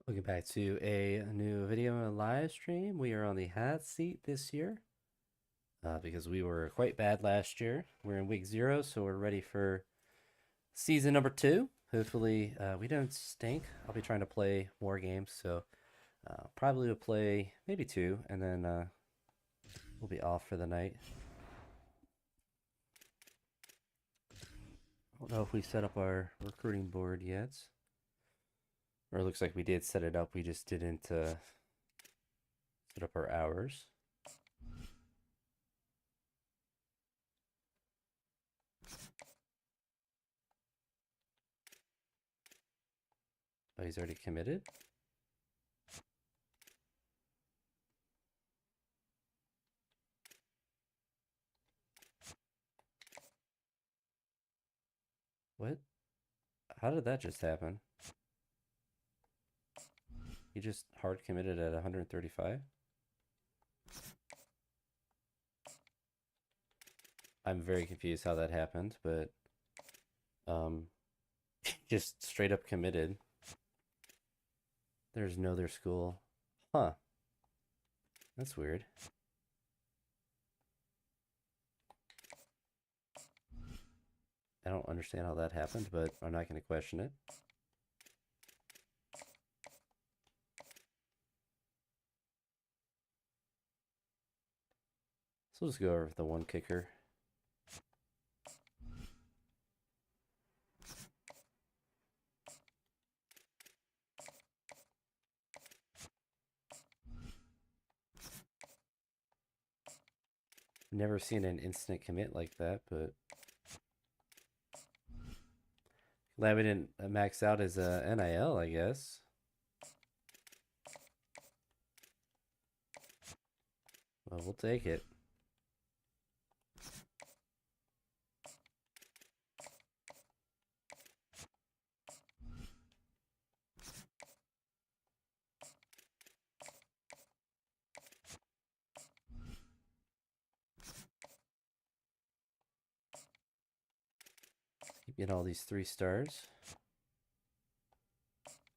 Welcome back to a new video and live stream. We are on the hot seat this year because we were quite bad last year. We're in week 0, so we're ready for season number 2. Hopefully, we don't stink. I'll be trying to play more games, so probably will play maybe 2, and then we'll be off for the night. I don't know if we set up our recruiting board yet, or it looks like we did set it up. We just didn't set up our hours. Oh, he's already committed. What? How did that just happen? He just hard committed at 135. I'm very confused how that happened, but um, just straight up committed. There's no other school. Huh. That's weird. I don't understand how that happened, but I'm not going to question it. So we'll just go over the one kicker. Never seen an instant commit like that, but glad we didn't max out as a NIL, I guess. Well, we'll take it. Keep getting all these 3 stars.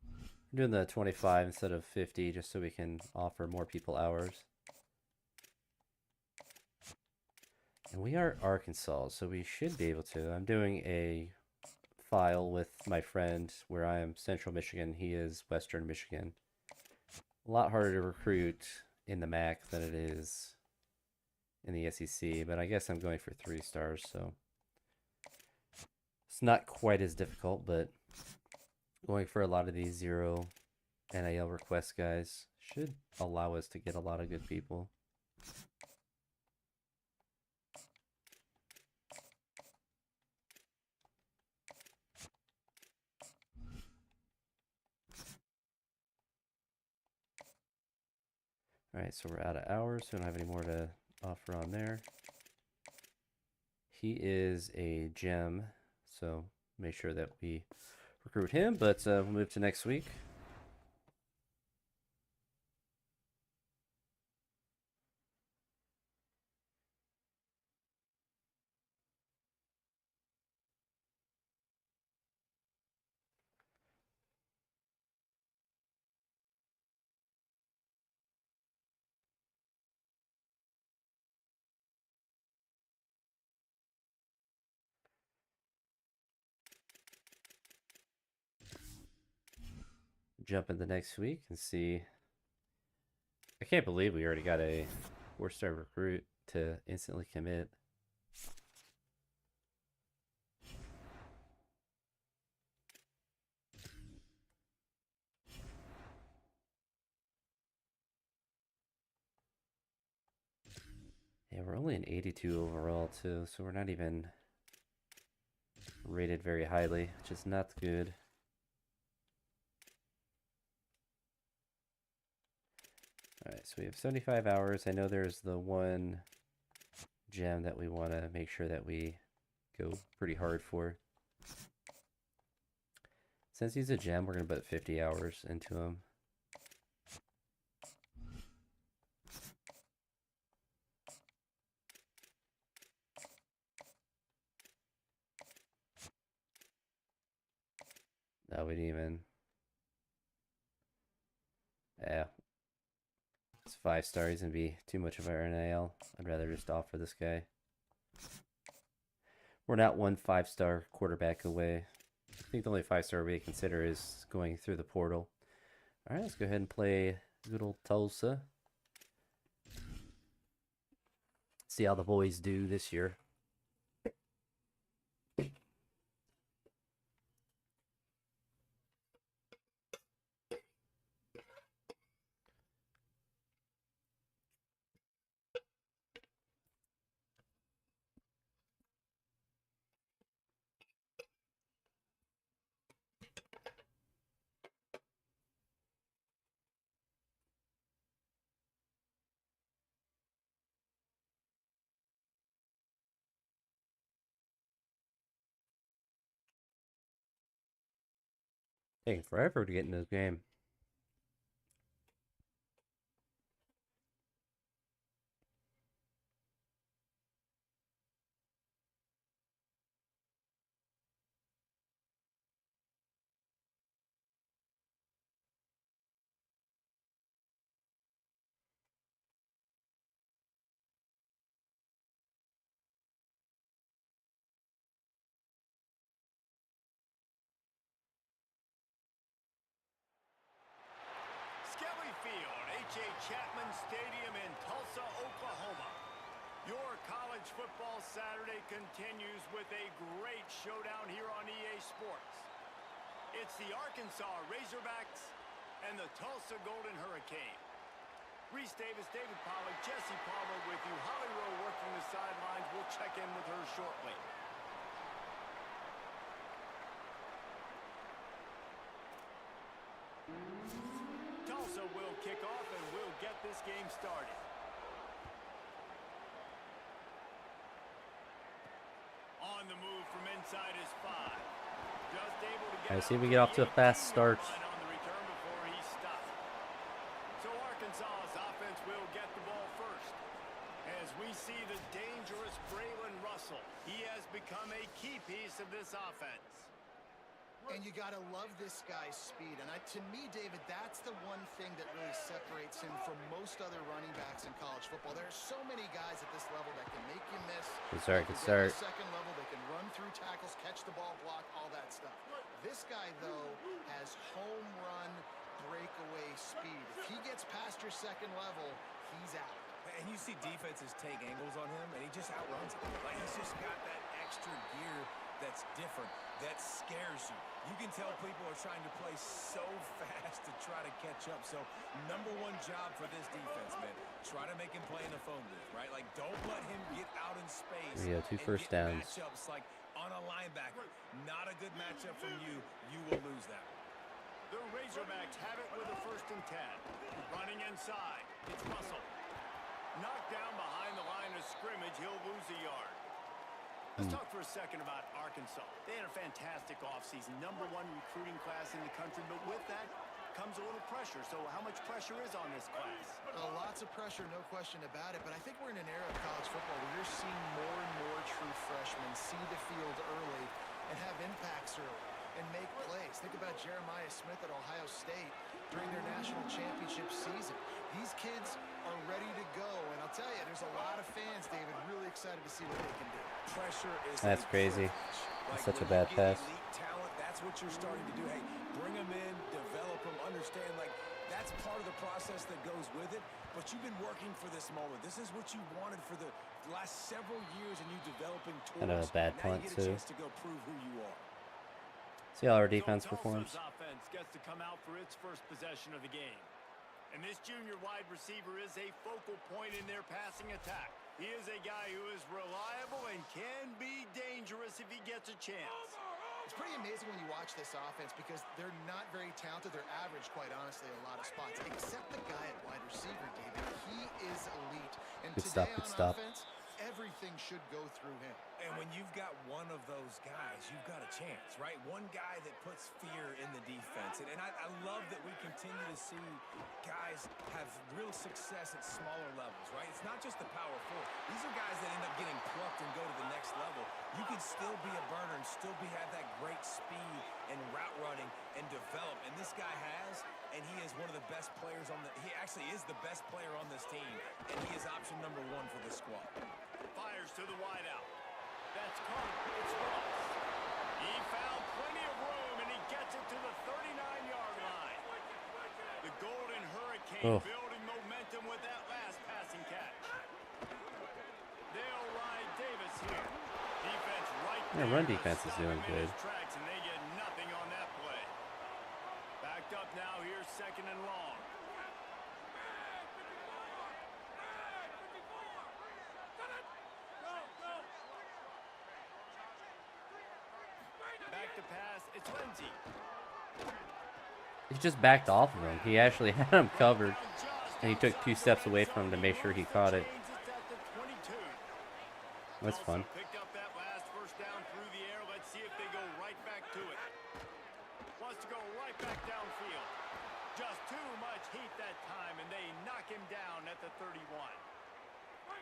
I'm doing the 25 instead of 50 just so we can offer more people hours. And we are Arkansas, so we should be able to. I'm doing a file with my friend where I am Central Michigan. He is Western Michigan. A lot harder to recruit in the MAC than it is in the SEC, but I guess I'm going for 3 stars, so it's not quite as difficult, but going for a lot of these 0 NIL request guys should allow us to get a lot of good people. All right, so we're out of hours, so we don't have any more to offer on there. He is a gem, so make sure that we recruit him, but we'll move to next week. Jump into next week and see. I can't believe we already got a 4-star recruit to instantly commit. Yeah, we're only an 82 overall too, so we're not even rated very highly, which is not good. Alright, so we have 75 hours. I know there's the one gem that we want to make sure that we go pretty hard for. Since he's a gem, we're going to put 50 hours into him. No, we didn't even. Yeah. It's 5-star. He's going to be too much of our NAL. I'd rather just offer this guy. We're not one 5-star quarterback away. I think the only 5-star we consider is going through the portal. All right, let's go ahead and play good old Tulsa. See how the boys do this year. Taking forever to get in this game. Skelly Field, H.A. Chapman Stadium in Tulsa, Oklahoma. Your college football Saturday continues with a great showdown here on EA Sports. It's the Arkansas Razorbacks and the Tulsa Golden Hurricane. Reese Davis, David Pollack, Jesse Palmer with you. Holly Rowe working the sidelines. We'll check in with her shortly. Tulsa will kick off and we'll get this game started. On the move from inside is 5. Just able to get I see if we get off to a fast start. on the return before he stopped. So Arkansas's offense will get the ball first. As we see the dangerous Braylon Russell. He has become a key piece of this offense. And you got to love this guy's speed. And to me, David, that's the one thing that really separates him from most other running backs in college football. There are so many guys at this level that can make you miss. Good start, good start. Second level, they can run through tackles, catch the ball, block, all that stuff. This guy, though, has home run breakaway speed. If he gets past your second level, he's out. And you see defenses take angles on him, and he just outruns them. Like, he's just got that extra gear that's different, that scares you. You can tell people are trying to play so fast to try to catch up. So, number one job for this defense, man. Try to make him play in the phone booth, right? Like, don't let him get out in space. Yeah, 2 first downs. Matchups like on a linebacker. Not a good matchup from you. You will lose that. The Razorbacks have it with a 1st and 10. Running inside. It's Russell. Knocked down behind the line of scrimmage. He'll lose a yard. Let's talk for a second about Arkansas. They had a fantastic offseason, #1 recruiting class in the country, but with that comes a little pressure. So how much pressure is on this class? Lots of pressure, no question about it. But I think we're in an era of college football where you're seeing more and more true freshmen see the field early and have impacts early and make plays. Think about Jeremiah Smith at Ohio State during their national championship season. These kids are ready to go, and I'll tell you, there's a lot of fans, David, really excited to see what they can do. Pressure is That's crazy. That's such a bad pass. Elite talent, that's what you're starting to do. Hey, bring them in, develop them, understand, like, that's part of the process that goes with it. But you've been working for this moment. This is what you wanted for the last several years, and you developing towards. Kind of a bad now punt, you get too. a chance to go prove who you are. See how our defense performs. Tulsa's offense gets to come out for its first possession of the game. And this junior wide receiver is a focal point in their passing attack. He is a guy who is reliable and can be dangerous if he gets a chance. It's pretty amazing when you watch this offense because they're not very talented. They're average, quite honestly, in a lot of spots. Except the guy at wide receiver, David. He is elite. And Good today stop, good stop. on offense, everything should go through him. And when you've got one of those guys, you've got a chance, right? One guy that puts fear in the defense. And I love that we continue to see guys have real success at smaller levels, right? It's not just the power forward. These are guys that end up getting plucked and go to the next level. You can still be a burner and still have that great speed and route running and develop. And this guy has, and he is one of the best players on the. He actually is the best player on this team, and he is option number 1 for this squad. Fires to the wideout. That's caught. It's Ross. He found plenty of room, and he gets it to the 39-yard line. The Golden Hurricane building momentum with that last passing catch. They'll ride Davis here. Defense right there. Run defense is doing good. Tracks, and they get nothing on that play. Backed up now. Here's 2nd and long. Back to pass. It's Lindsey. He just backed off of him. He actually had him covered, and he took 2 steps away from him to make sure he caught it. That's fun. Picked up that last first down through the air. Let's see if they go right back to it. Wants to go right back downfield. Just too much heat that time, and they knock him down at the 31.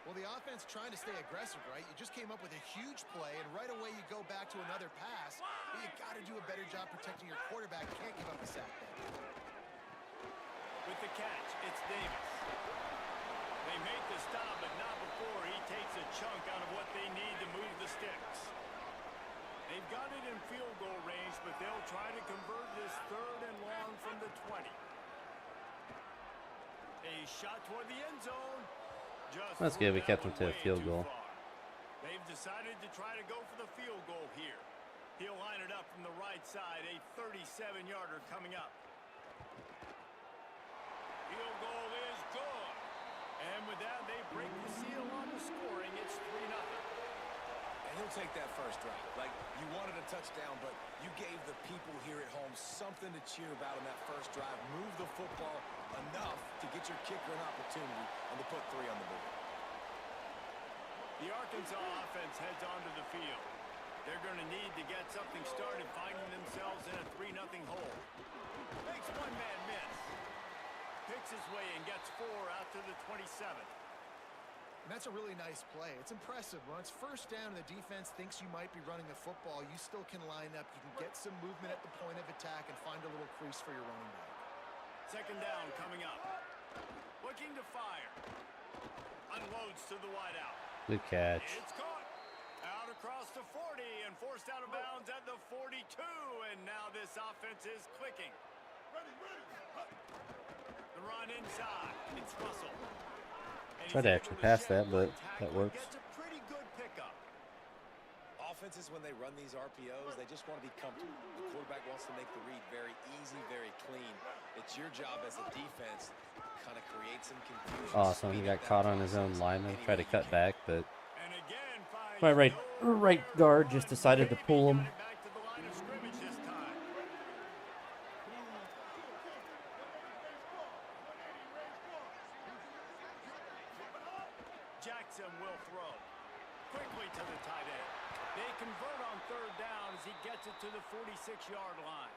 Well, the offense trying to stay aggressive, right? You just came up with a huge play, and right away you go back to another pass. But you got to do a better job protecting your quarterback. You can't give up a sack there. With the catch, it's Davis. They make the stop, but not before he takes a chunk out of what they need to move the sticks. They've got it in field goal range, but they'll try to convert this 3rd and long from the 20. A shot toward the end zone. That's good. We kept him to a field goal. They've decided to try to go for the field goal here. He'll line it up from the right side. A 37-yarder coming up. Field goal is good. And with that, they break the seal on the scoring. It's 3-0. And he'll take that first drive. Like, you wanted a touchdown, but you gave the people here at home something to cheer about in that first drive. Move the football enough to get your kicker an opportunity and to put 3 on the board. The Arkansas offense heads onto the field. They're going to need to get something started, finding themselves in a 3-0 hole. Makes one man miss. Picks his way and gets 4 out to the 27. And that's a really nice play. It's impressive. When it's first down and the defense thinks you might be running the football, you still can line up. You can get some movement at the point of attack and find a little crease for your running back. 2nd down coming up. Looking to fire. Unloads to the wideout. Good catch. It's caught. Out across the 40 and forced out of bounds at the 42. And now this offense is clicking. The run inside. It's Russell. Tried to actually pass that, but that works. Gets a pretty good pickup. Offenses, when they run these RPOs, they just want to be comfortable. The quarterback wants to make the read very easy, very clean. It's your job as a defense to kind of create some confusion. Awesome. He got caught on his own lineman. Tried to cut back, but And again, my right guard just decided to pull him. back to the line of scrimmage this time. Jackson will throw. Quickly to the tight end. They convert on 3rd down as he gets it to the 46-yard line.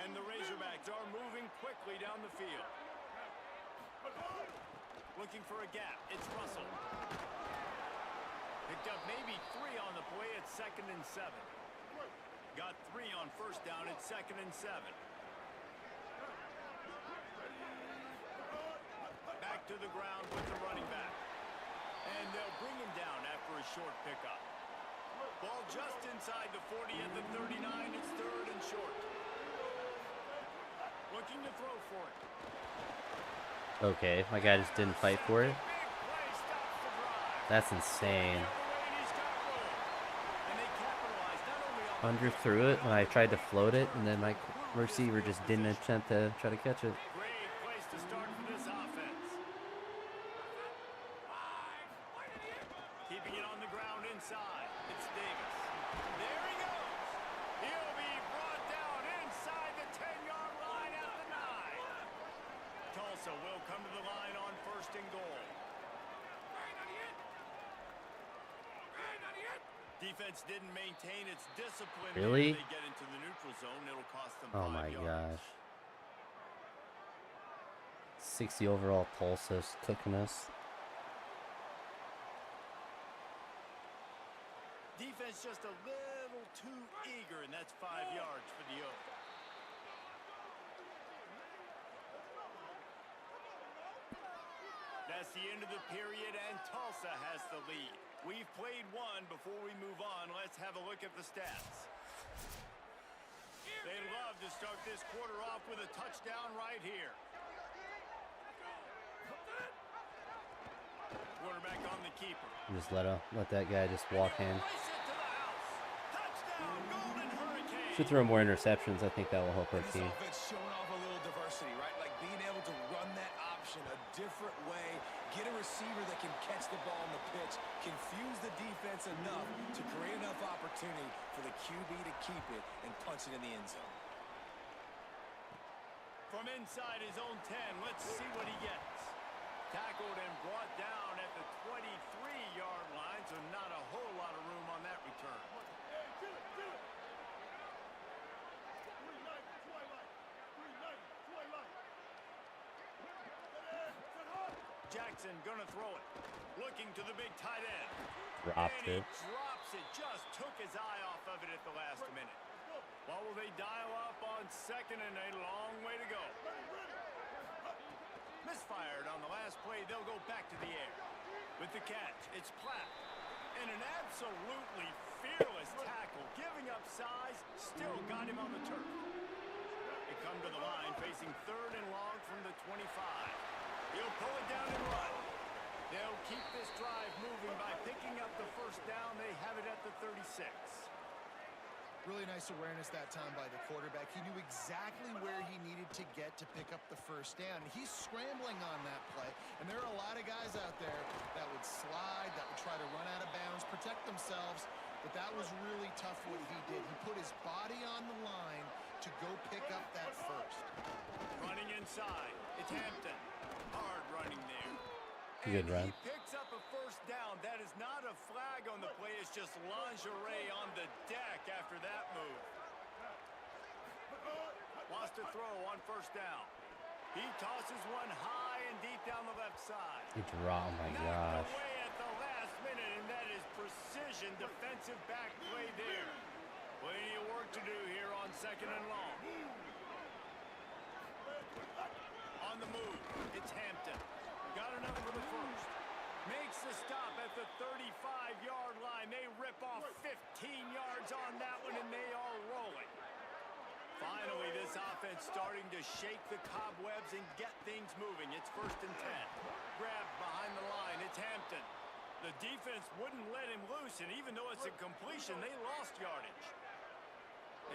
And the Razorbacks are moving quickly down the field. Looking for a gap. It's Russell. Picked up maybe 3 on the play at 2nd and 7. Got 3 on first down at 2nd and 7. Back to the ground with the running back. And they'll bring him down after a short pickup. Ball just inside the 40 at the 39. It's 3rd and short. Looking to throw for it. Okay, my guy just didn't fight for it. Big play stops the drive. That's insane. He's got room. And they capitalize not only on Underthrew it when I tried to float it, and then my receiver just didn't attempt to try to catch it. great place to start for this offense. Keeping it on the ground inside. It's Davis. There he goes. He'll be brought down inside the 10-yard line at the 9. Tulsa will come to the line on 1st and goal. Defense didn't maintain its discipline. Really? They get into the neutral zone. It'll cost them Oh 5 my yards. gosh. 60 overall Tulsa's cooking us. Defense just a little too eager, and that's 5 yards for the Oak. past the end of the period, and Tulsa has the lead. We've played one. Before we move on, let's have a look at the stats. They love to start this quarter off with a touchdown right here. Quarterback on the keeper. Just let that guy just walk in. Race it to the house. Touchdown, Golden Hurricane. Should throw more interceptions. I think that will help our This team. offense showing off a little diversity, right? Like being able to run that option a different way, get a receiver that can catch the ball on the pitch, confuse the defense enough to create enough opportunity for the QB to keep it and punch it in the end zone. From inside his own 10, let's see what he gets. Tackled and brought down at the 23-yard line, so not a whole lot of room on that return. Jackson gonna throw it. Looking to the big tight end. Dropped And he it. drops it. Just took his eye off of it at the last minute. What will they dial up on second and a long way to go? Misfired on the last play. They'll go back to the air. With the catch, it's Platt. And an absolutely fearless tackle. Giving up size, still got him on the turf. They come to the line, facing third and long from the 25. He'll pull it down and run. They'll keep this drive moving by picking up the first down. They have it at the 36. Really nice awareness that time by the quarterback. He knew exactly where he needed to get to pick up the first down. He's scrambling on that play, and there are a lot of guys out there that would slide, that would try to run out of bounds, protect themselves, but that was really tough what he did. He put his body on the line to go pick up that first. Running inside, it's Hampton. Hard running there. Good And run. he picks up a first down. That is not a flag on the play. It's just lingerie on the deck after that move. Wants to throw on first down. He tosses one high and deep down the left side. He dropped. Oh my Knocked gosh. away at the last minute, and that is precision defensive back play there. Plenty of work to do here on second and long. On the move, it's Hampton. Got enough for the first. Makes the stop at the 35-yard line. They rip off 15 yards on that one, and they are rolling. Finally, this offense starting to shake the cobwebs and get things moving. It's first and 10. Grabbed behind the line. It's Hampton. The defense wouldn't let him loose, and even though it's a completion, they lost yardage.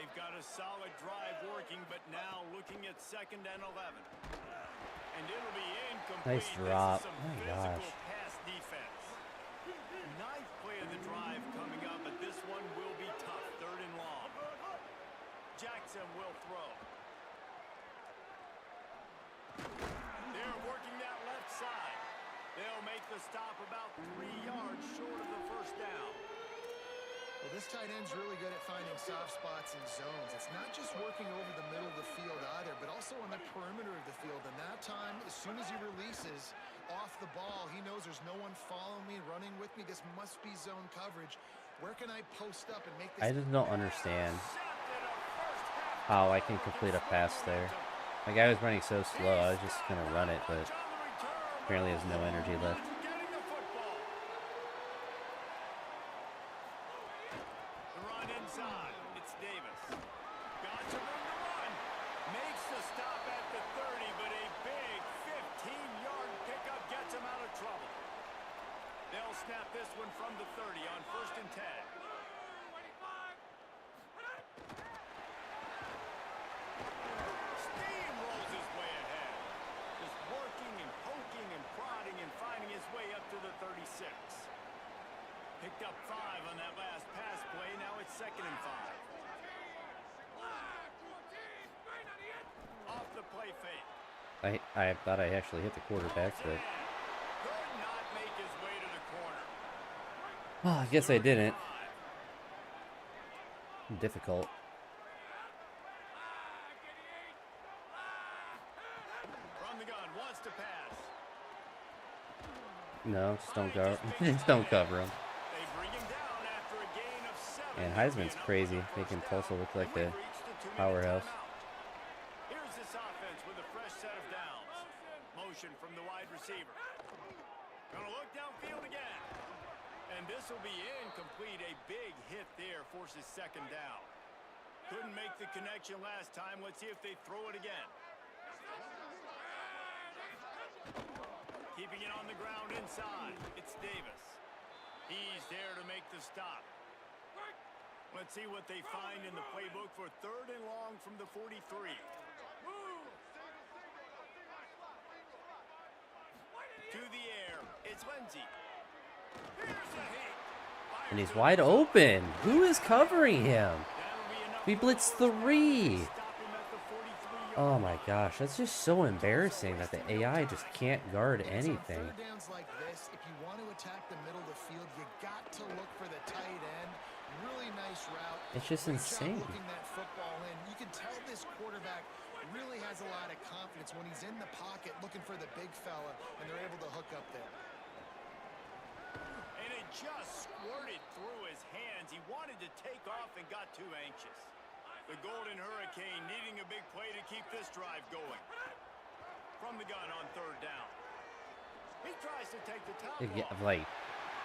They've got a solid drive working, but now looking at second and 11. And it'll be incomplete. Nice drop. This is some Oh my physical gosh. pass defense. Ninth play of the drive coming up, but this one will be tough. Third and long. Jackson will throw. They're working that left side. They'll make the stop about 3 yards short of the first down. Well, this tight end's really good at finding soft spots and zones. It's not just working over the middle of the field either, but also on the perimeter of the field. And that time, as soon as he releases off the ball, he knows there's no one following me, running with me. This must be zone coverage. Where can I post up and make this? I just don't understand Intercepted a first half how I can complete a pass there. My guy was running so slow, I was just gonna run it, but apparently has no energy left. Getting the football. The run inside. It's Davis. Got some room to run. Makes the stop at the 30, but a big 15-yard pickup gets him out of trouble. They'll snap this one from the 30 on first and 10. Steamrolls his way ahead. Just working and poking and prodding and finding his way up to the 36. Picked up 5 on that last pass play. Now it's second and 5. Off the play fake. I thought I actually hit the quarterback, but Could not make his way to the corner. well, I guess I Third and didn't. 5. Difficult. From the gun, wants to pass. No, just don't go. Just don't cover him. They bring him down after a gain of 7. And Heisman's crazy, making Tulsa look like a We've reached the 2-minute powerhouse. timeout. Here's this offense with a fresh set of downs. Motion from the wide receiver. Gonna look downfield again. And this will be incomplete. A big hit there forces second down. Couldn't make the connection last time. Let's see if they throw it again. Keeping it on the ground inside. It's Davis. He's there to make the stop. Let's see what they find in the playbook for 3rd and long from the 43. To the air. It's Lindsey. Here's a hit. And he's wide open. Who is covering him? We blitzed 3. Oh my gosh, that's just so embarrassing that the AI just can't guard anything. Third downs like this, if you want to attack the middle of the field, you got to look for the tight end. Really nice route. It's just Great job insane. looking that football in. You can tell this quarterback really has a lot of confidence when he's in the pocket looking for the big fella, and they're able to hook up there. And it just squirted through his hands. He wanted to take off and got too anxious. The Golden Hurricane needing a big play to keep this drive going. From the gun on 3rd down. He tries to take the top Yeah, off. like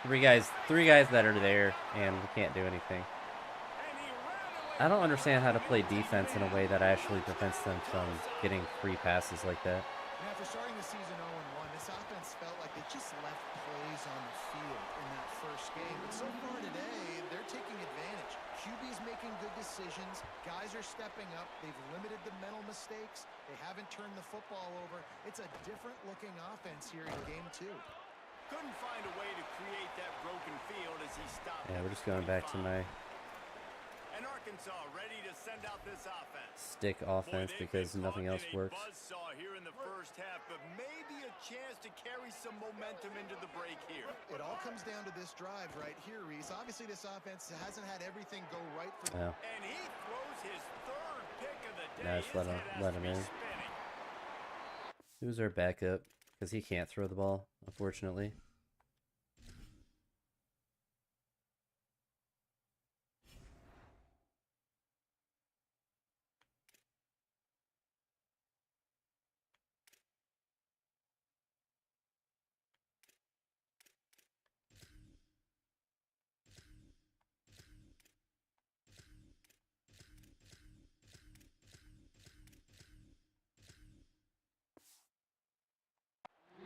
three guys that are there, and we can't do anything. And he ran away. I don't understand how to play defense in a way that actually prevents them from getting free passes like that. And after starting the season 0-1, this offense felt like they just left plays on the field in that first game. But so far today, they're taking advantage. QB's making good decisions. Guys are stepping up. They've limited the mental mistakes. They haven't turned the football over. It's a different-looking offense here in game 2. Couldn't find a way to create that broken field as he stopped. Yeah, at we're just the going back to 25. my And Arkansas ready to send out this offense. stick offense Boy, they've because been nothing caught else in a works. buzzsaw here in the first half, but maybe a chance to carry some momentum into the break here. It all comes down to this drive right here, Reese. Obviously, this offense hasn't had everything go right for them. Yeah. And he throws his 3rd pick of the day. Now just His let him- head has let to him be in. spinning. Who's our backup? Because he can't throw the ball, unfortunately.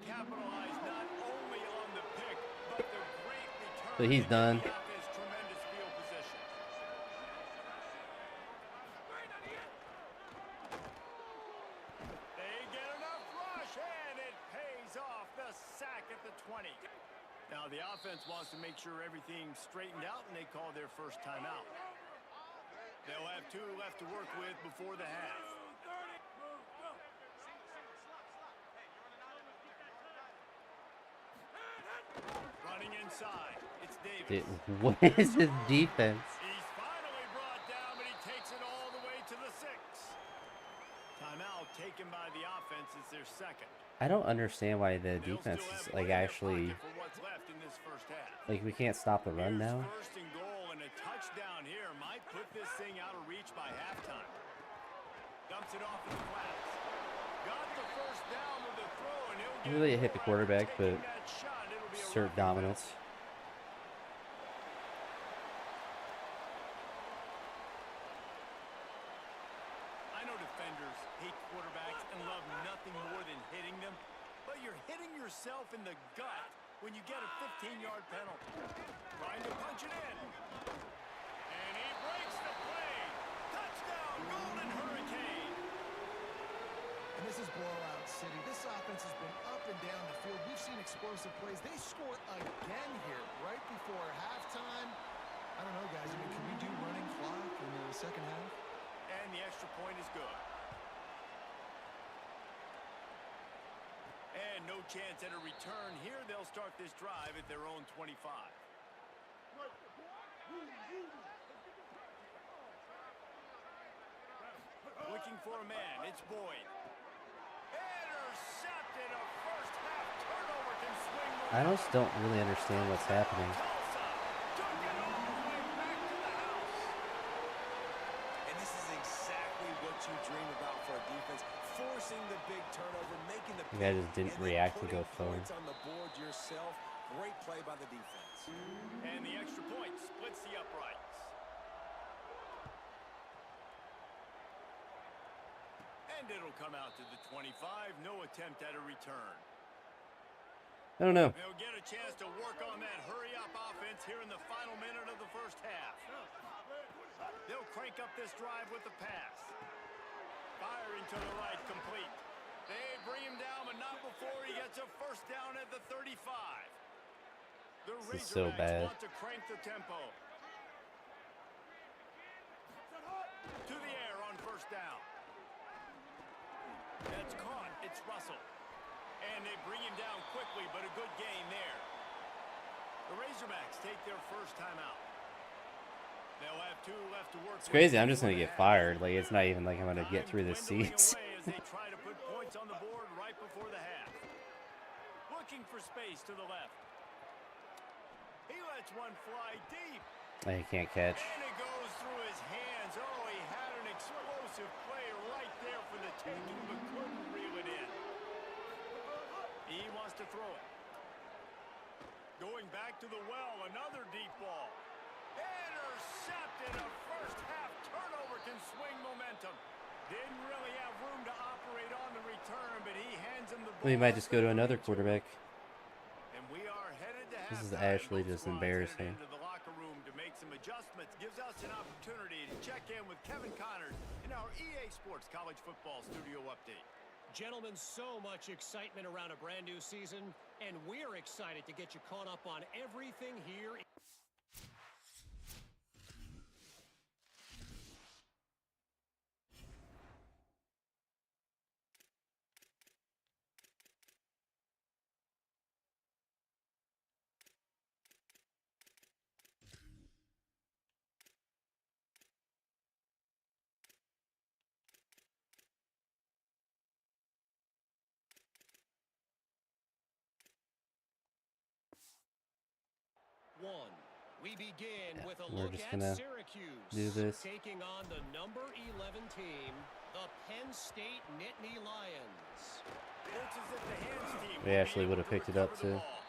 Capitalized not only on the pick, but the great return. So he's to give done. the offense tremendous field position. They get enough rush, and it pays off. The sack at the 20. Now the offense wants to make sure everything's straightened out, and they call their first timeout. They'll have 2 left to work with before the half. Running inside, it's Davis. What is his defense? He's finally brought down, but he takes it all the way to the 6. Timeout taken by the offense. It's their second. I don't understand why the They'll defense still is have like plenty in their actually pocket for what's left in this first half. like we can't stop the run Here's now. 1st and goal, and a touchdown here might put this thing out of reach by halftime. Dumps it off in the flats. Got the first down with a throw, and he'll get Really hit the more quarterback, after but taking that shot. It'll be a assert roughing dominance. I know defenders hate quarterbacks and love nothing more than hitting them, but you're hitting yourself in the gut when you get a 15-yard penalty. Trying to punch it in. And he breaks the play. Touchdown, Golden Hurricane. And this is blowout city. This offense has been up and down the field. We've seen explosive plays. They score again here right before halftime. I don't know, guys. I mean, can we do running clock in the second half? And the extra point is good. And no chance at a return here. They'll start this drive at their own 25. Looking for a man. It's Boyd. Intercepted. A first half turnover can swing. I just don't really understand what's happening. Tulsa took it all the way back to the house. And this is exactly what you dream about for a defense. 4 forcing the big turnover, making the The guy pick, just didn't and then react and putting go forward. points on the board yourself. Great play by the defense. And the extra point splits the uprights. And it'll come out to the 25. No attempt at a return. I don't know. They'll get a chance to work on that hurry-up offense here in the final minute of the first half. They'll crank up this drive with the pass. Firing to the right, complete. They bring him down, but not before he gets a first down at the 35. The This is so Razorbacks bad. want to crank the tempo. To the air on first down. That's caught. It's Russell. And they bring him down quickly, but a good gain there. The Razorbacks take their first timeout. They'll have 2 left to work. It's crazy. I'm just gonna get fired. Like, it's not even like I'm gonna get through the seats. As they try to put points on the board right before the half. Looking for space to the left. He lets one fly deep. I can't catch. And it goes through his hands. Oh, he had an explosive play right there for the taking, but couldn't reel it in. He wants to throw it. Going back to the well, another deep ball. Intercepted. A first half turnover can swing momentum. Didn't really have room to operate on the return, but he hands him the ball. We might just go to another quarterback. And we are headed to This is halftime. actually Both just squads embarrassing. headed into the locker room to make some adjustments. Gives us an opportunity to check in with Kevin Connors in our EA Sports College Football Studio Update. Gentlemen, so much excitement around a brand new season, and we're excited to get you caught up on everything here. One. We begin with a we're look just at gonna Syracuse do this. taking on the number 11 team, the Penn State Nittany Lions. Looks as if the hands team We will be actually able would have to picked it up, recover the too. ball.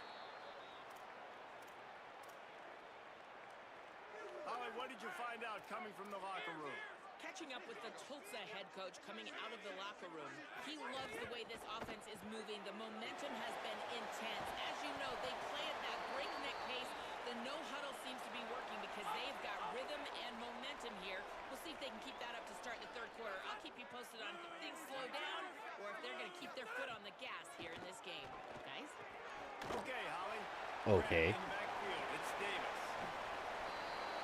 Holly, what did you find out coming from the locker room? Catching up with the Tulsa head coach coming out of the locker room. He loves the way this offense is moving. The momentum has been intense. As you know, they play at that breakneck pace. The no-huddle seems to be working because they've got rhythm and momentum here. We'll see if they can keep that up to start the third quarter. I'll keep you posted on if things slow down or if they're going to keep their foot on the gas here in this game. Guys? Okay, Holly. Okay. In the backfield, it's Davis.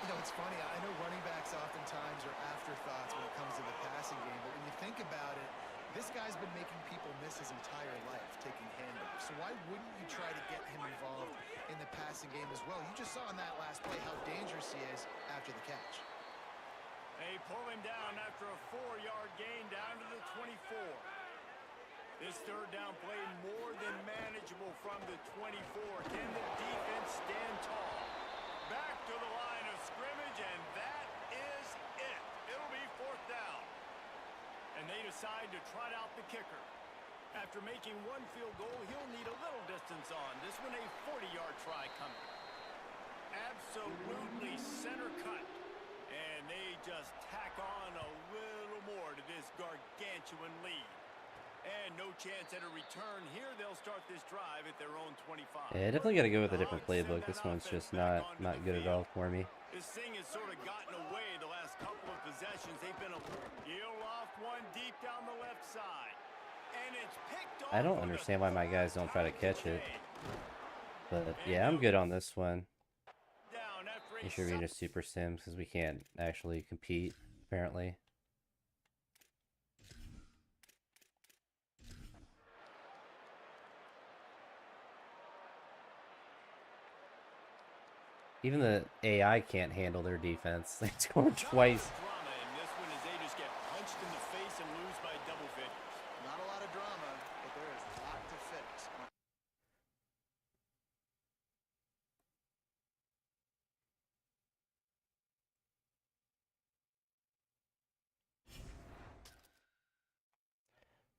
You know, it's funny. I know running backs oftentimes are afterthoughts when it comes to the passing game, but when you think about it, this guy's been making people miss his entire life taking handoffs. So why wouldn't you try to get him involved in the passing game as well? You just saw in that last play how dangerous he is after the catch. They pull him down after a 4-yard gain down to the 24. This third down play more than manageable from the 24. Can the defense stand tall? Back to the line of scrimmage, and that is it. It'll be 4th down. And they decide to trot out the kicker. After making one field goal, he'll need a little distance on. This one a 40-yard try coming. Absolutely center cut. And they just tack on a little more to this gargantuan lead. And no chance at a return here. They'll start this drive at their own 25. Yeah, definitely got to go with a different playbook. This one's just not good at all for me. This thing has sort of gotten away the last couple of possessions. They've been he'll off one deep down the left side. And it's picked off. I don't understand why my guys don't try to catch it. But yeah, I'm good on this one. Down after Make sure we just super sims because we can't actually compete, apparently. Even the AI can't handle their defense. They scored twice. drama in this one as they just get punched in the face and lose by double figures. Not a lot of drama, but there is a lot to fix.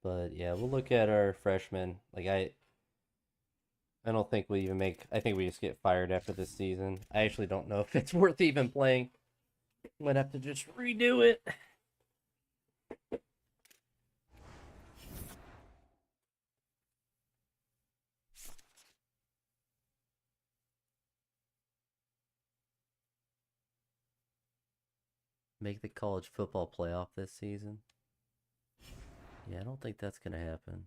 But yeah, we'll look at our freshmen. Like I don't think we even make. I think we just get fired after this season. I actually don't know if it's worth even playing. Might have to just redo it. Make the college football playoff this season. Yeah, I don't think that's gonna happen.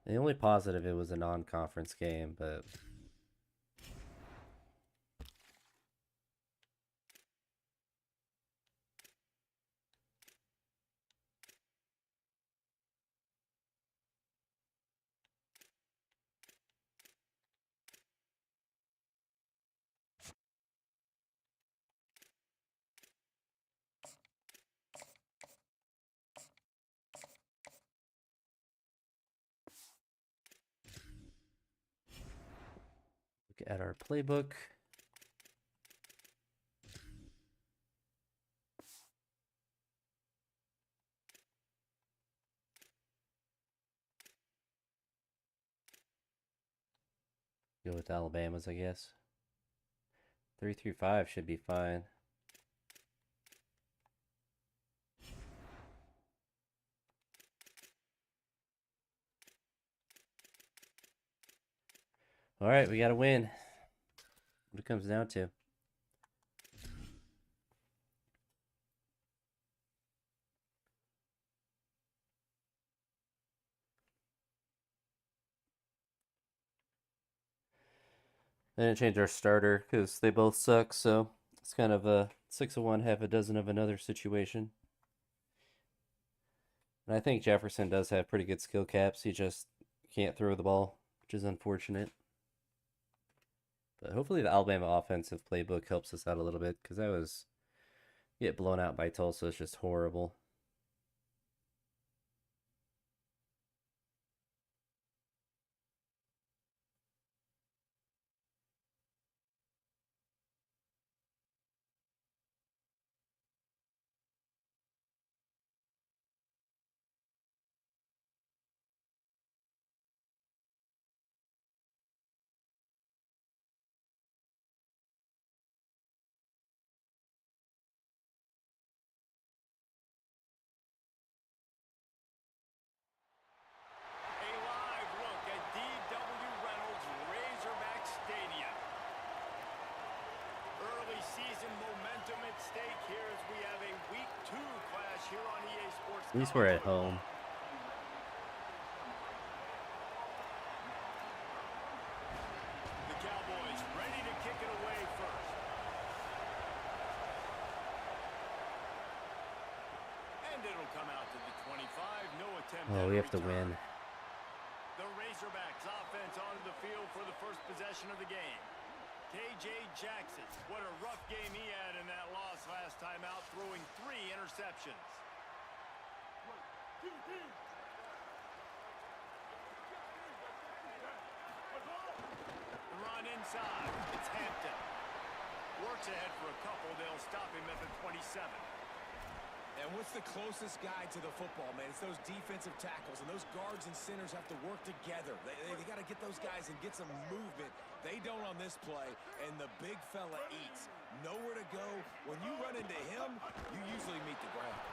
The only positive, it was a non-conference game, but look at our playbook. Go with Alabama's, I guess. 3-5 should be fine. All right, we got to win. What it comes down to. They didn't change our starter because they both suck, so it's kind of a 6 of one, half a dozen of another situation. And I think Jefferson does have pretty good skill caps. He just can't throw the ball, which is unfortunate. But hopefully the Alabama offensive playbook helps us out a little bit, because that was get blown out by Tulsa. It's just horrible. A live look at D.W. Reynolds Razorback Stadium. Early season momentum at stake here as we have a Week 2 clash here on EA Sports. At least we're at home. The Cowboys ready to kick it away first. And it'll come out to the 25. No attempt. Oh, at we have to return. win. The Razorbacks offense onto the field for the first possession of the game. KJ Jackson, what a rough game he had in that loss last time out, throwing 3 interceptions. Run inside. It's Hampton. Works ahead for a couple. They'll stop him at the 27. And what's the closest guy to the football, man? It's those defensive tackles, and those guards and centers have to work together. They got to get those guys and get some movement. They don't on this play, and the big fella eats. Nowhere to go. When you run into him, you usually meet the ground.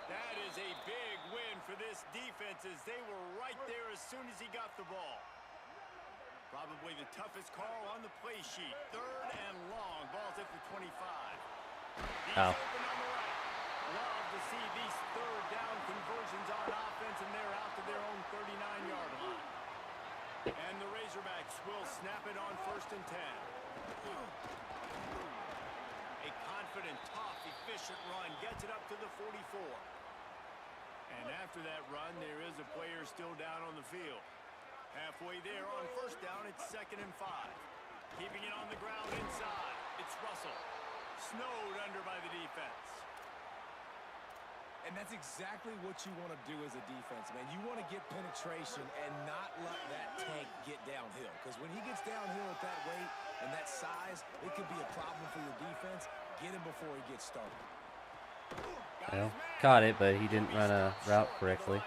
That is a big win for this defense as they were right there as soon as he got the ball. Probably the toughest call on the play sheet. 3rd and long. Ball's at the 25. He's Ow. open on the right. Love to see these 3rd down conversions on offense, and they're out to their own 39-yard line. And the Razorbacks will snap it on 1st and 10. A confident, tough, efficient run gets it up to the 44. And after that run, there is a player still down on the field. Halfway there on 1st down, it's 2nd and 5. Keeping it on the ground inside. It's Russell. Snowed under by the defense. And that's exactly what you want to do as a defense, man. You want to get penetration and not let that tank get downhill. Because when he gets downhill at that weight and that size, it could be a problem for your defense. Get him before he gets started. Well, caught it, but he didn't run a route correctly.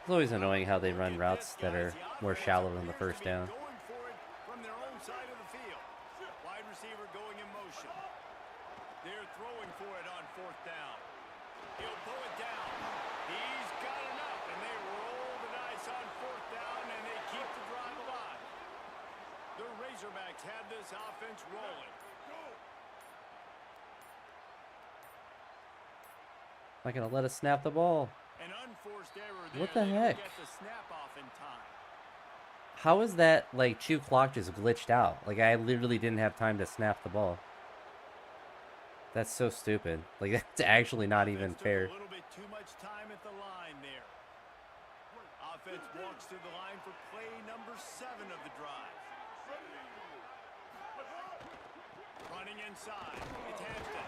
It's always annoying how they run routes that are more shallow than the first down. Going for it from their own side of the field. Wide receiver going in motion. They're throwing for it on 4th down. He'll pull it down. He's got enough, and they roll the dice on 4th down, and they keep the drive alive. The Razorbacks have this offense rolling. Not gonna let us snap the ball. An unforced error there. What the They don't heck? get the snap off in time. How is that, like, chew clock just glitched out? Like, I literally didn't have time to snap the ball. That's so stupid. Like, that's actually not even Offense took fair. A little bit too much time at the line there. Offense walks to the line for play number 7 of the drive. Running inside. It's Hampton.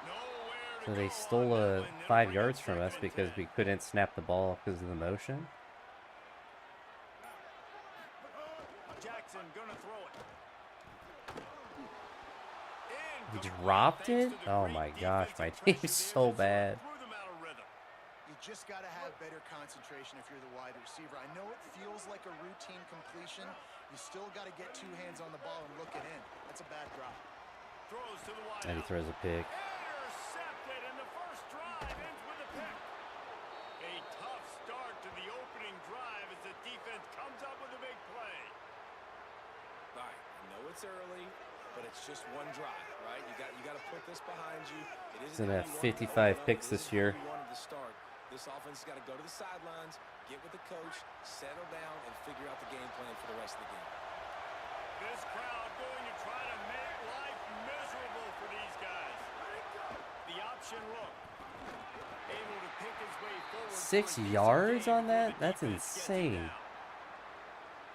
Nowhere to So they go stole on that one. They'll 5 bring yards up from us 2nd and because 10. we couldn't snap the ball because of the motion. Jackson gonna throw it. He Incomplete, dropped thanks it? to the Oh great my gosh, my defensive team's pressure so there that sort of bad. threw them out of rhythm. You just got to have better concentration if you're the wide receiver. I know it feels like a routine completion. You still got to get 2 hands on the ball and look it in. That's a bad drop. Throws to the wide And he out. throws a pick. Intercepted, and the first drive ends with a pick. A tough start to the opening drive as the defense comes up with a big play. All right, I know it's early, but it's just one drive, right? You got to put this behind you. It He's isn't gonna how have you wanted to 55 open up. picks It this isn't how year. you wanted to start. This offense has got to go to the sidelines, get with the coach, settle down, and figure out the game plan for the rest of the game. This crowd going to try to make life miserable for these guys. The option look. Able to pick his way forward. 6 for a decent yards gain on before that? the That's defense gets him insane. down.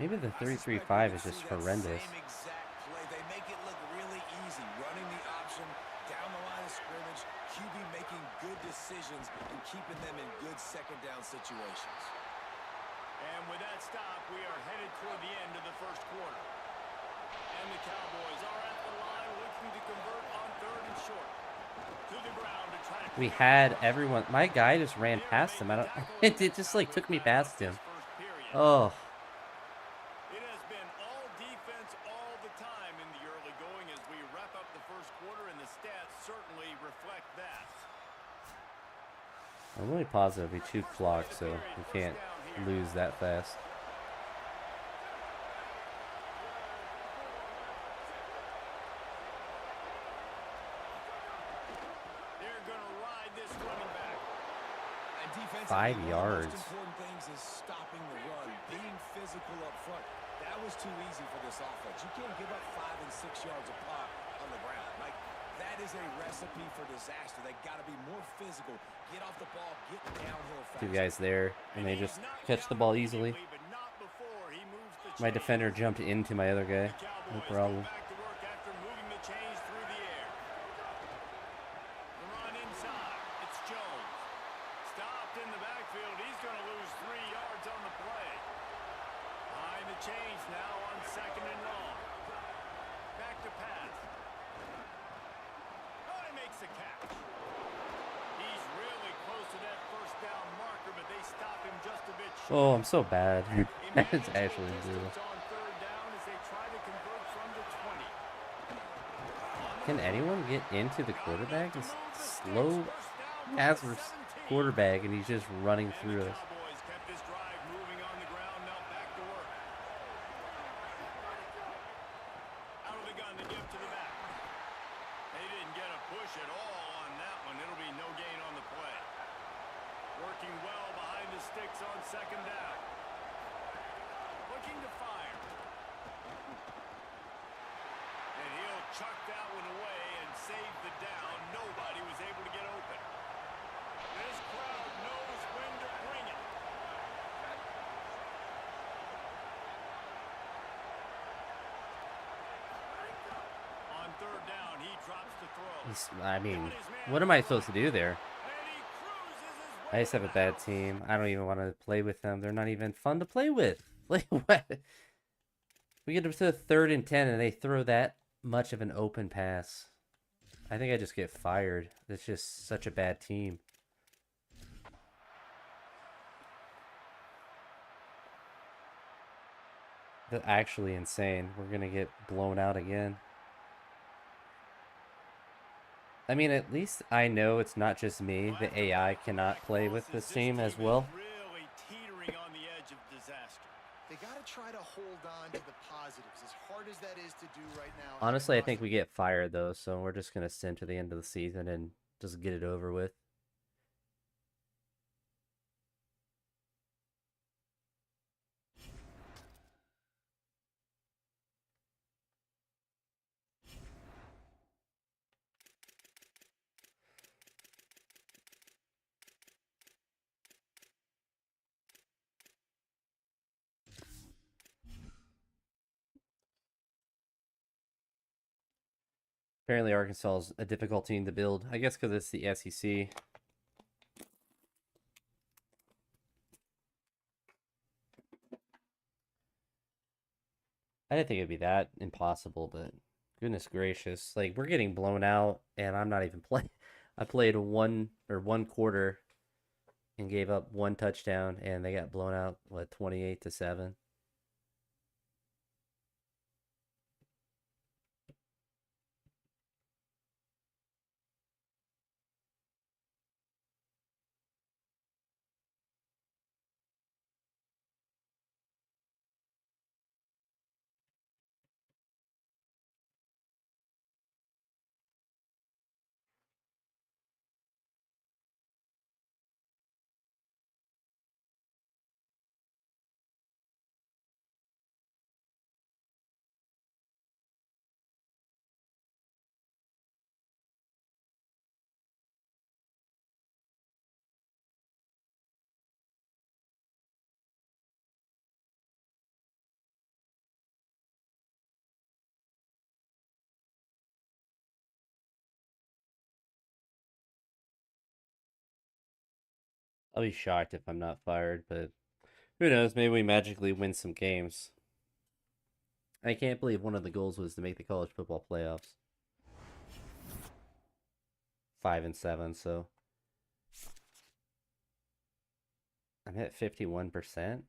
Maybe the I suspect we 3-3-5 could is just see that horrendous. Same exact play. They make it look really easy, running the option down the line of scrimmage, QB making good decisions and keeping them in good 2nd down situations. And with that stop, we are headed toward the end of the first quarter. And the Cowboys are at the line looking to convert on 3rd and short. To the ground to try to We pick up had the first. everyone. My guy just ran They are past him. I making don't. tackle It just like took me wrap up past this him. first period. Oh, It has been all defense all the time in the early going as we wrap up the first quarter, and the stats certainly reflect that. I'm really positive we chew clock, so we can't lose that fast. They're going to ride this running back. And defensively, 5 one of the yards. most important things is stopping the run, being physical up front. That was too easy for this offense. You can't give up 5 and 6 yards a pop on the ground. Like, that is a recipe for disaster. They got to be more physical. Get off the ball, get downhill fast. 2 guys there, and they he's just knocked catch the down ball easily. immediately, but not before he moves the My chains. defender jumped into my other guy. The No Cowboys problem. go back to work after moving the chains through the air. The run inside. It's Jones. Stopped in the backfield. He's going to lose 3 yards on the play. Behind the chains now on 2nd and long. Back to pass. Oh, he makes the catch. He's really close to that first down marker, but they stop him just a bit short. Oh, I'm so bad. A That's manageable actually brutal. distance on 3rd down as they try to convert from the 20. Can anyone get into the quarterback? It's slow as quarterback, and he's just running through us. Cowboys kept this drive moving on the ground, now back to work. Out of the gun to give to the back. They didn't get a push at all on that one. It'll be no gain on the play. Working well behind the sticks on 2nd down. Looking to fire. And he'll chuck that one away and save the down. Nobody was able to get open. This crowd knows when to bring it. On 3rd down, he drops to throw. I mean, Got his man what am I supposed to do there? and he cruises his I way just have to a the bad house. team. I don't even want to play with them. They're not even fun to play with. Like what? We get to the 3rd and 10 and they throw that much of an open pass. I think I just get fired. It's just such a bad team. That's actually insane. We're gonna get blown out again. I mean, at least I know it's not just me. The AI cannot play with this team as well. Really teetering on the edge of disaster. They got to try to hold on to the positives, as hard as that is to do right now. Honestly, I think we get fired though, so we're just gonna sit to the end of the season and just get it over with. Apparently, Arkansas is a difficult team to build. I guess because it's the SEC. I didn't think it'd be that impossible, but goodness gracious, like we're getting blown out, and I'm not even playing. I played one quarter and gave up 1 touchdown, and they got blown out 28-7. I'll be shocked if I'm not fired, but who knows? Maybe we magically win some games. I can't believe one of the goals was to make the college football playoffs. 5-7, so I'm at 51%.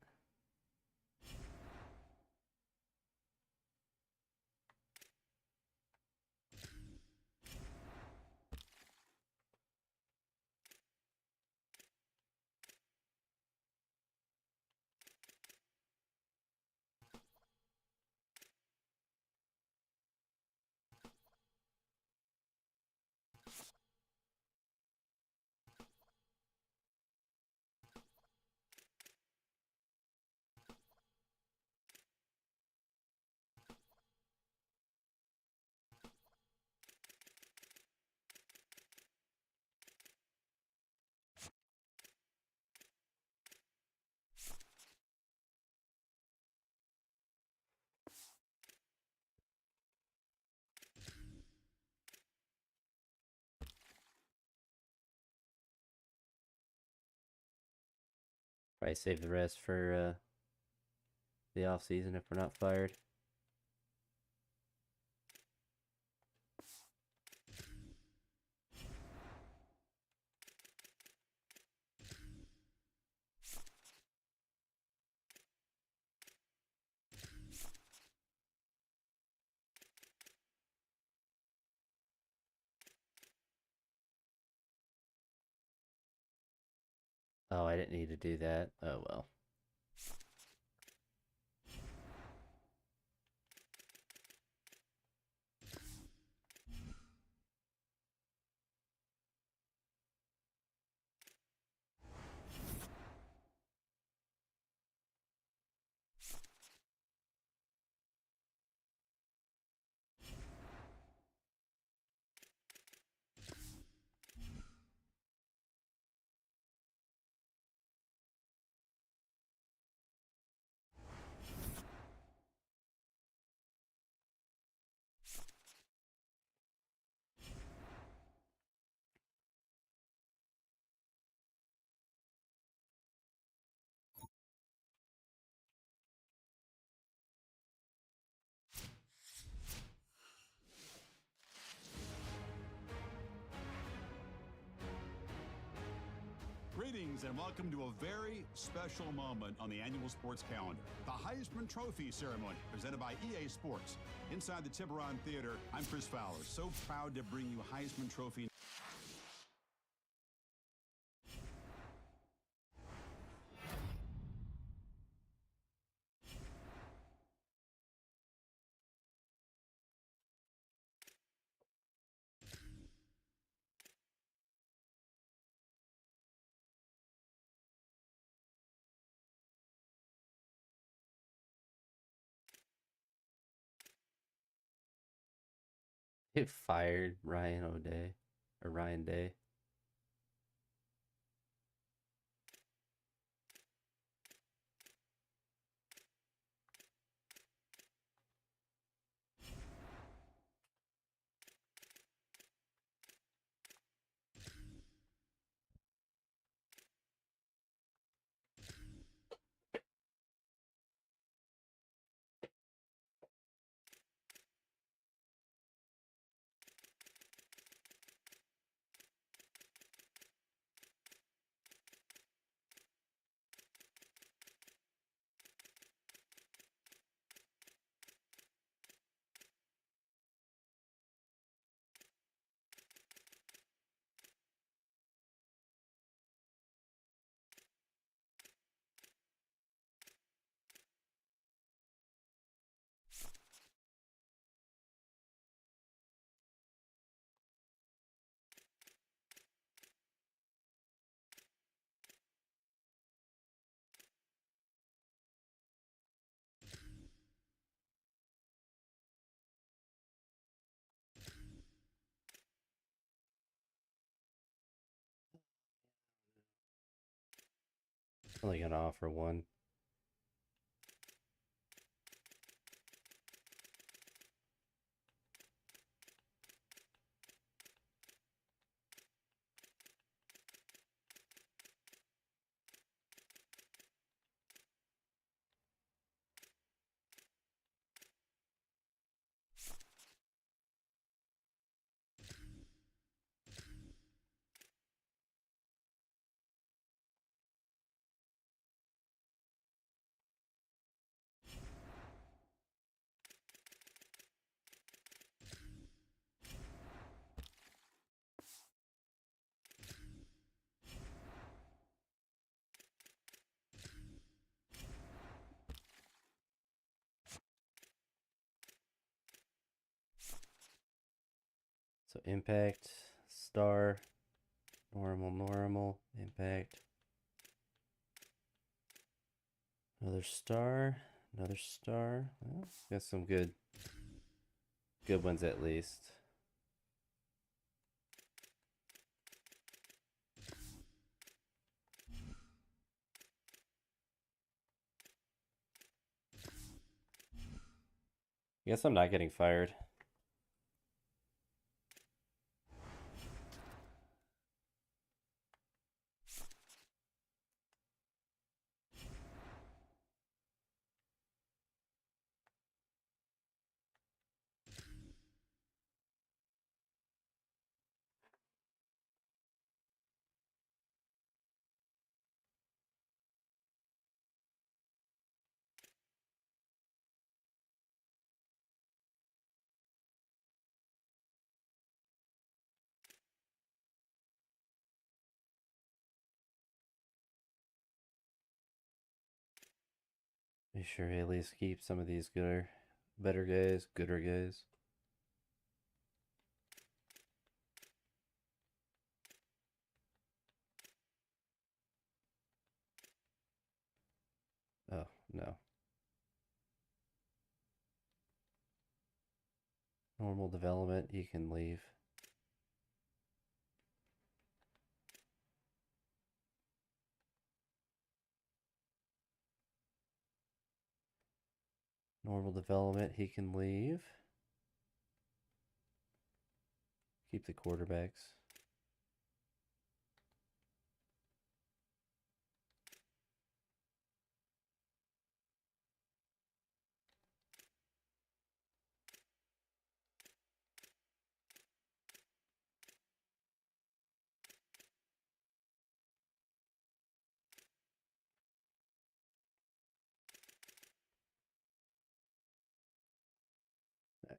Probably save the rest for the off season if we're not fired. Oh, I didn't need to do that. Oh well. and welcome to a very special moment on the annual sports calendar. The Heisman Trophy ceremony presented by EA Sports. Inside the Tiburon Theater, I'm Chris Fowler. So proud to bring you Heisman Trophy. It fired Ryan O'Day or Ryan Day. Only gonna offer one. So impact, star, normal, normal, impact. Another star, another star. Well, got some good ones at least. Guess I'm not getting fired. Be sure he at least keep some of these gooder guys. Oh, no. Normal development, he can leave. Normal development, he can leave. Keep the quarterbacks.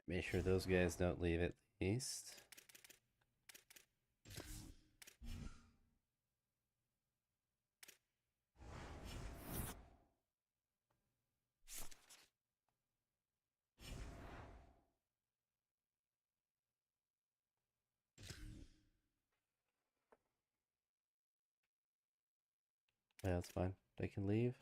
Make sure those guys don't leave at least. Yeah, that's fine. They can leave.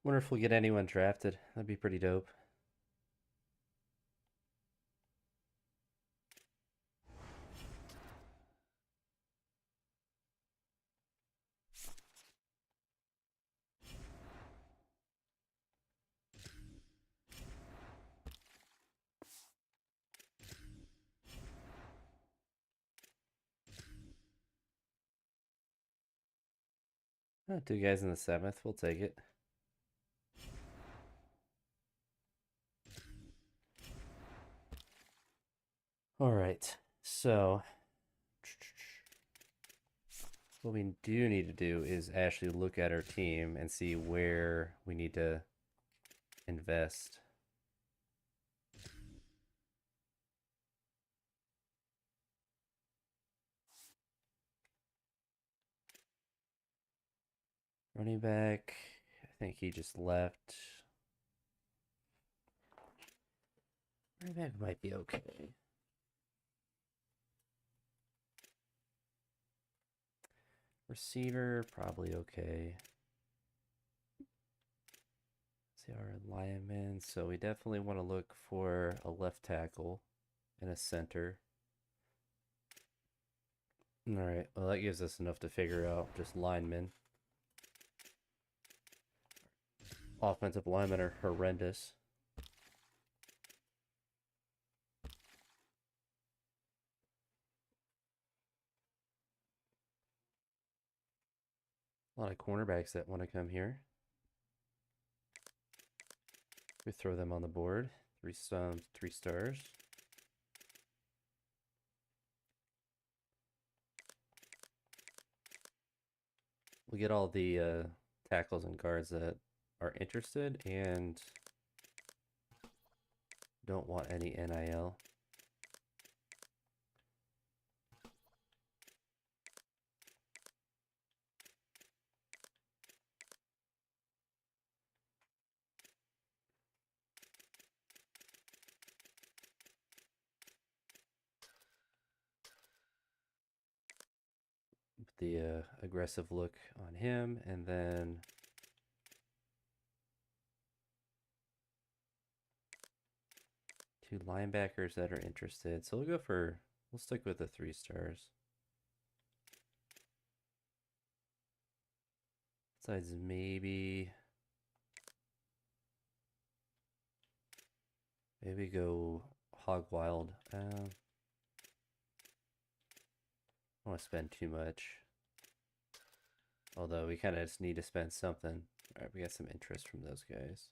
Wonder if we'll get anyone drafted. That'd be pretty dope. Oh, 2 guys in the 7th. We'll take it. All right. So what we do need to do is actually look at our team and see where we need to invest. Running back, I think he just left. Running back might be okay. Receiver, probably okay. See our linemen. So we definitely want to look for a left tackle and a center. All right, well, that gives us enough to figure out just linemen. Offensive linemen are horrendous. A lot of cornerbacks that want to come here. We throw them on the board. 3 stars. We'll get all the tackles and guards that are interested and don't want any NIL. The aggressive look on him, and then two linebackers that are interested. So we'll stick with the 3 stars. Besides maybe go hog wild. I don't want to spend too much. Although we kind of just need to spend something. All right, we got some interest from those guys.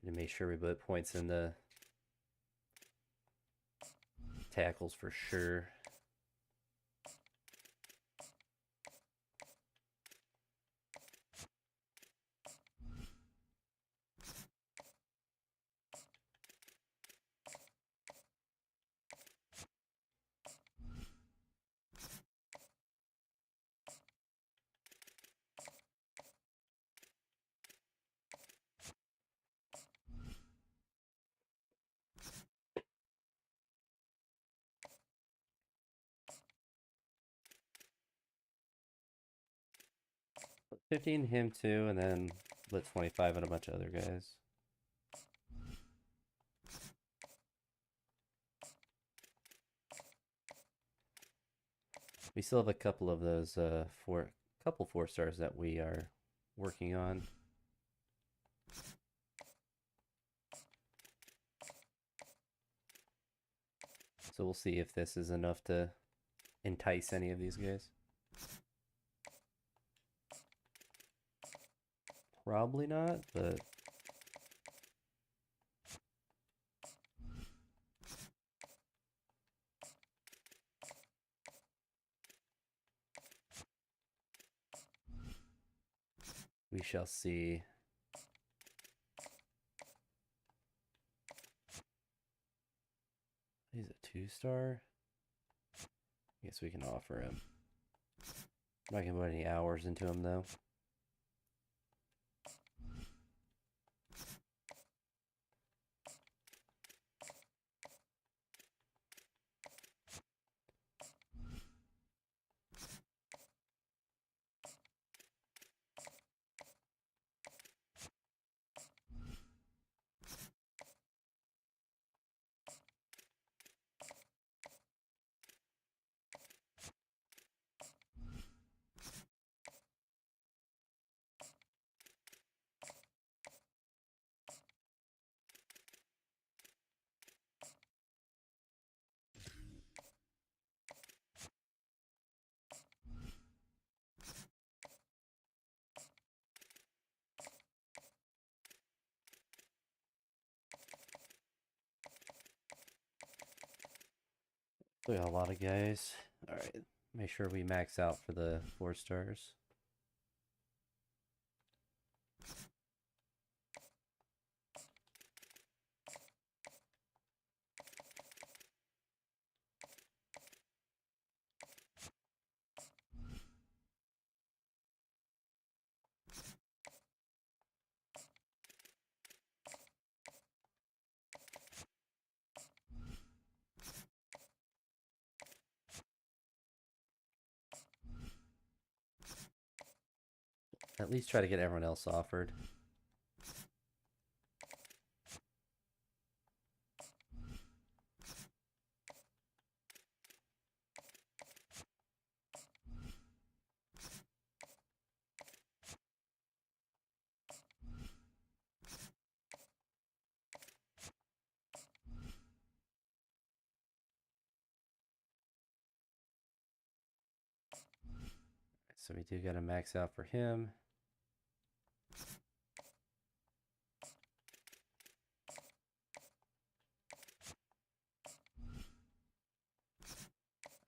To make sure we put points in the tackles for sure. Put 15 him too, and then split 25 on a bunch of other guys. We still have a couple of those 4 stars that we are working on. So we'll see if this is enough to entice any of these guys. Probably not, but we shall see. He's a 2-star. Guess we can offer him. I'm not gonna put any hours into him though. We got a lot of guys. Alright, make sure we max out for the 4 stars. At least try to get everyone else offered. So we do gotta max out for him.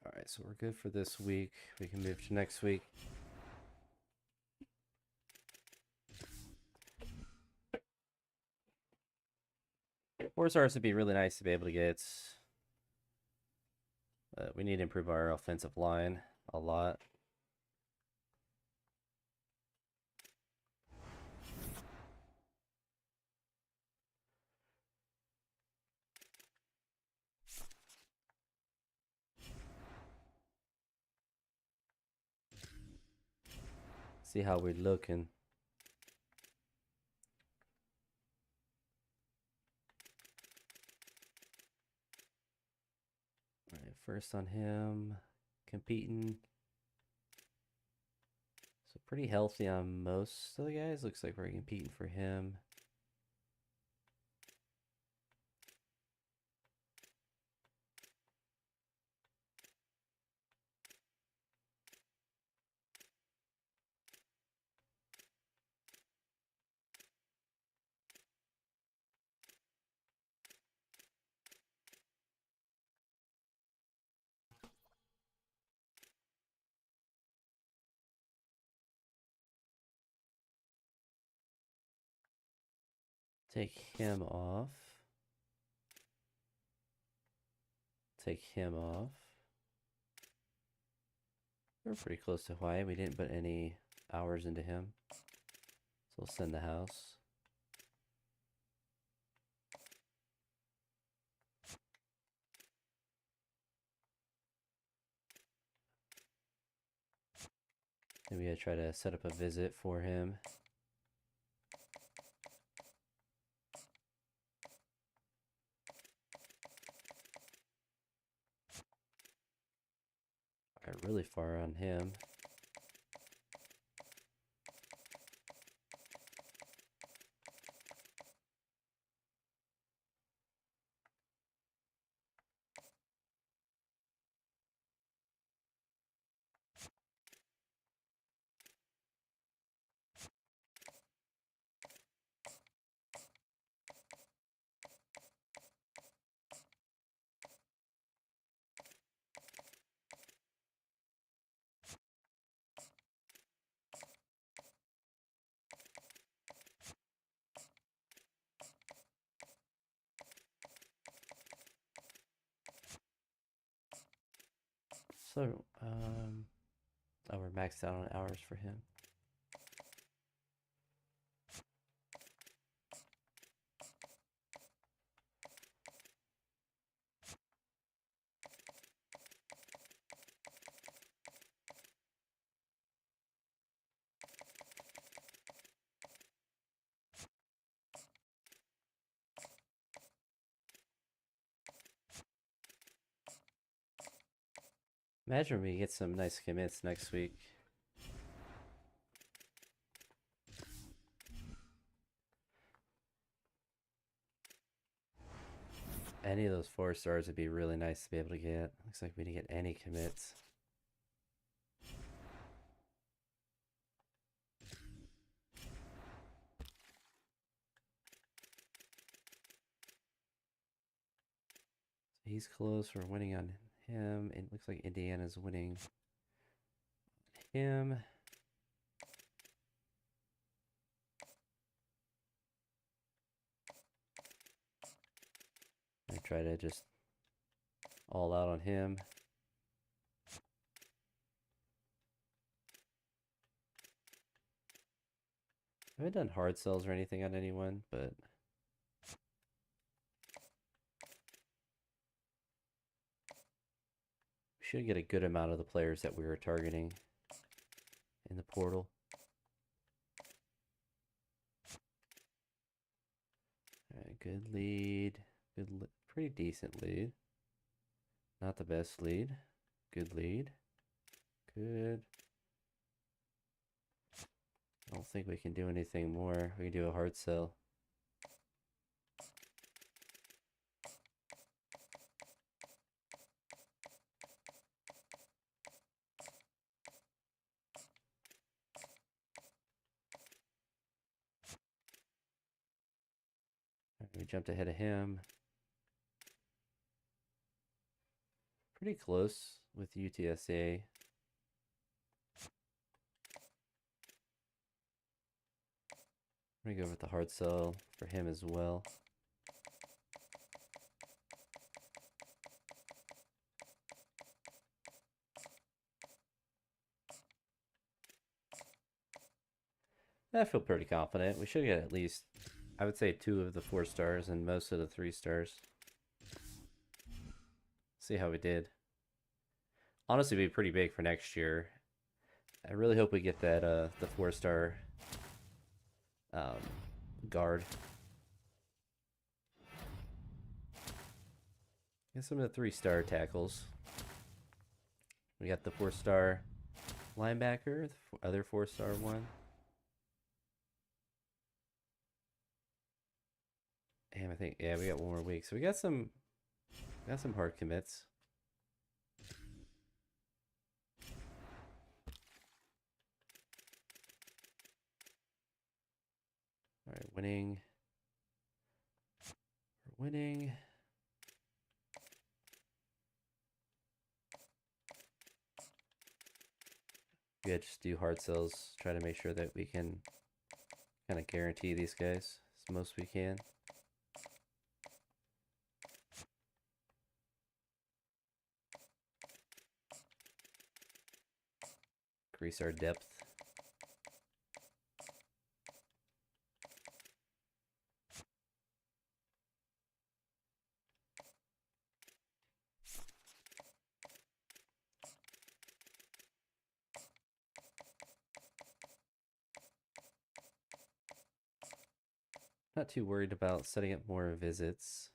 Alright, so we're good for this week. We can move to next week. Four stars would be really nice to be able to get. We need to improve our offensive line a lot. See how we're looking. All right, first on him, competing. So pretty healthy on most of the guys. Looks like we're competing for him. Take him off. Take him off. We're pretty close to Hawaii. We didn't put any hours into him. So we'll send the house. Maybe I try to set up a visit for him. Alright, really far on him. So, oh, we're maxed out on hours for him. Imagine we get some nice commits next week. Any of those 4 stars would be really nice to be able to get. Looks like we didn't get any commits. He's close. We're winning on him. It looks like Indiana's winning him. I try to just all out on him. I haven't done hard sells or anything on anyone, but we should get a good amount of the players that we were targeting in the portal. All right, good lead. Pretty decent lead. Not the best lead. Good lead. Good. I don't think we can do anything more. We can do a hard sell. We jumped ahead of him. Pretty close with UTSA. I'm gonna go with the hard sell for him as well. I feel pretty confident. We should get at least, I would say, 2 of the 4 stars and most of the 3 stars. See how we did. Honestly, it'd be pretty big for next year. I really hope we get that the 4-star guard. Get some of the 3-star tackles. We got the 4-star linebacker, the other 4-star one. And I think, yeah, we got 1 more week. So we got some hard commits. All right, winning. We're winning. Yeah, just do hard sells. Try to make sure that we can kind of guarantee these guys as most we can. Increase our depth. Not too worried about setting up more visits.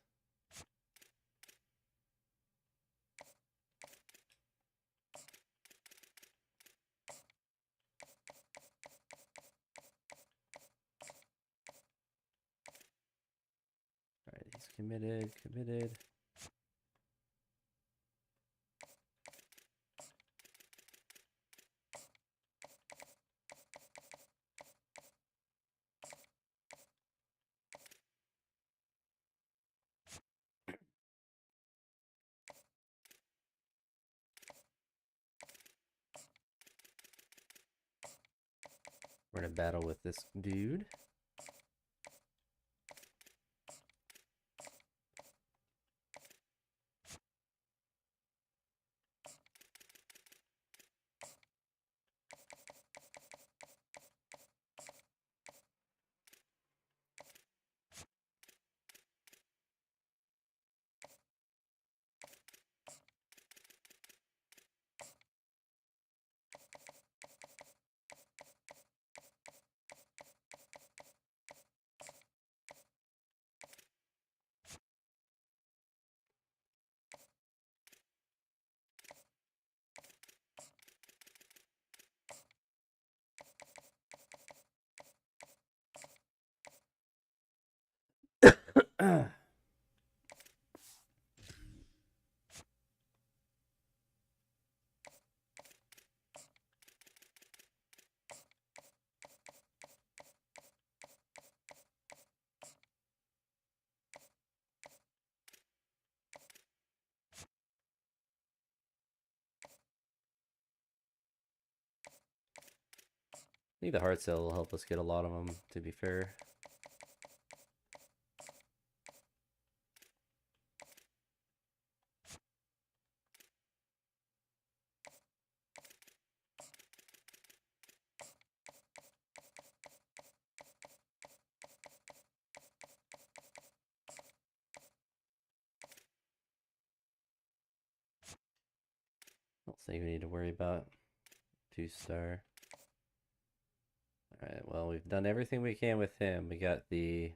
All right, he's committed. We're in a battle with this dude. think the hard sell will help us get a lot of them, to be fair. Don't think we need to worry about 2-star. Alright, well, we've done everything we can with him. We got the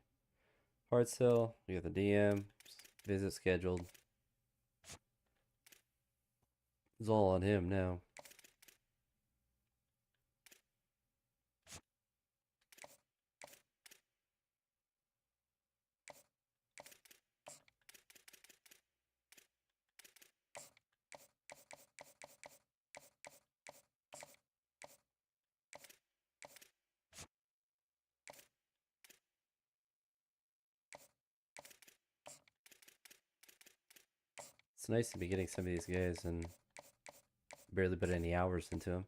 hard sell, we got the DM, visit scheduled. It's all on him now. It's nice to be getting some of these guys and barely put any hours into them.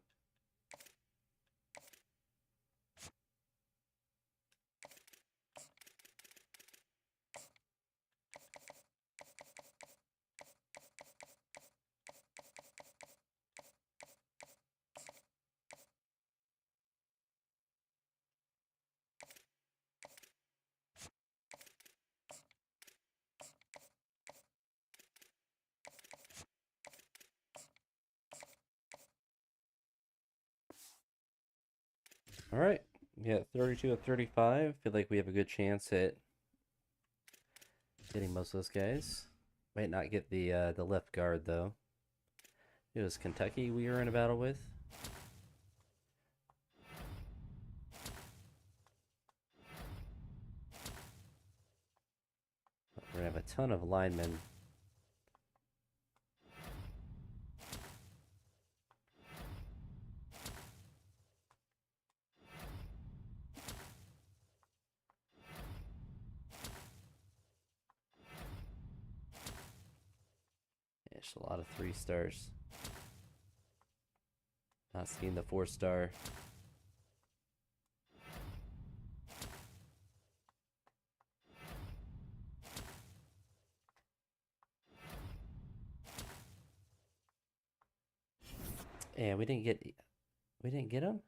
Alright, yeah, 32 of 35. Feel like we have a good chance at getting most of those guys. Might not get the left guard though. It was Kentucky we were in a battle with. We're gonna have a ton of linemen. There's a lot of 3-stars. Not seeing the 4-star. And we didn't get him?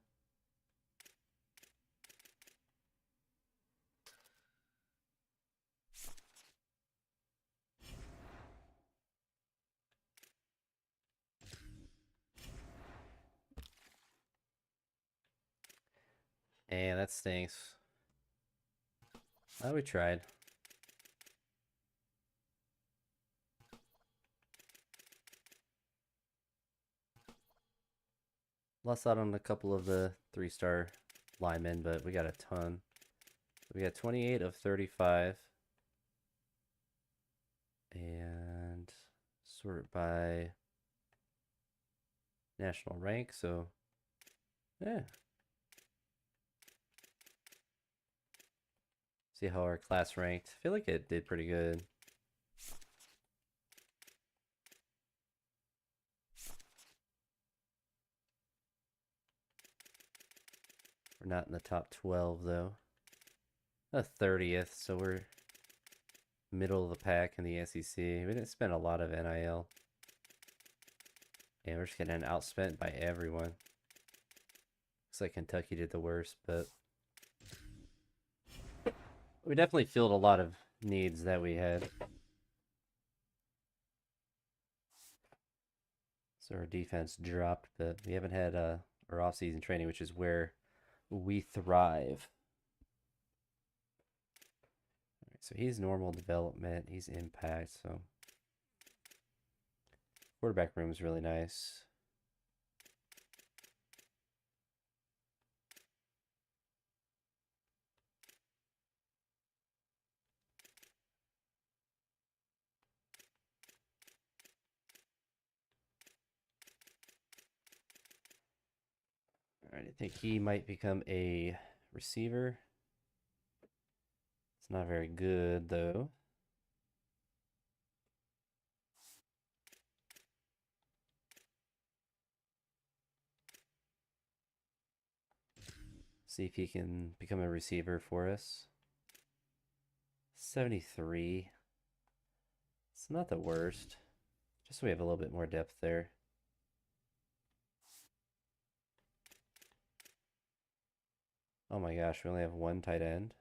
And that stinks. Oh, we tried. Lost out on a couple of the 3-star linemen, but we got a ton. We got 28 of 35. And sort by national rank, so yeah. See how our class ranked. I feel like it did pretty good. We're not in the top 12 though. A 30th, so we're middle of the pack in the SEC. We didn't spend a lot of NIL. And we're just getting outspent by everyone. Looks like Kentucky did the worst, but we definitely filled a lot of needs that we had. So our defense dropped, but we haven't had our off-season training, which is where we thrive. All right, so he's normal development, he's impact, so quarterback room is really nice. All right, I think he might become a receiver. It's not very good, though. See if he can become a receiver for us. 73. It's not the worst. Just so we have a little bit more depth there. Oh my gosh, we only have one tight end.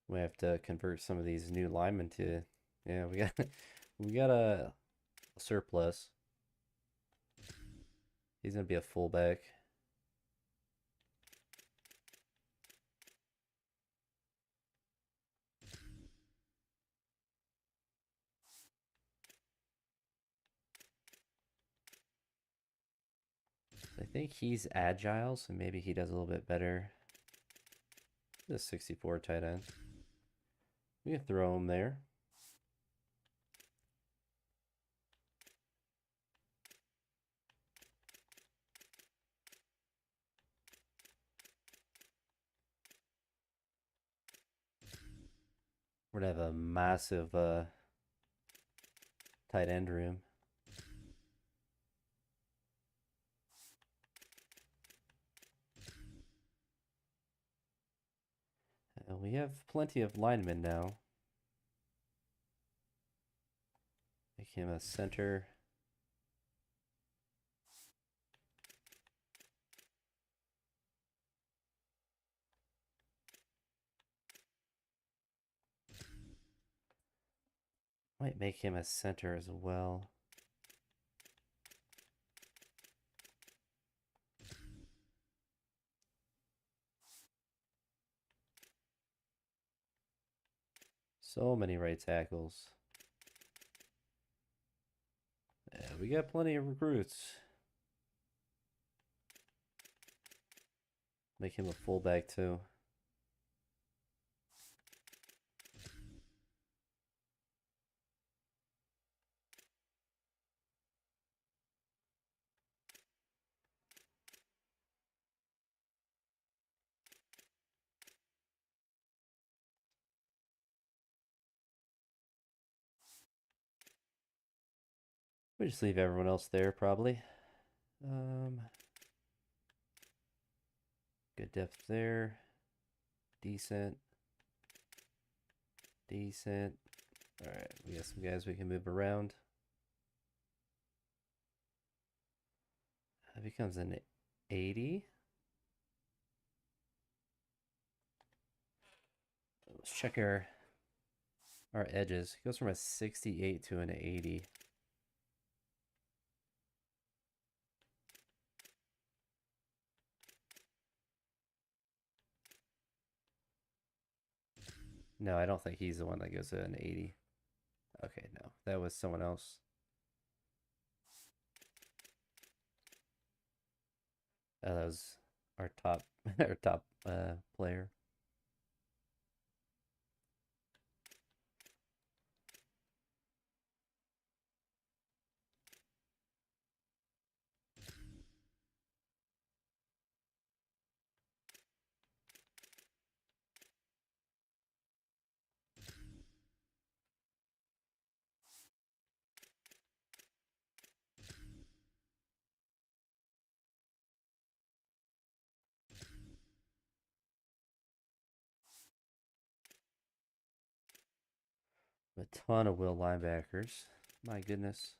We have to convert some of these new linemen to, yeah, we got a surplus. He's gonna be a fullback. I think he's agile, so maybe he does a little bit better. The 64 tight end. We can throw him there. We're gonna have a massive tight end room. We have plenty of linemen now. Make him a center. Might make him a center as well. So many right tackles. Yeah, we got plenty of recruits. Make him a fullback too. We just leave everyone else there probably. Good depth there. Decent. Decent. Alright, we got some guys we can move around. That becomes an 80. Let's check our edges. It goes from a 68 to an 80. No, I don't think he's the one that goes to an 80. Okay, no. That was someone else. That was our top our top player. A ton of will linebackers. My goodness.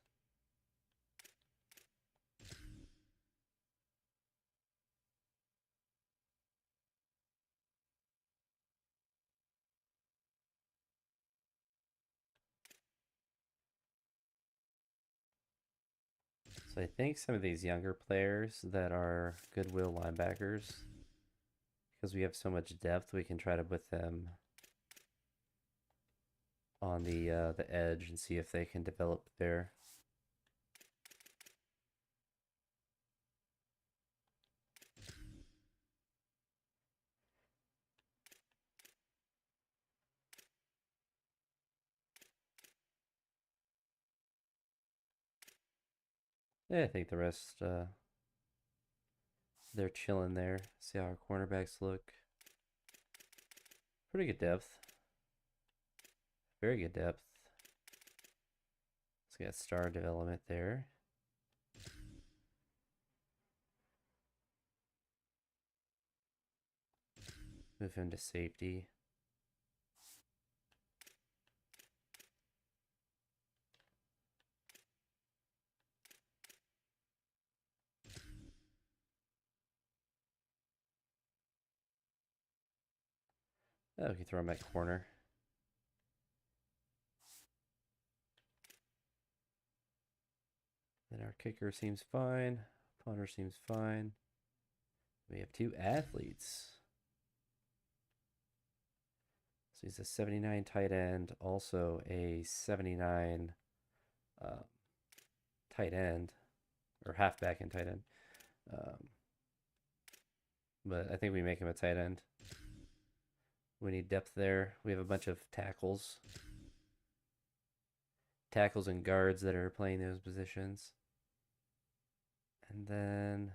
So I think some of these younger players that are goodwill linebackers, because we have so much depth, we can try to put them on the edge and see if they can develop there. Yeah, I think the rest they're chilling there. See how our cornerbacks look. Pretty good depth. Very good depth. Let's get star development there. Move him to safety. Oh, we can throw him at corner. Then our kicker seems fine. Punter seems fine. We have two athletes. So he's a 79 tight end, also a 79 tight end, or halfback and tight end. But I think we make him a tight end. We need depth there. We have a bunch of tackles. Tackles and guards that are playing those positions. And then...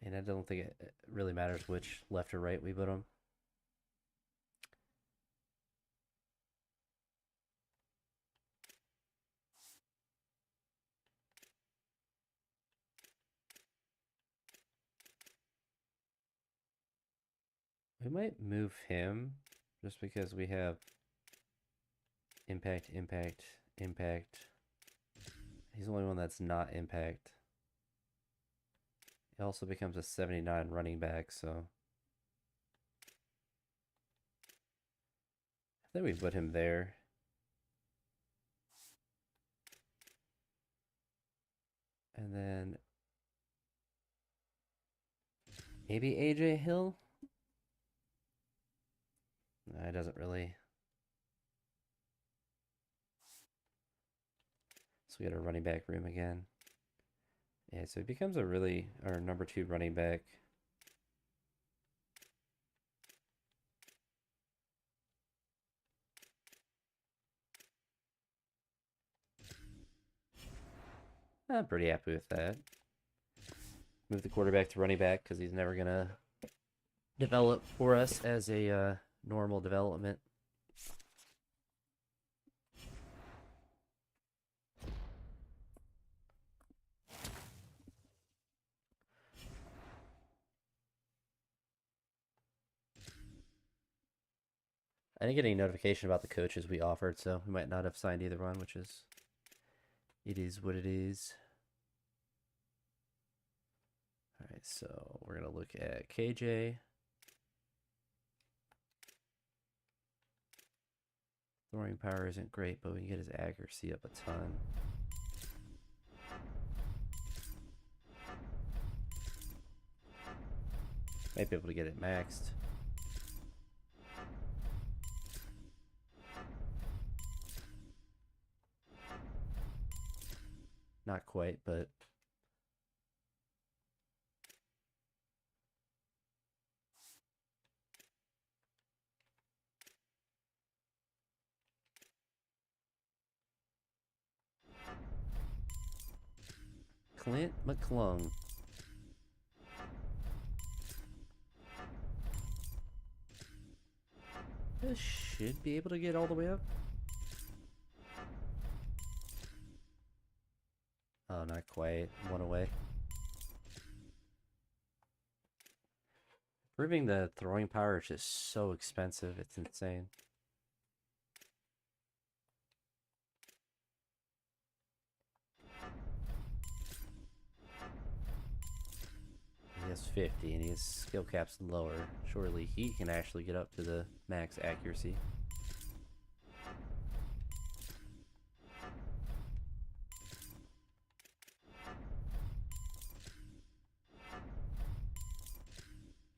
And I don't think it really matters which left or right we put them. We might move him just because we have impact, impact, impact. He's the only one that's not impact. He also becomes a 79 running back, so I think we put him there. And then maybe AJ Hill? No, it doesn't really. So we got a running back room again. Yeah, so he becomes a really, our number 2 running back. I'm pretty happy with that. Move the quarterback to running back because he's never going to develop for us as a normal development. I didn't get any notification about the coaches we offered, so we might not have signed either one, which is, it is what it is. All right, so we're going to look at KJ. Throwing power isn't great, but we can get his accuracy up a ton. Might be able to get it maxed. Not quite, but Clint McClung. This should be able to get all the way up. Oh, not quite. One away. Improving the throwing power is just so expensive. It's insane. He has 50 and his skill cap's lower. Surely he can actually get up to the max accuracy.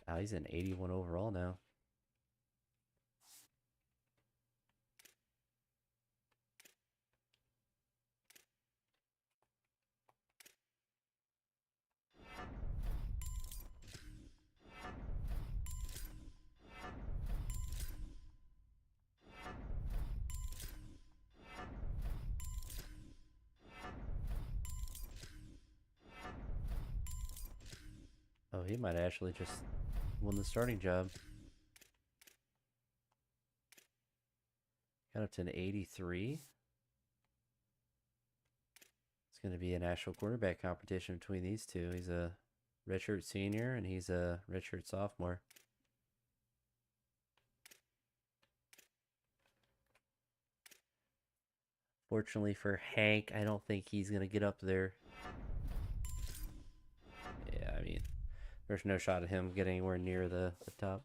Oh, he's an 81 overall now. Oh, he might actually just won the starting job. Got up to an 83. It's going to be an actual quarterback competition between these two. He's a redshirt senior, and he's a redshirt sophomore. Fortunately for Hank, I don't think he's going to get up there. Yeah, I mean, there's no shot at him getting anywhere near the top.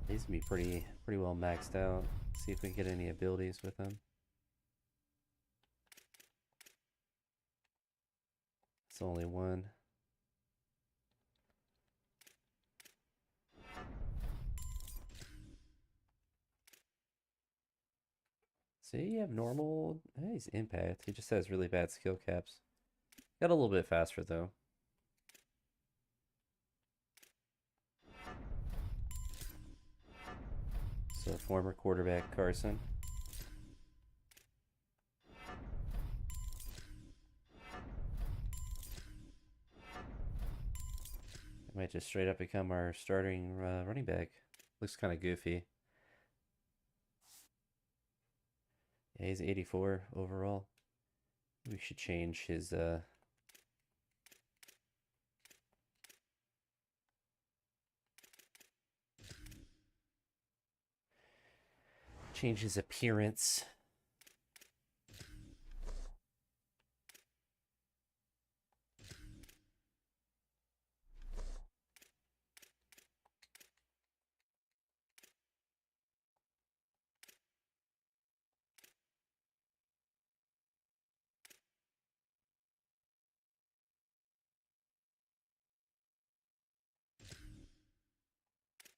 He's gonna be pretty well maxed out. See if we can get any abilities with him. It's only one. See, you have normal. He's impact. He just has really bad skill caps. Got a little bit faster though. So former quarterback Carson. Might just straight up become our starting running back. Looks kind of goofy. Yeah, he's 84 overall. We should change his appearance.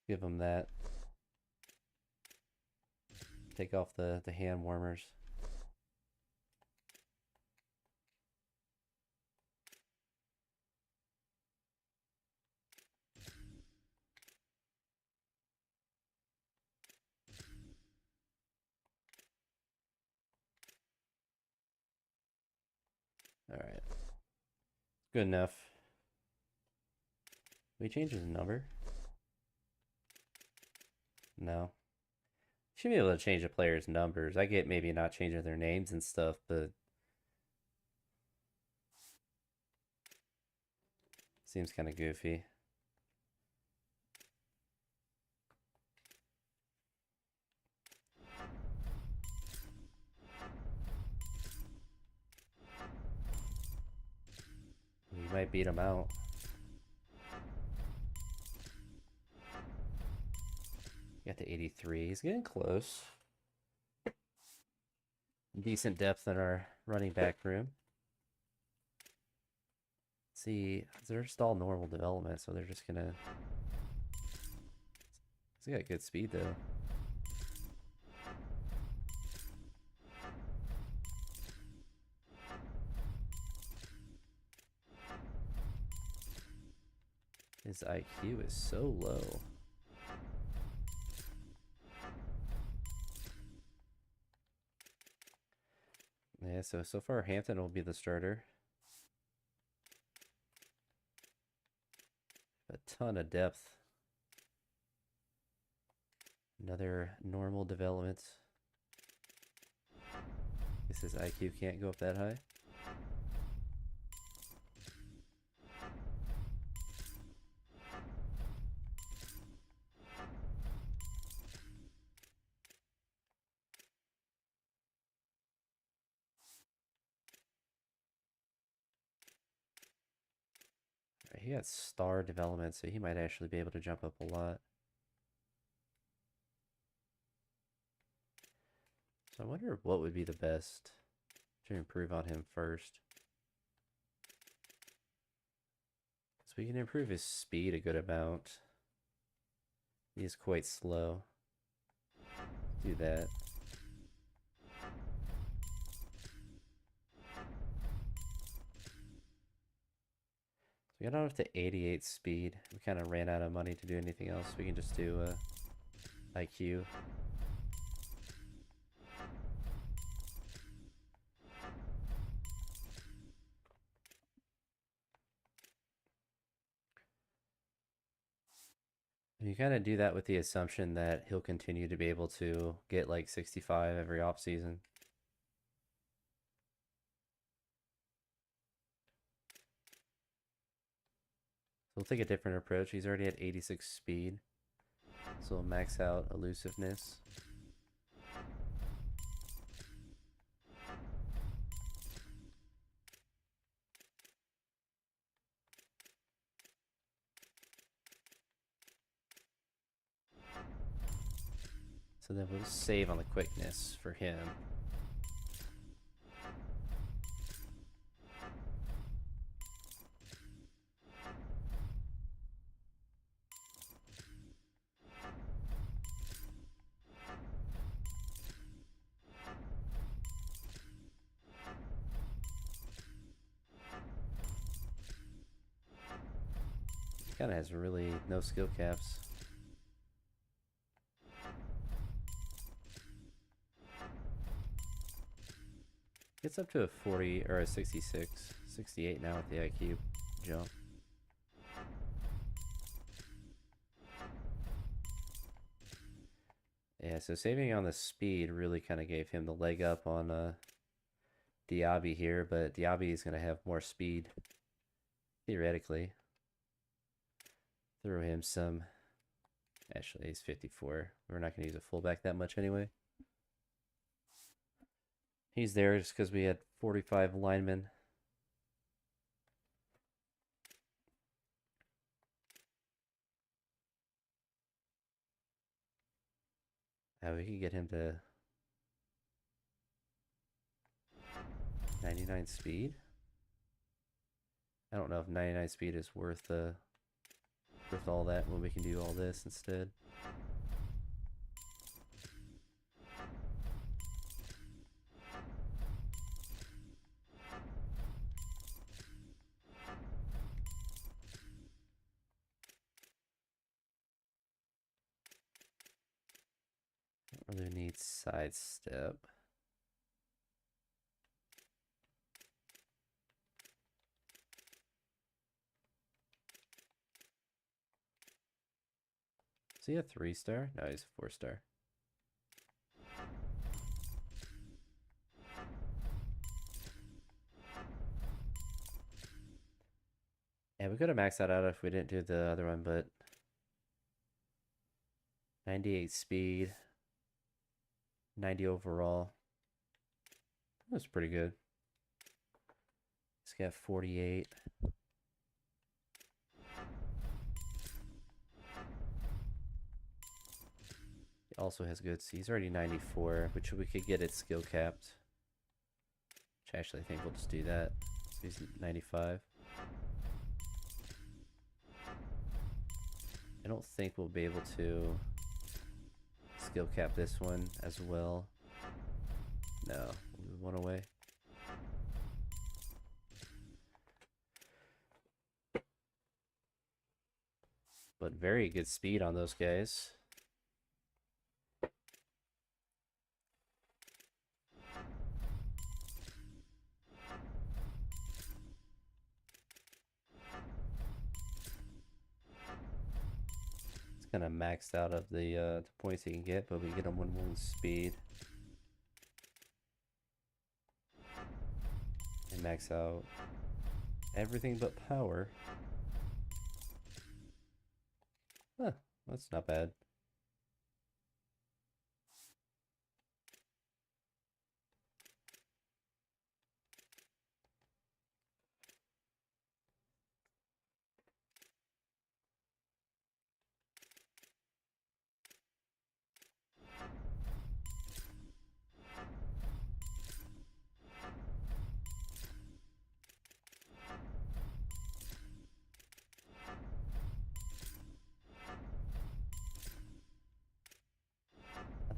Give him that. Take off the hand warmers. All right. Good enough. We change his number? No. Should be able to change a player's numbers. I get maybe not changing their names and stuff, but seems kind of goofy. We might beat him out. Got to 83. He's getting close. Decent depth in our running back room. Let's see, they're just all normal development, so they're just gonna. He's got good speed though. His IQ is so low. Yeah, so far Hampton will be the starter. A ton of depth. Another normal development. Guess his IQ can't go up that high. He got star development, so he might actually be able to jump up a lot. So I wonder what would be the best to improve on him first. So we can improve his speed a good amount. He's quite slow. Do that. We got up to 88 speed. We kind of ran out of money to do anything else. We can just do IQ. You kind of do that with the assumption that he'll continue to be able to get like 65 every offseason. We'll take a different approach. He's already at 86 speed, so we'll max out elusiveness. So then we'll save on the quickness for him. Kind of has really no skill caps. Gets up to a 40 or a 66, 68 now with the IQ jump. Yeah, so saving on the speed really kind of gave him the leg up on Diaby here, but Diaby is going to have more speed, theoretically. Throw him some. Actually, he's 54. We're not going to use a fullback that much anyway. He's there just because we had 45 linemen. We could get him to 99 speed. I don't know if 99 speed is worth all that when we can do all this instead. Don't really need sidestep. Is he a 3-star? No, he's a 4-star. Yeah, we could have maxed that out if we didn't do the other one, but 98 speed, 90 overall. That was pretty good. He's got 48. He also has good. He's already 94, which we could get it skill capped. Which actually I think we'll just do that. So he's 95. I don't think we'll be able to skill cap this one as well. No, we'll move one away. But very good speed on those guys. Kind of maxed out of the points he can get, but we get him 1-1 speed. And max out everything but power. Huh, that's not bad.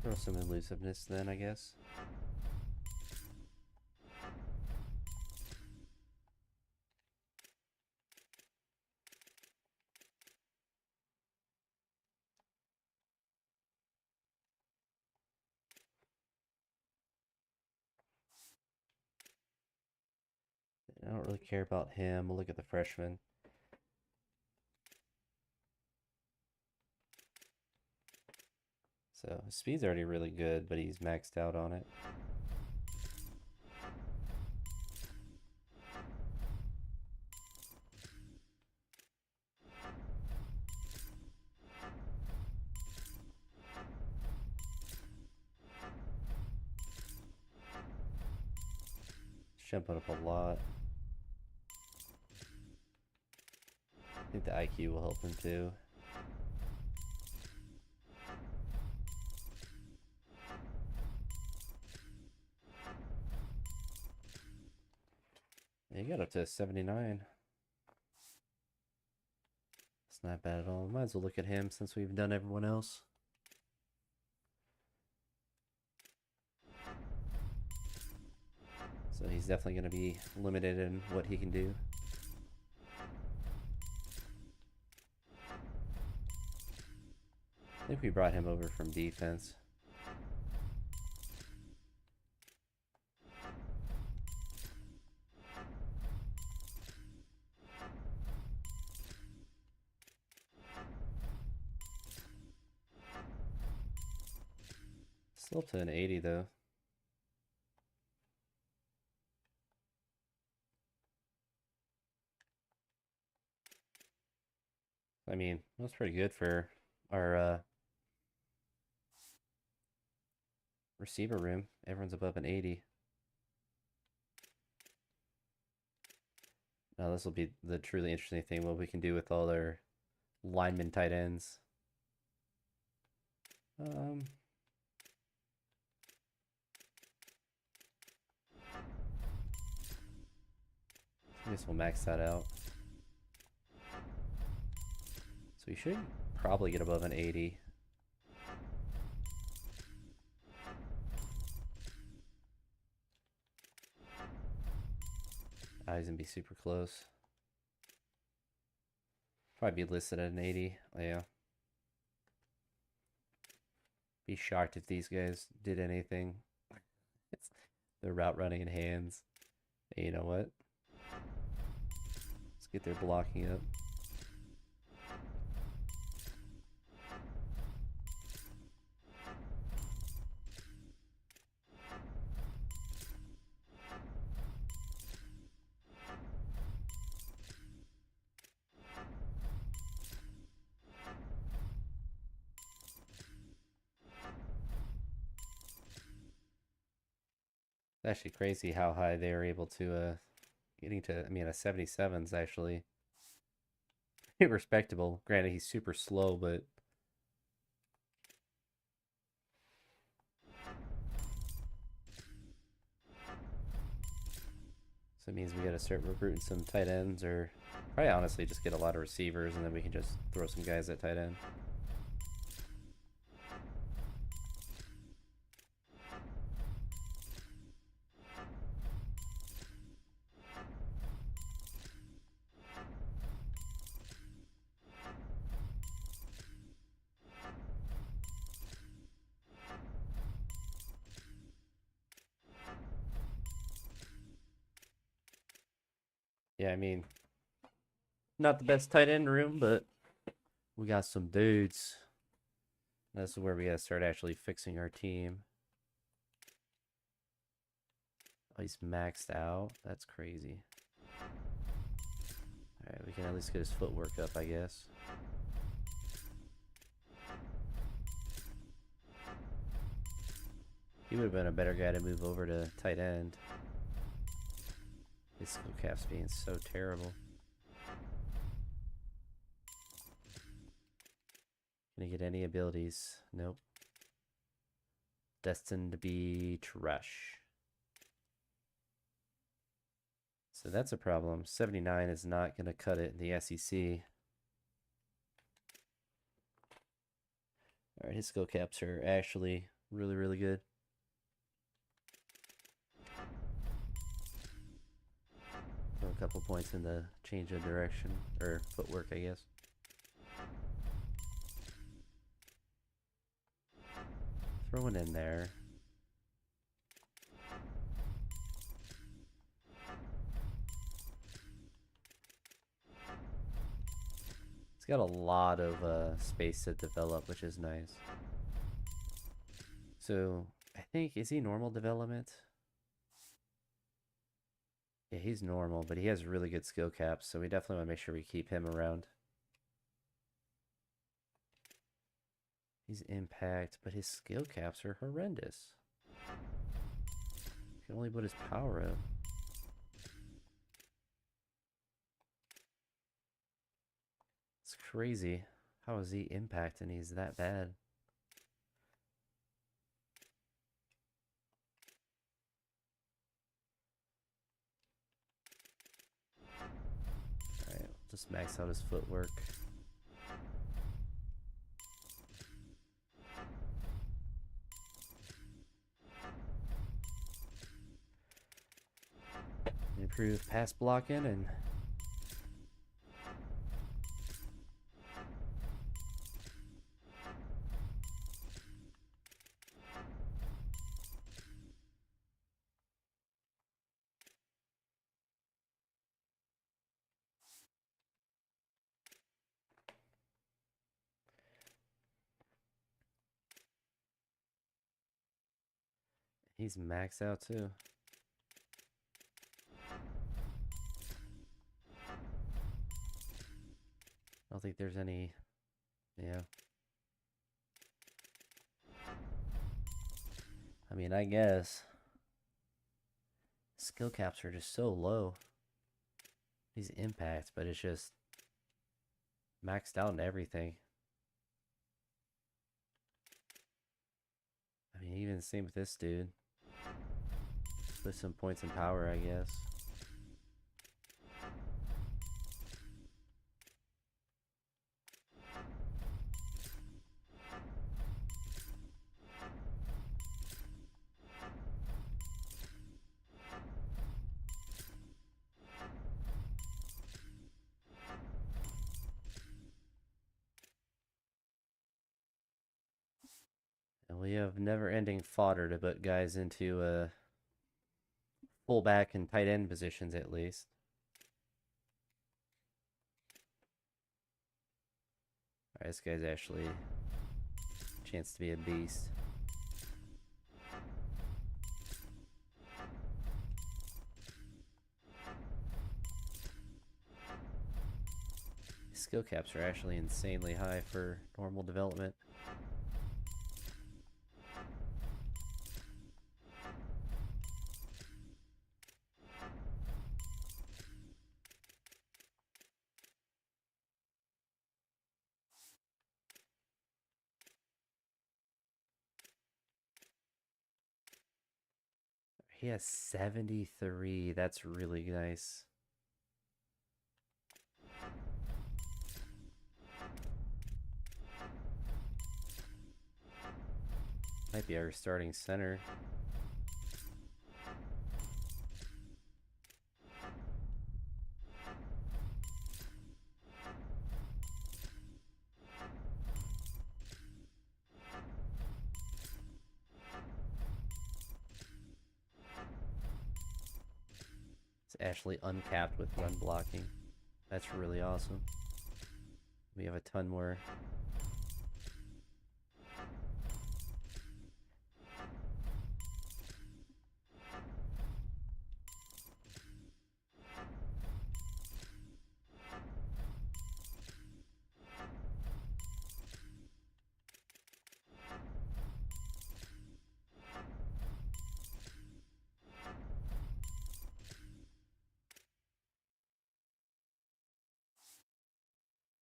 Throw some elusiveness then, I guess. I don't really care about him. We'll look at the freshman. So his speed's already really good, but he's maxed out on it. Jumping up a lot. I think the IQ will help him too. Yeah, he got up to 79. It's not bad at all. Might as well look at him since we've done everyone else. So he's definitely going to be limited in what he can do. I think we brought him over from defense. Still up to an 80 though. I mean, that's pretty good for our receiver room. Everyone's above an 80. Now this will be the truly interesting thing, what we can do with all their lineman tight ends. I guess we'll max that out. So we should probably get above an 80. He's gonna be super close. Probably be listed at an 80. Yeah. Be shocked if these guys did anything. It's their route running in hands. Hey, you know what? Let's get their blocking up. It's actually crazy how high they were able to getting to. I mean, a 77 is actually pretty respectable. Granted, he's super slow, but so it means we gotta start recruiting some tight ends, or probably honestly just get a lot of receivers, and then we can just throw some guys at tight end. Yeah, I mean, not the best tight end room, but we got some dudes. This is where we gotta start actually fixing our team. Oh, he's maxed out. That's crazy. Alright, we can at least get his footwork up, I guess. He would have been a better guy to move over to tight end. His skill cap's being so terrible. Can he get any abilities? Nope. Destined to be trash. So that's a problem. 79 is not going to cut it in the SEC. Alright, his skill caps are actually really, really good. Throw a couple points in the change of direction, or footwork, I guess. Throw one in there. It's got a lot of space to develop, which is nice. So I think, is he normal development? Yeah, he's normal, but he has really good skill caps, so we definitely want to make sure we keep him around. He's impact, but his skill caps are horrendous. He can only put his power up. It's crazy. How is he impact and he's that bad? Alright, just max out his footwork. Improve pass blocking and he's maxed out too. I don't think there's any, yeah. I mean, I guess skill caps are just so low. These impacts, but it's just maxed out in everything. I mean, even the same with this dude. Put some points in power, I guess. And we have never-ending fodder to put guys into fullback and tight end positions at least. Alright, this guy's actually a chance to be a beast. Skill caps are actually insanely high for normal development. He has 73. That's really nice. Might be our starting center. It's actually uncapped with run blocking. That's really awesome. We have a ton more.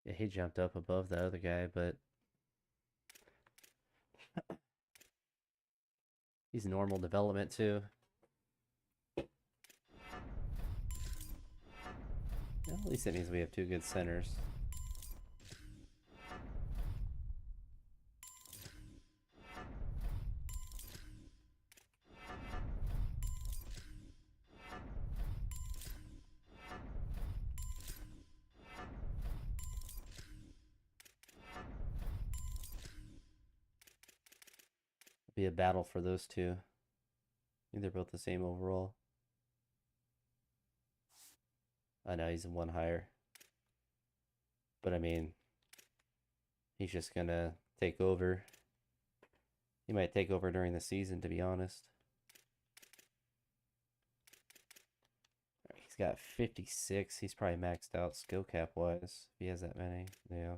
Yeah, he jumped up above the other guy, but he's normal development too. Well, at least that means we have two good centers. Be a battle for those two. I think they're both the same overall. I know he's one higher. But I mean, he's just gonna take over. He might take over during the season, to be honest. He's got 56. He's probably maxed out skill cap wise. If he has that many. Yeah.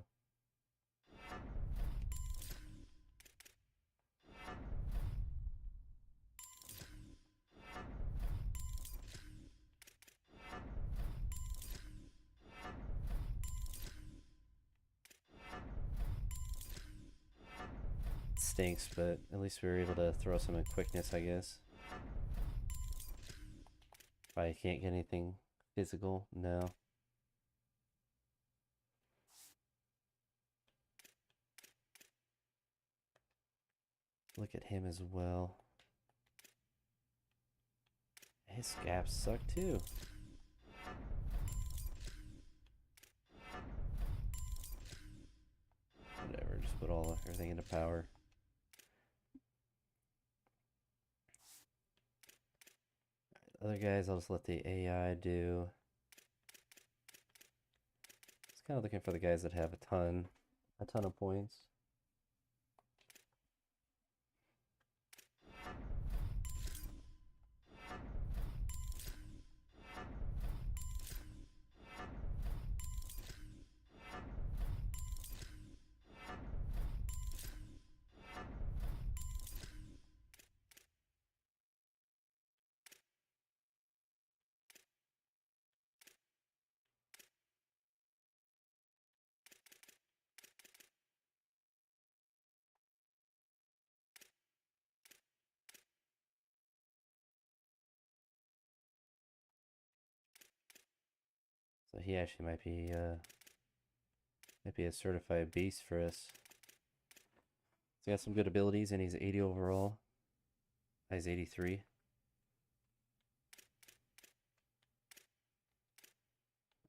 Stinks, but at least we were able to throw some in quickness, I guess. Probably can't get anything physical. No. Look at him as well. His gaps suck too. Whatever, just put everything into power. Other guys, I'll just let the AI do. Just kind of looking for the guys that have a ton of points. So he actually might be a certified beast for us. He's got some good abilities, and he's 80 overall. He's 83.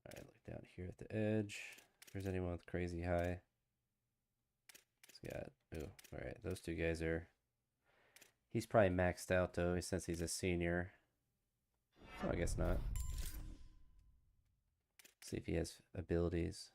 Alright, look down here at the edge. If there's anyone with crazy high. He's got, oh, alright, those two guys are... He's probably maxed out, though, since he's a senior. Oh, I guess not. See if he has abilities.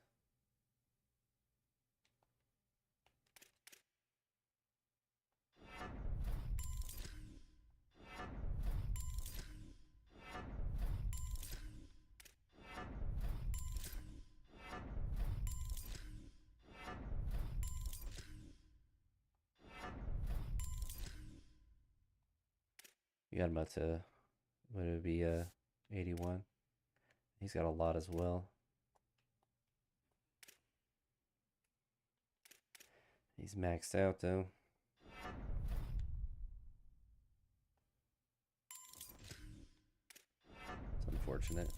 You got him up to, what would it be, 81. He's got a lot as well. He's maxed out though. It's unfortunate.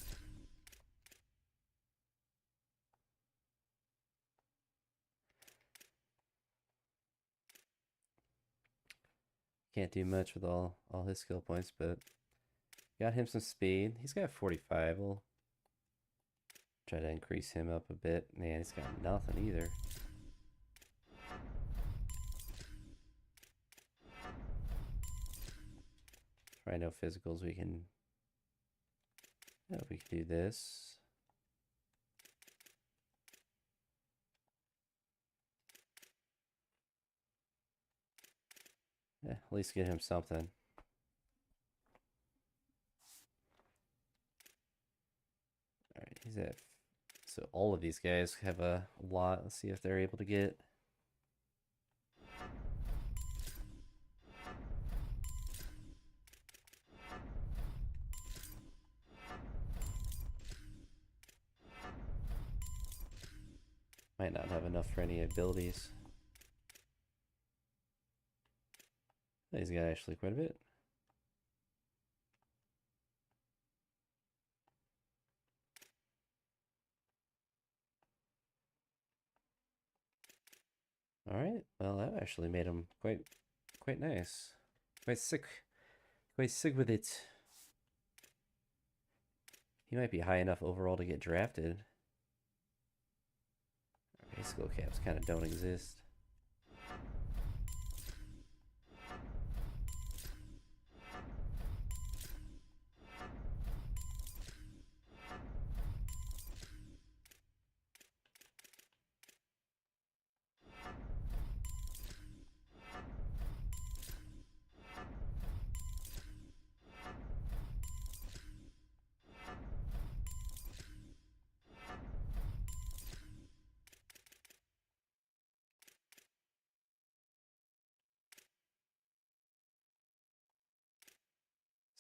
Can't do much with all his skill points, but got him some speed. He's got 45. We'll try to increase him up a bit. Man, he's got nothing either. Try no physicals. We can do this. Yeah, at least get him something. Alright, he's at... So all of these guys have a lot. Let's see if they're able to get... Might not have enough for any abilities. He's got actually quite a bit. Alright, well that actually made him quite nice. Quite sick with it. He might be high enough overall to get drafted. Okay, skill caps kind of don't exist.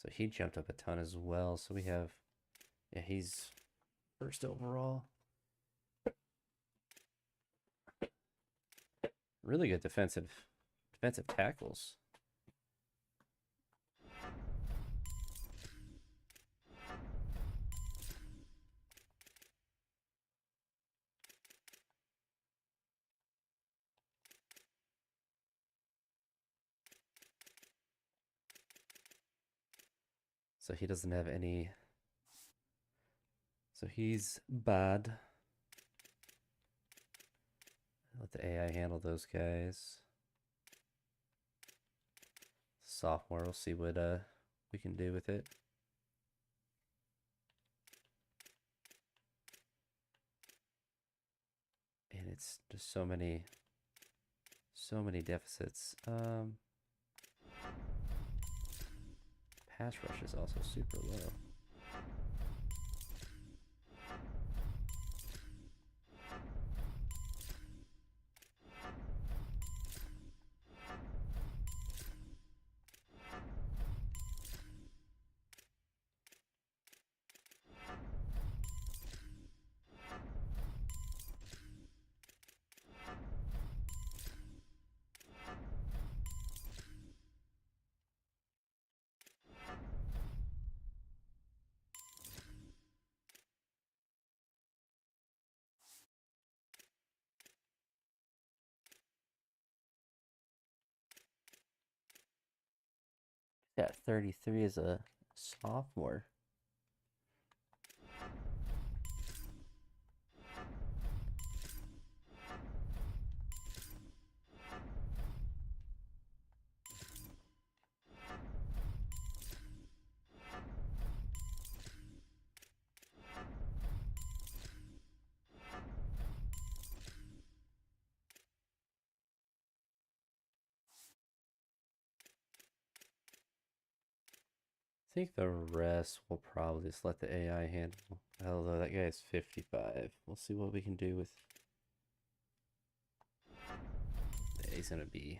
So he jumped up a ton as well. So we have, yeah, he's first overall. Really good defensive tackles. So he doesn't have any. So he's bad. Let the AI handle those guys. Sophomore, we'll see what we can do with it. And it's just so many deficits. Pass rush is also super low. Got 33 as a sophomore. I think the rest will probably just let the AI handle. Although that guy's 55. We'll see what we can do with. Yeah, he's gonna be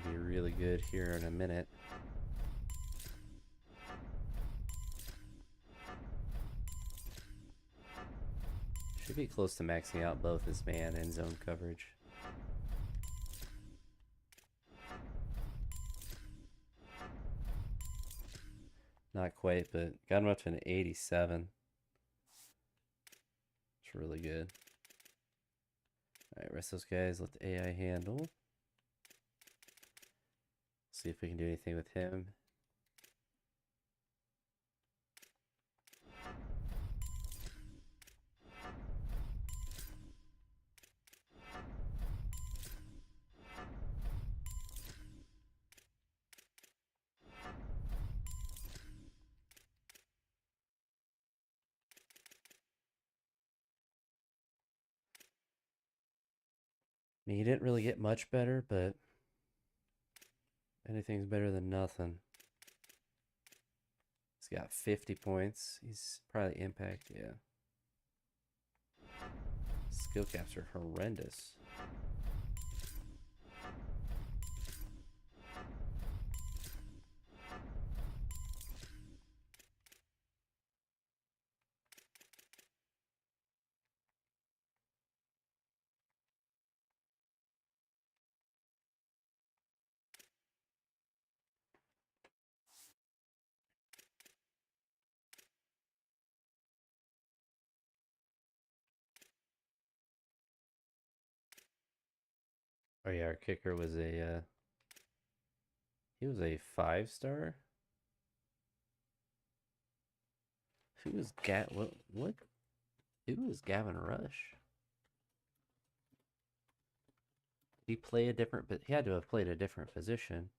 really good here in a minute. Should be close to maxing out both his man and zone coverage. Not quite, but got him up to an 87. It's really good. Alright, rest of those guys let the AI handle. See if we can do anything with him. I mean, he didn't really get much better, but anything's better than nothing. He's got 50 points. He's probably impact, yeah. Skill caps are horrendous. Oh yeah, our kicker was a he was a 5-star. Who was what? Who was Gavin Rush? He play a different, but he had to have played a different position.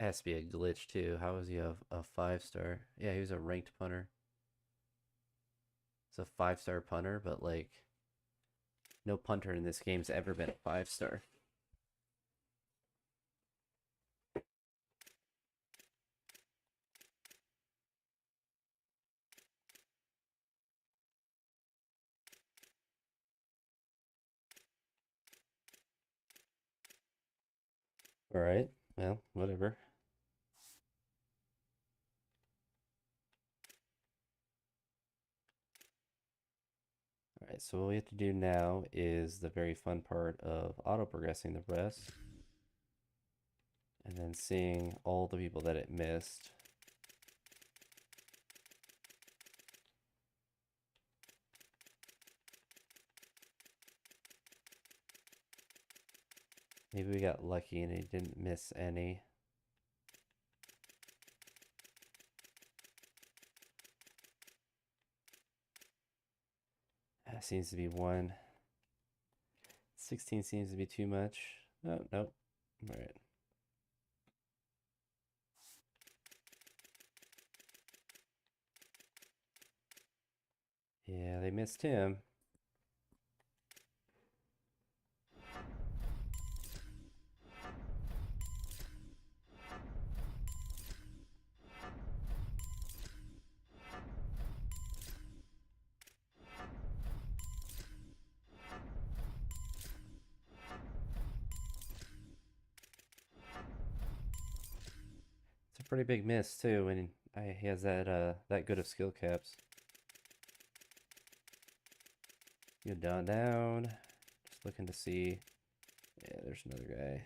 Has to be a glitch too. How was he a 5-star? Yeah, he was a ranked punter. He's a 5-star punter, but like no punter in this game's ever been a 5-star. Alright, well, whatever. Alright, so what we have to do now is the very fun part of auto-progressing the rest. And then seeing all the people that it missed. Maybe we got lucky and it didn't miss any. That seems to be one. 16 seems to be too much. Oh, nope. All right. Yeah, they missed him. It's a pretty big miss too, and he has that good of skill caps. You're down. Just looking to see. Yeah, there's another guy.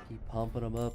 Keep pumping them up.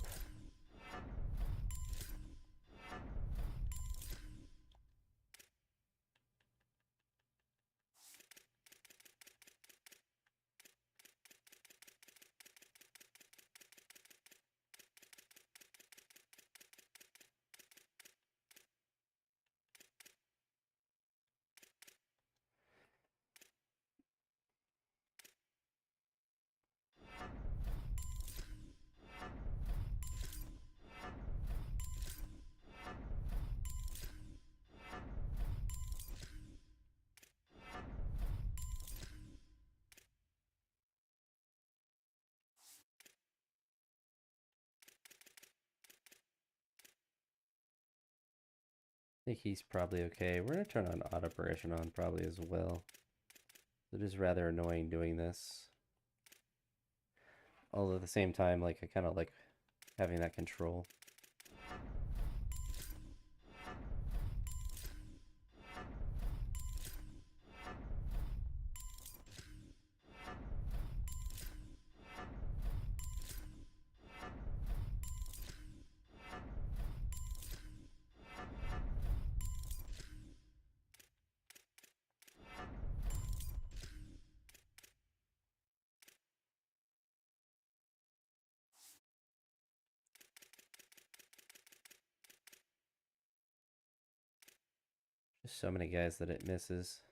I think he's probably okay. We're gonna turn on auto progression on probably as well. It is rather annoying doing this. Although at the same time, like I kind of like having that control. Just so many guys that it misses.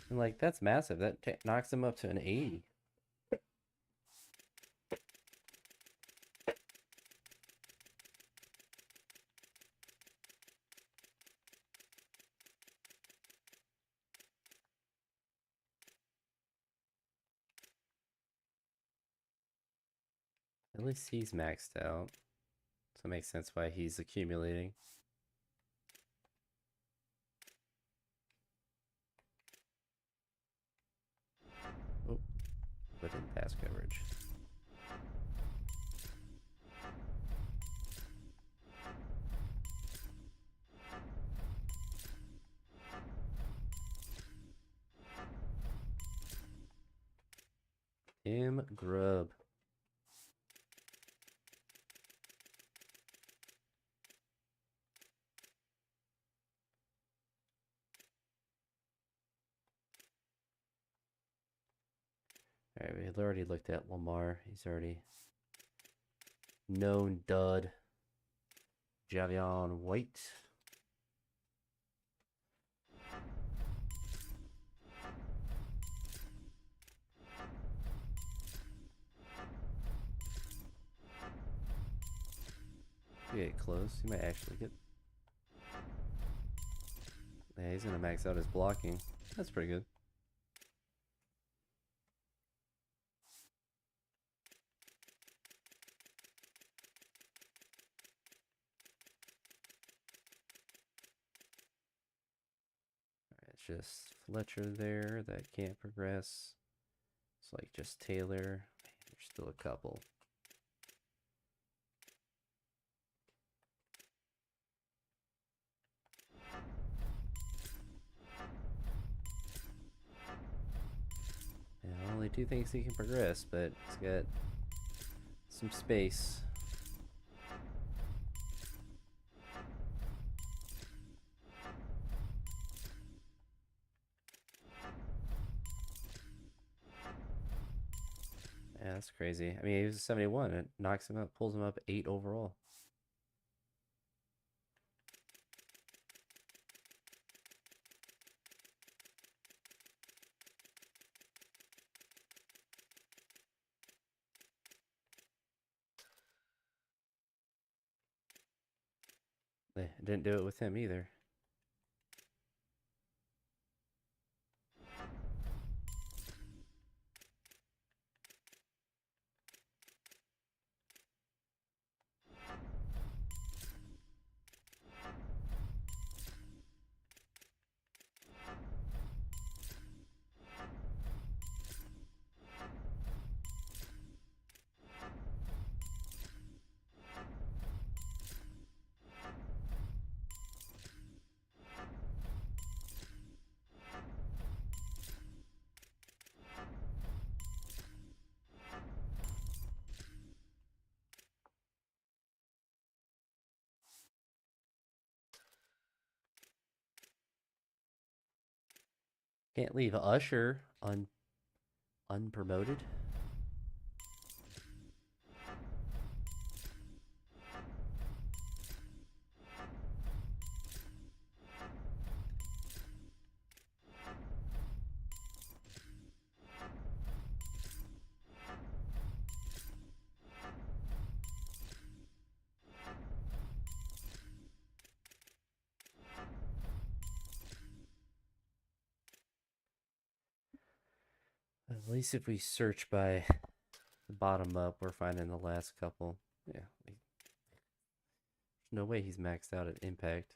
And like, that's massive. That knocks him up to an 80. At least he's maxed out. So it makes sense why he's accumulating. Oh, within pass coverage. Tim Grubb. Alright, we had already looked at Lamar. He's already known dud. Javion White. We get close. He might actually get. Yeah, he's gonna max out his blocking. That's pretty good. It's just Fletcher there that can't progress. It's like just Taylor. Man, there's still a couple. Yeah, only 2 thinks he can progress, but he's got some space. Yeah, that's crazy. I mean, he was a 71. It knocks him up, pulls him up 8 overall. They didn't do it with him either. Can't leave Usher unpromoted. At least if we search by the bottom up, we're finding the last couple. Yeah. There's no way he's maxed out at impact.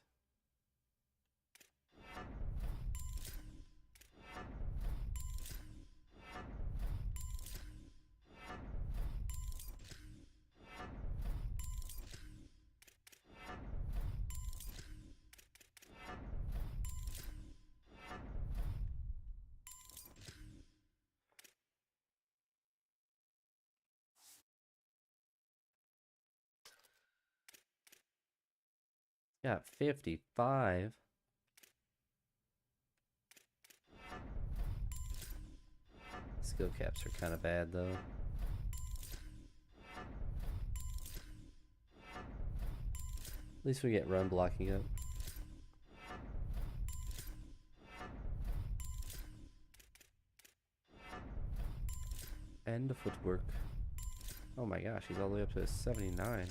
Got 55. Skill caps are kind of bad though. At least we get run blocking up. And the footwork. Oh my gosh, he's all the way up to a 79.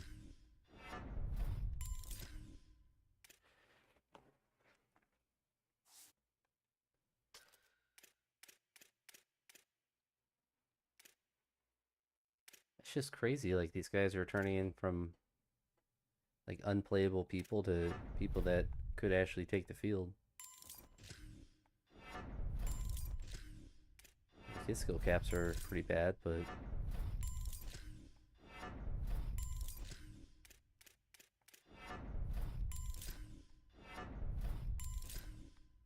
It's just crazy. Like, these guys are turning in from like unplayable people to people that could actually take the field. His skill caps are pretty bad, but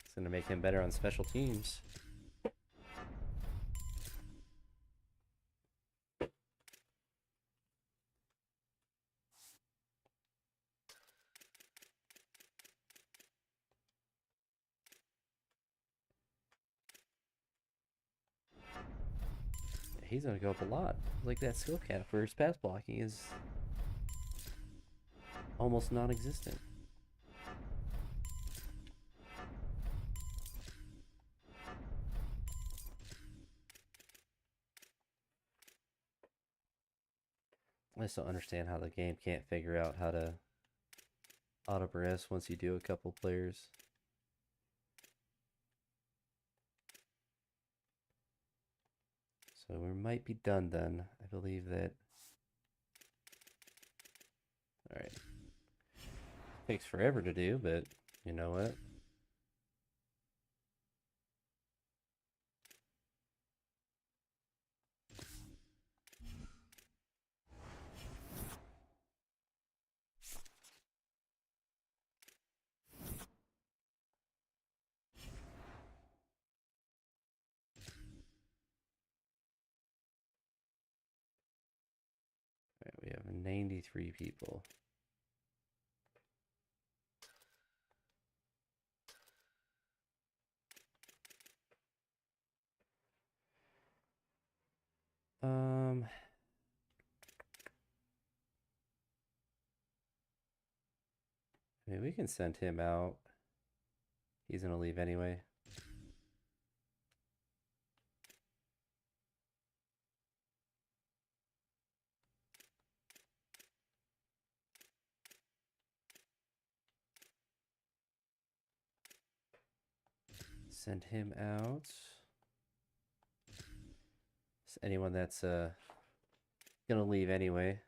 it's gonna make him better on special teams. He's gonna go up a lot. Like, that skill cap for his pass blocking is almost non-existent. I just don't understand how the game can't figure out how to auto progress once you do a couple players. So we might be done then. I believe that. Alright. Takes forever to do, but you know what? Alright, we have 93 people. I mean, we can send him out. He's gonna leave anyway. Send him out. Anyone that's gonna leave anyway.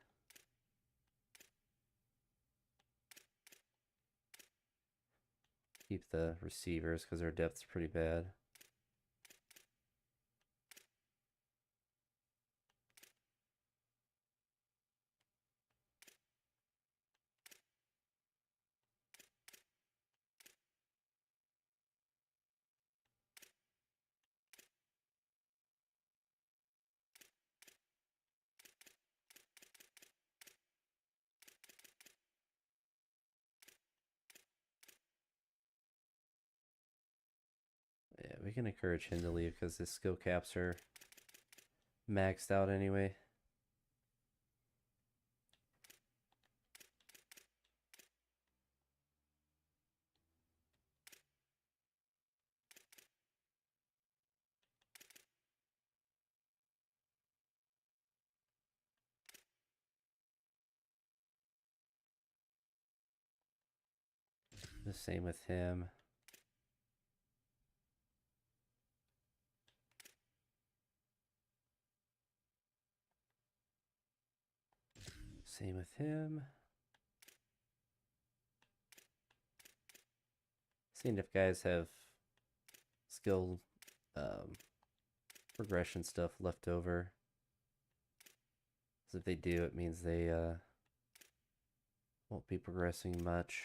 Keep the receivers because their depth's pretty bad. Yeah, we can encourage him to leave because his skill caps are maxed out anyway. The same with him. Same with him. Seeing if guys have skill progression stuff left over. Because if they do, it means they won't be progressing much.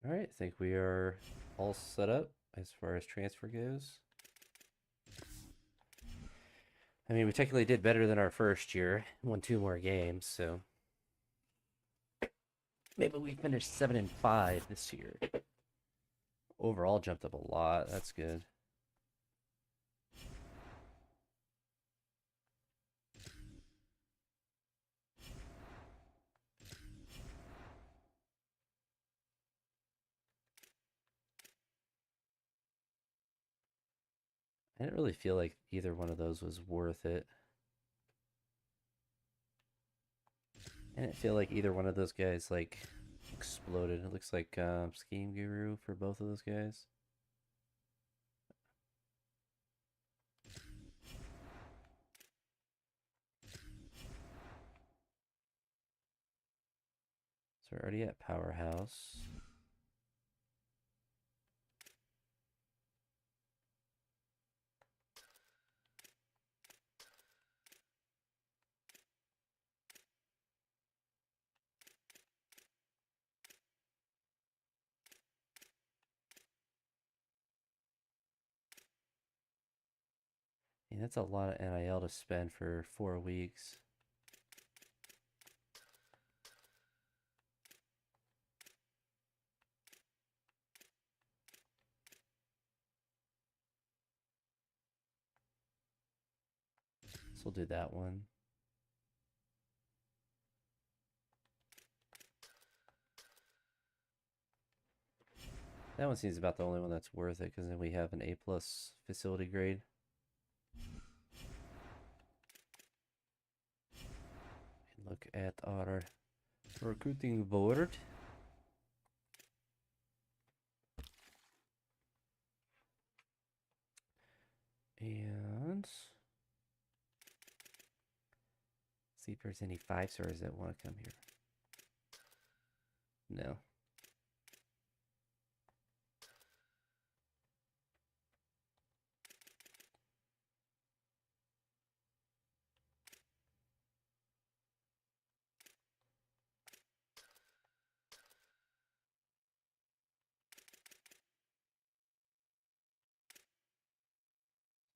All right, I think we are all set up as far as transfer goes. I mean, we technically did better than our first year. Won 2 more games, so maybe we finished 7-5 this year. Overall, jumped up a lot. That's good. I didn't really feel like either one of those was worth it. I didn't feel like either one of those guys like exploded. It looks like Scheme Guru for both of those guys. So we're already at Powerhouse. Yeah, that's a lot of NIL to spend for 4 weeks. we'll do that one. That one seems about the only one that's worth it, because then we have an A+ facility grade. Look at our recruiting board. And see if there's any 5-stars that want to come here. No.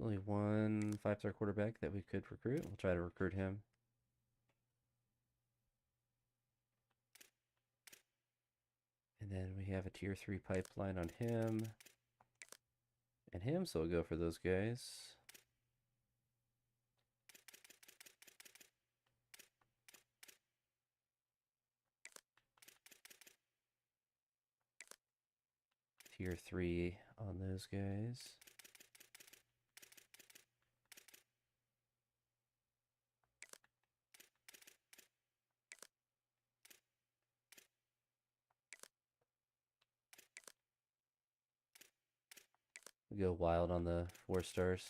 Only one 5-star quarterback that we could recruit. We'll try to recruit him. And then we have a tier 3 pipeline on him and him, so we'll go for those guys. Tier 3 on those guys. We go wild on the 4-stars.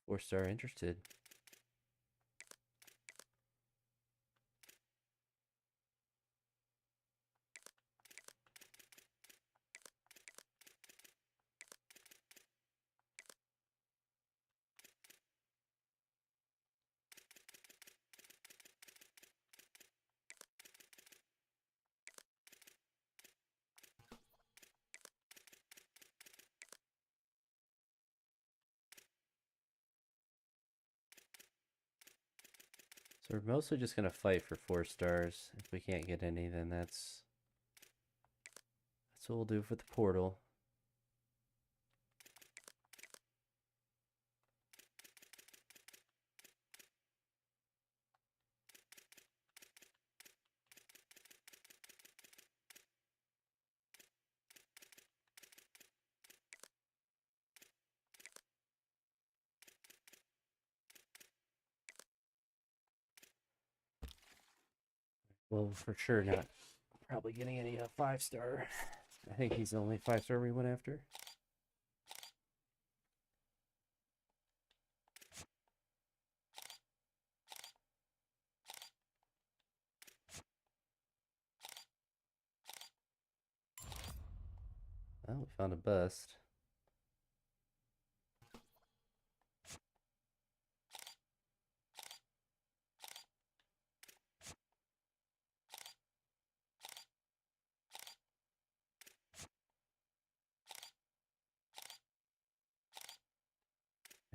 Four-star interested. So we're mostly just going to fight for 4-stars. If we can't get any, then that's what we'll do for the portal. Well, for sure not probably getting any 5-star. I think he's the only 5-star we went after. Well, we found a bust.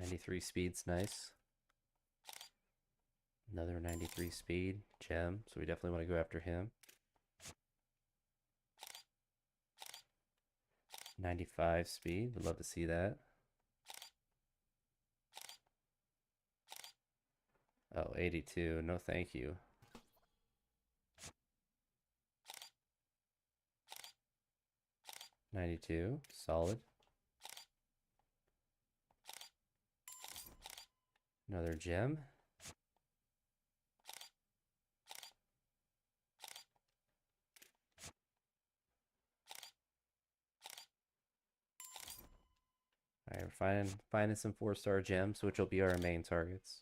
.93 speed's nice. Another 93 speed gem, so we definitely want to go after him. 95 speed, would love to see that. Oh, 82, no thank you. .92, solid. Another gem. Alright, we're finding some 4-star gems, which will be our main targets.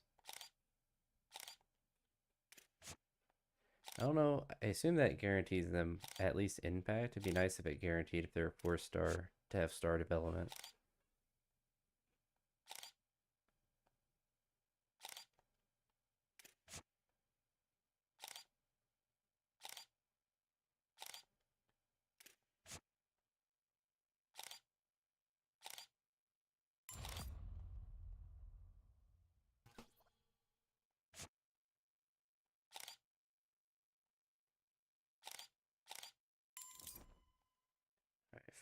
I don't know, I assume that guarantees them at least impact. It'd be nice if it guaranteed if they're 4-star to have star development.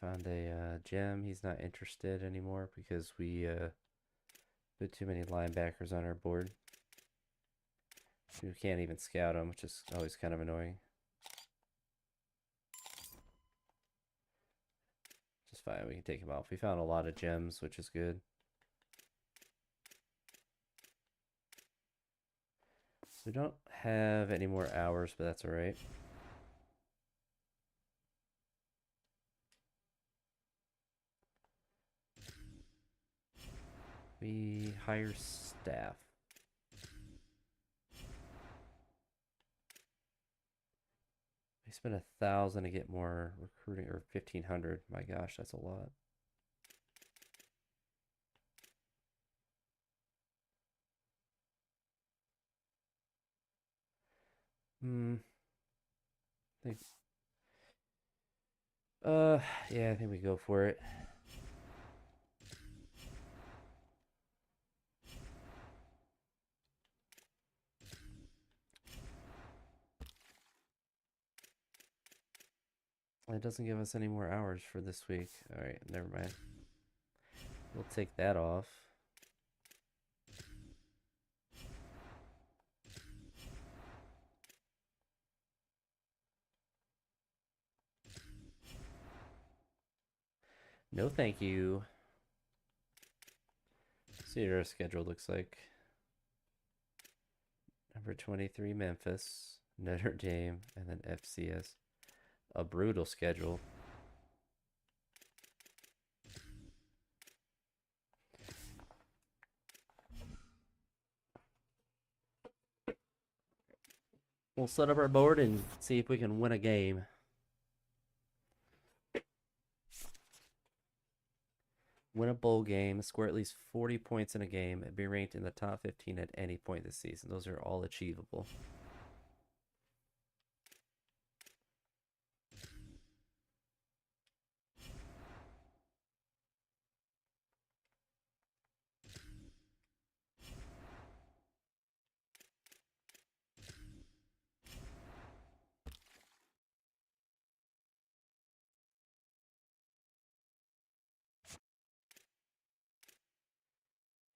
found a gem. He's not interested anymore because we put too many linebackers on our board. We can't even scout them, which is always kind of annoying. Just fine, we can take him off. We found a lot of gems, which is good. We don't have any more hours, but that's alright. We hire staff. We spent 1,000 to get more recruiting, or 1,500. My gosh, that's a lot. I think. Yeah, I think we go for it. It doesn't give us any more hours for this week. All right, never mind. We'll take that off. No, thank you. See what our schedule looks like. Number 23, Memphis, Notre Dame, and then FCS. A brutal schedule. We'll set up our board and see if we can win a game. Win a bowl game, score at least 40 points in a game, and be ranked in the top 15 at any point this season. Those are all achievable.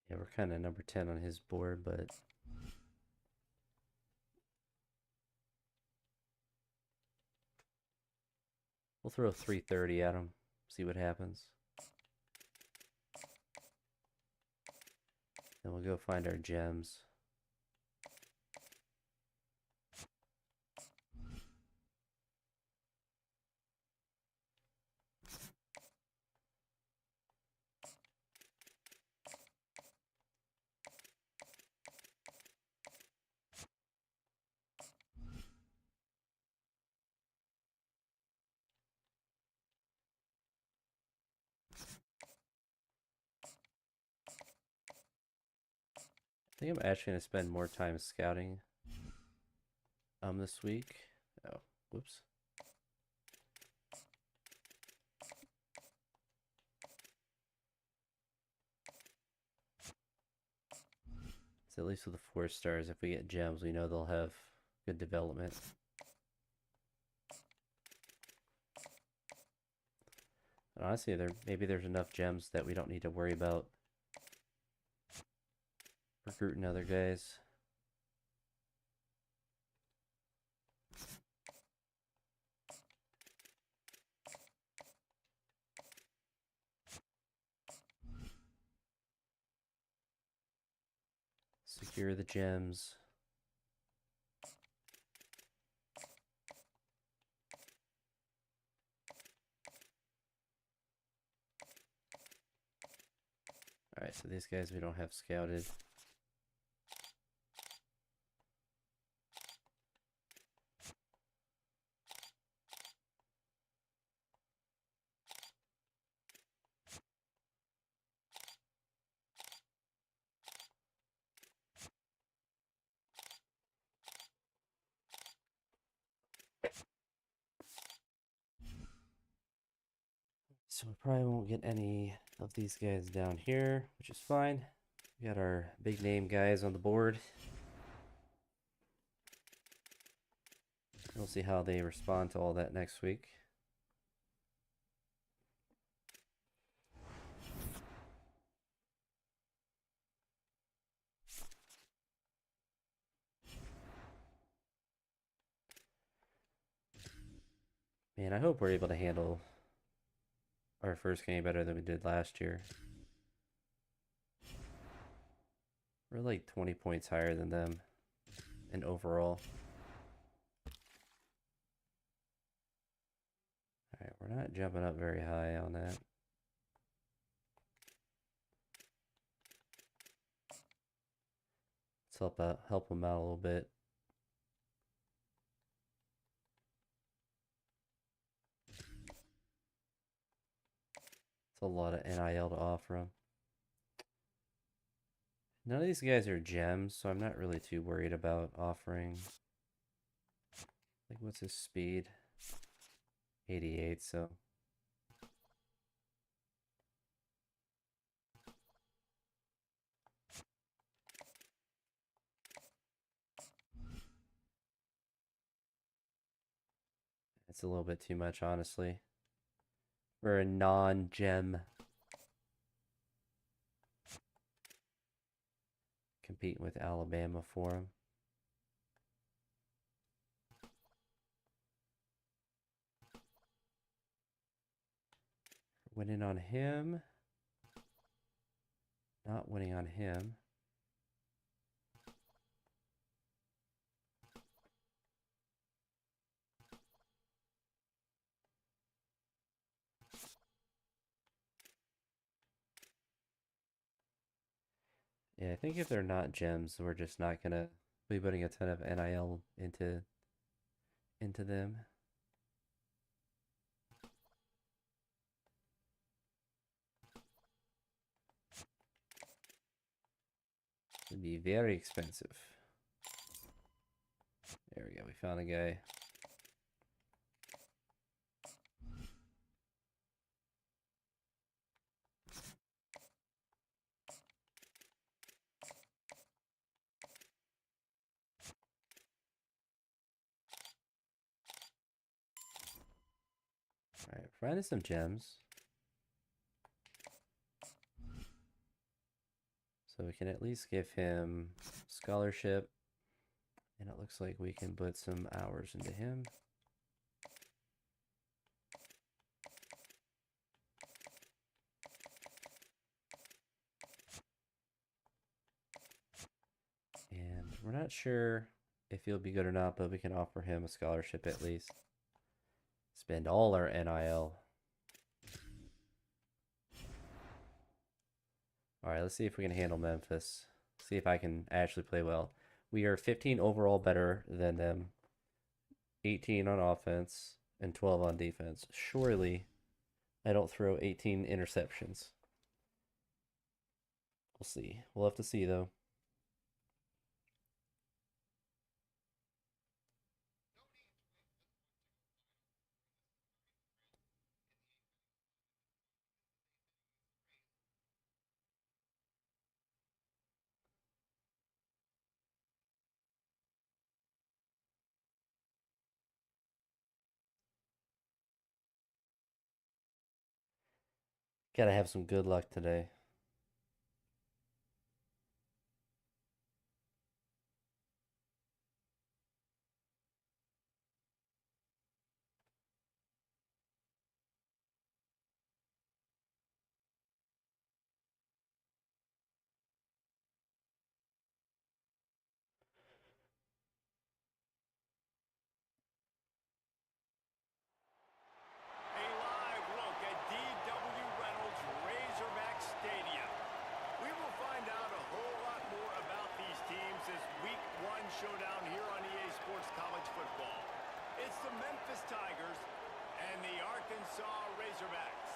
Yeah, we're kind of number 10 on his board, but we'll throw 330 at him, see what happens. Then we'll go find our gems. I think I'm actually going to spend more time scouting this week. Oh, whoops. So at least with the 4 stars, if we get gems, we know they'll have good development. And honestly, maybe there's enough gems that we don't need to worry about recruiting other guys. Secure the gems. Alright, so these guys we don't have scouted. So we probably won't get any of these guys down here, which is fine. We got our big name guys on the board. We'll see how they respond to all that next week. Man, I hope we're able to handle our first game better than we did last year. We're like 20 points higher than them in overall. Alright, we're not jumping up very high on that. Let's help them out a little bit. It's a lot of NIL to offer them. None of these guys are gems, so I'm not really too worried about offering. Like, what's his speed? 88, so. It's a little bit too much, honestly. We're a non-gem. Competing with Alabama for him. Winning on him. Not winning on him. Yeah, I think if they're not gems, we're just not gonna be putting a ton of NIL into them. It'd be very expensive. There we go, we found a guy. Alright, find some gems. So we can at least give him scholarship. And it looks like we can put some hours into him. And we're not sure if he'll be good or not, but we can offer him a scholarship at least. Spend all our NIL. Alright, let's see if we can handle Memphis. See if I can actually play well. We are 15 overall better than them. 18 on offense and 12 on defense. Surely I don't throw 18 interceptions. We'll see. We'll have to see though. Gotta have some good luck today. A live look at D.W. Reynolds Razorback Stadium. We will find out a whole lot more about these teams this Week 1 showdown here on EA Sports College Football. It's the Memphis Tigers and the Arkansas Razorbacks.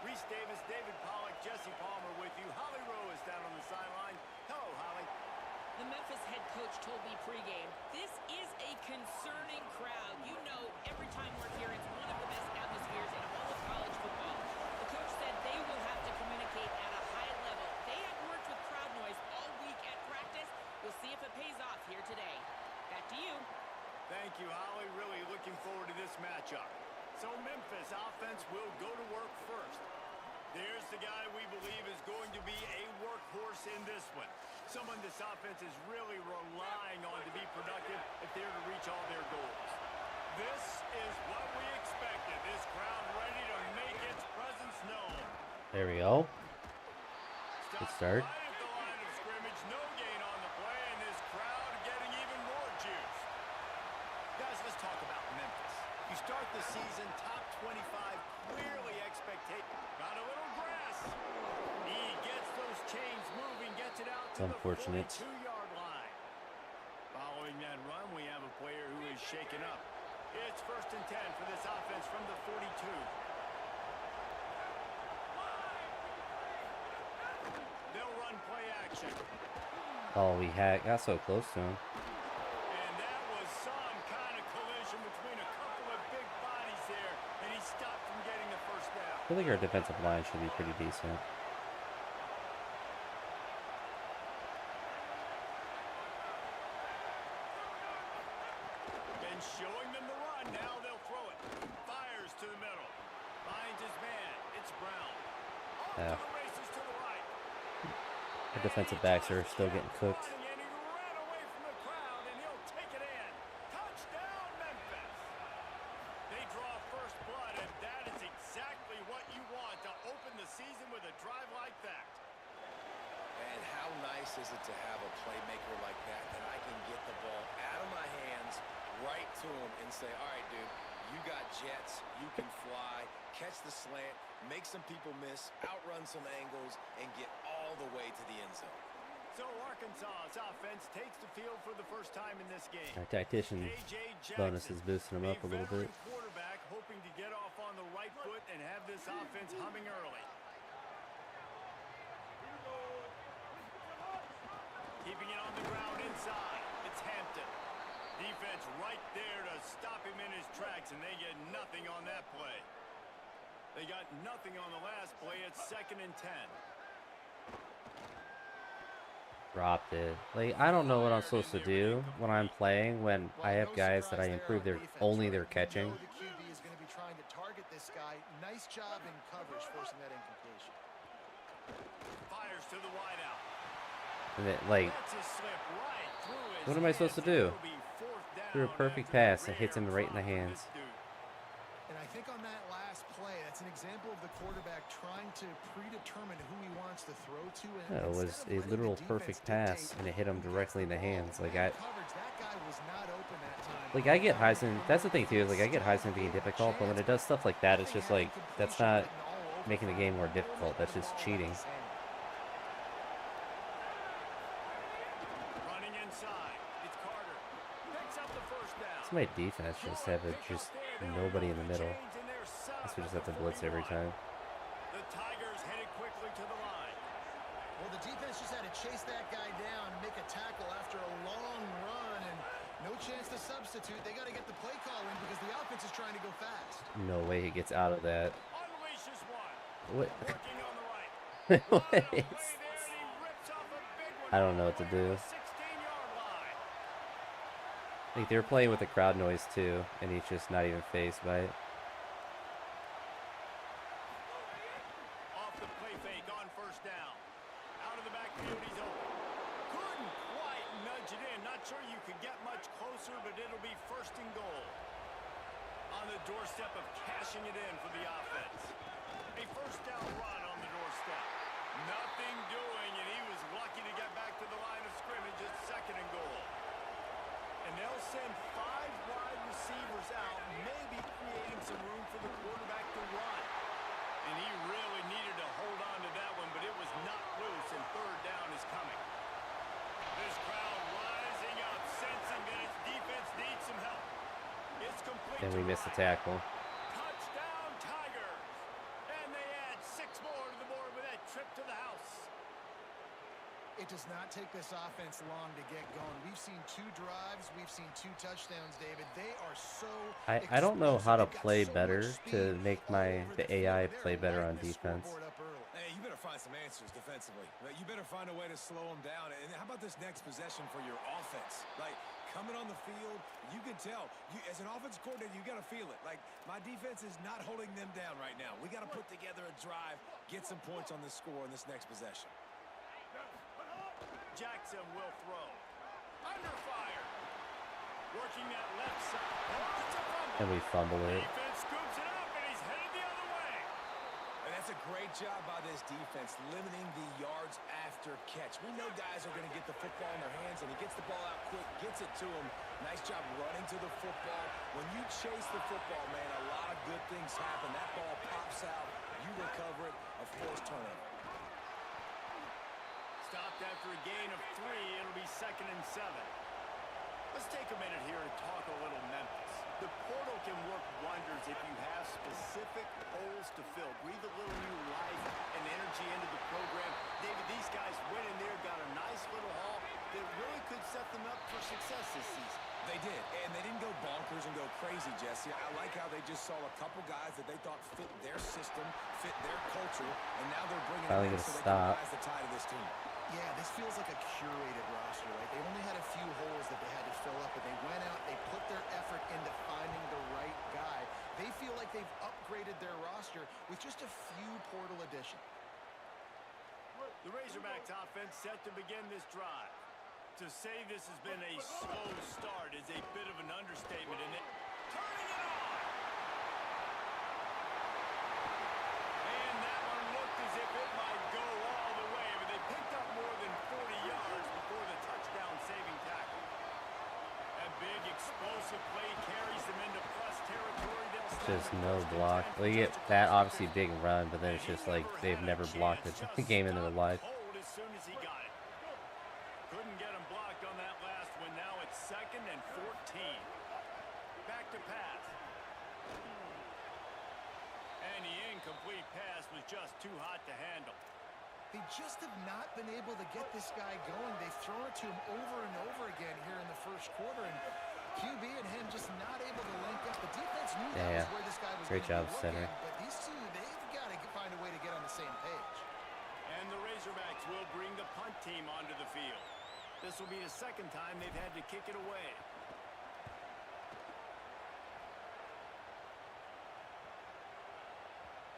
Reese Davis, David Pollack, Jesse Palmer with you. Holly Rowe is down on the sideline. Hello, Holly. The Memphis head coach told me pregame, this is a concerning crowd. You know, every time we're here, it's one of the best atmospheres in all of college football. The coach said they will have to communicate at a high level. They have worked with crowd noise all week at practice. We'll see if it pays off here today. Back to you. Thank you, Holly. Really looking forward to this matchup. So Memphis offense will go to work first. There's the guy we believe is going to be a workhorse in this one. Someone this offense is really relying on to be productive if they're to reach all their goals. This is what we There we go. Good start. Right at the line of scrimmage, no gain on the play, and this crowd getting even more juice. Guys, let's talk about Memphis. You start the season top 25, clearly expectation. Got a little grass. He gets those chains moving, gets it out It's to unfortunate. the 42-yard line. Following that run, we have a player who is shaken up. It's 1st and 10 for this offense from the 42. They'll run play action. Oh, we got so close to him. And that was some kind of collision between a couple of big bodies there, and he stopped from getting the first down. I feel like our defensive line should be pretty decent. And showing them the run, now they'll throw it. Fires to the middle. Finds his man. It's Brown. Off Yeah. to the races to the right. Our defensive backs are still getting cooked. And he ran away from the crowd, and he'll take it in. Touchdown, Memphis. They draw first blood, and that is exactly what you want to open the season with a drive like that. And how nice is it to have a playmaker like that I can get the ball out of my hands, right to him, and say, all right, dude, you got jets, you can fly, catch the slant, make some people miss, outrun some angles, and get all the way to the end zone. So Arkansas's offense takes the field for the first time in this game. Our tactician A.J. bonus Jackson, is boosting him up a little bit. veteran quarterback hoping to get off on the right foot and have this offense humming early. Keeping it on the ground inside. It's Hampton. Defense right there to stop him in his tracks, and they get nothing on that play. They got nothing on the last play. It's 2nd and 10. Dropped it. Like, I don't know what I'm supposed to do when I'm playing when I have guys that I improve their only their catching. The QB is going to be trying to target this guy. Nice job in coverage, forcing that incompletion. Fires to the wideout. And it, like, That's a slip right through his what am I supposed to hands. do? It'll be 4th down Threw a perfect after the pass that hits him rare right in the drop from hands. this dude. And I think on that last play, that's an example of the quarterback trying to predetermine who he wants to throw to. And Yeah, it was instead of a letting literal the perfect defense pass, and it hit him directly in the hands. Like, Man coverage, that guy was not open that time. I get Heisman. That's the thing too. Is like I get Heisman being difficult, but when it does stuff like that, it's just like that's not making the game more difficult. That's just cheating. Running inside. It's Carter. Picks up the first down. It's my defense just have it just nobody in the middle. Guess we just have to blitz every time. The Tigers headed quickly to the line. Well, the defense just had to chase that guy down and make a tackle after a long run, and no chance to substitute. They got to get the play call in because the offense is trying to go fast. No way he gets out of that. Unleashes one. What? Working on the right. What Lot of is- play there, and he rips off a big one I don't know what to do. from the 16-yard line. Like they're playing with the crowd noise too, and he's just not even phased by it. Off the play fake on first down. Out of the backfield, he's open. Couldn't quite nudge it in. Not sure you could get much closer, but it'll be 1st and goal. On the doorstep of cashing it in for the offense. A 1st down run on the doorstep. Nothing doing, and he was lucky to get back to the line of scrimmage at 2nd and goal. And they'll send 5 wide receivers out, maybe creating some room for the quarterback to run. And he really needed to hold on to that one, but it was not loose, and 3rd down is coming. This crowd rising up, sensing that its defense needs some help. It's complete. And we to missed the Ryan. tackle. Touchdown, Tigers. And they add 6 more to the board with that trip to the house. It does not take this offense long to get going. We've seen 2 drives. We've seen 2 touchdowns, David. They are so I don't know how to explosive. They've got play so better much speed to make all over the field. AI They're play better on lighting the defense. scoreboard up early. Hey, you better find some answers defensively. You better find a way to slow them down. And how about this next possession for your offense? Like, coming on the field, you can tell. As an offense coordinator, you got to feel it. Like, my defense is not holding them down right now. We got to put together a drive, get some points on this score in this next possession. Jackson will throw. Under fire. Working that left side. And it's a fumble. And we fumble it. Defense scoops it up, and he's headed the other way. And that's a Great job by this defense, limiting the yards after catch. We know guys are going to get the football in their hands, and he gets the ball out quick, gets it to him. Nice job running to the football. When you chase the football, man, a lot of good things happen. That ball pops out, you recover it, a forced turnover. Stopped after a gain of 3. It'll be 2nd and 7. Let's take a minute here to talk a little Memphis. The portal can work wonders if you have specific holes to fill. Breathe a little new life and energy into the program. David, these guys went in there, got a nice little haul that really could set them up for success this season. They did, and they didn't go bonkers and go crazy, Jesse. I like how they just saw a couple guys that they thought fit their system, fit their culture, and now they're bringing Finally it in gonna so they stop. can rise the tide of this team. Yeah, this feels like a curated roster, right? They only had a few holes that they had to fill up, but they went out, they put their effort into finding the right guy. They feel like they've upgraded their roster with just a few portal additions. The Razorbacks offense set to begin this drive. To say this has been a slow start is a bit of an understatement, and turning it on! And that one looked as if it might go all the way, but they picked up more than 40 yards before the touchdown-saving tackle. That big explosive play carries them into plus territory. They'll snap Just it no first and block. 10 Well, you for get Justin that Jefferson. obviously big run, but then it's just like they've never blocked a game in their life. As soon as he got it. Couldn't get him blocked on that last one. Now it's 2nd and 14. Back to pass. And the incomplete pass was just too hot to handle. They just have not been able to get this guy going. They've thrown it to him over and over again here in the first quarter, and QB and him just not able to link up. The defense knew that was where this guy was Great gonna job, be center. looking, but these two, they've got to find a way to get on the same page. And the Razorbacks will bring the punt team onto the field. This will be the 2nd time they've had to kick it away.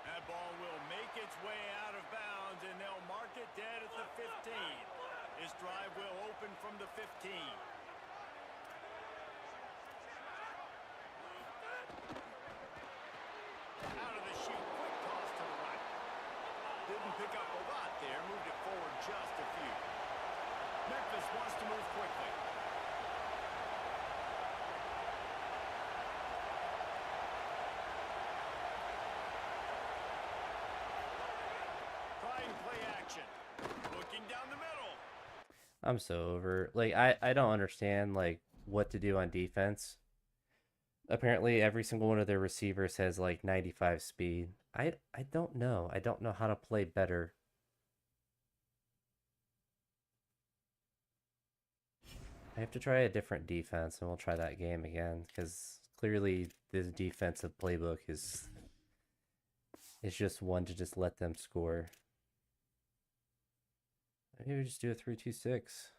That ball will make its way out of bounds, and they'll mark it dead at the 15. This drive will open from the 15. Out of the chute, quick toss to the right. Didn't pick up a lot there, moved it forward just a few. Memphis wants to move quickly. Trying play action. Looking down the middle. I'm so over. Like I don't understand like what to do on defense. Apparently every single one of their receivers has like 95 speed. I don't know. I don't know how to play better. I have to try a different defense and we'll try that game again because clearly this defensive playbook is just one to just let them score. Maybe we just do a 3-2-6.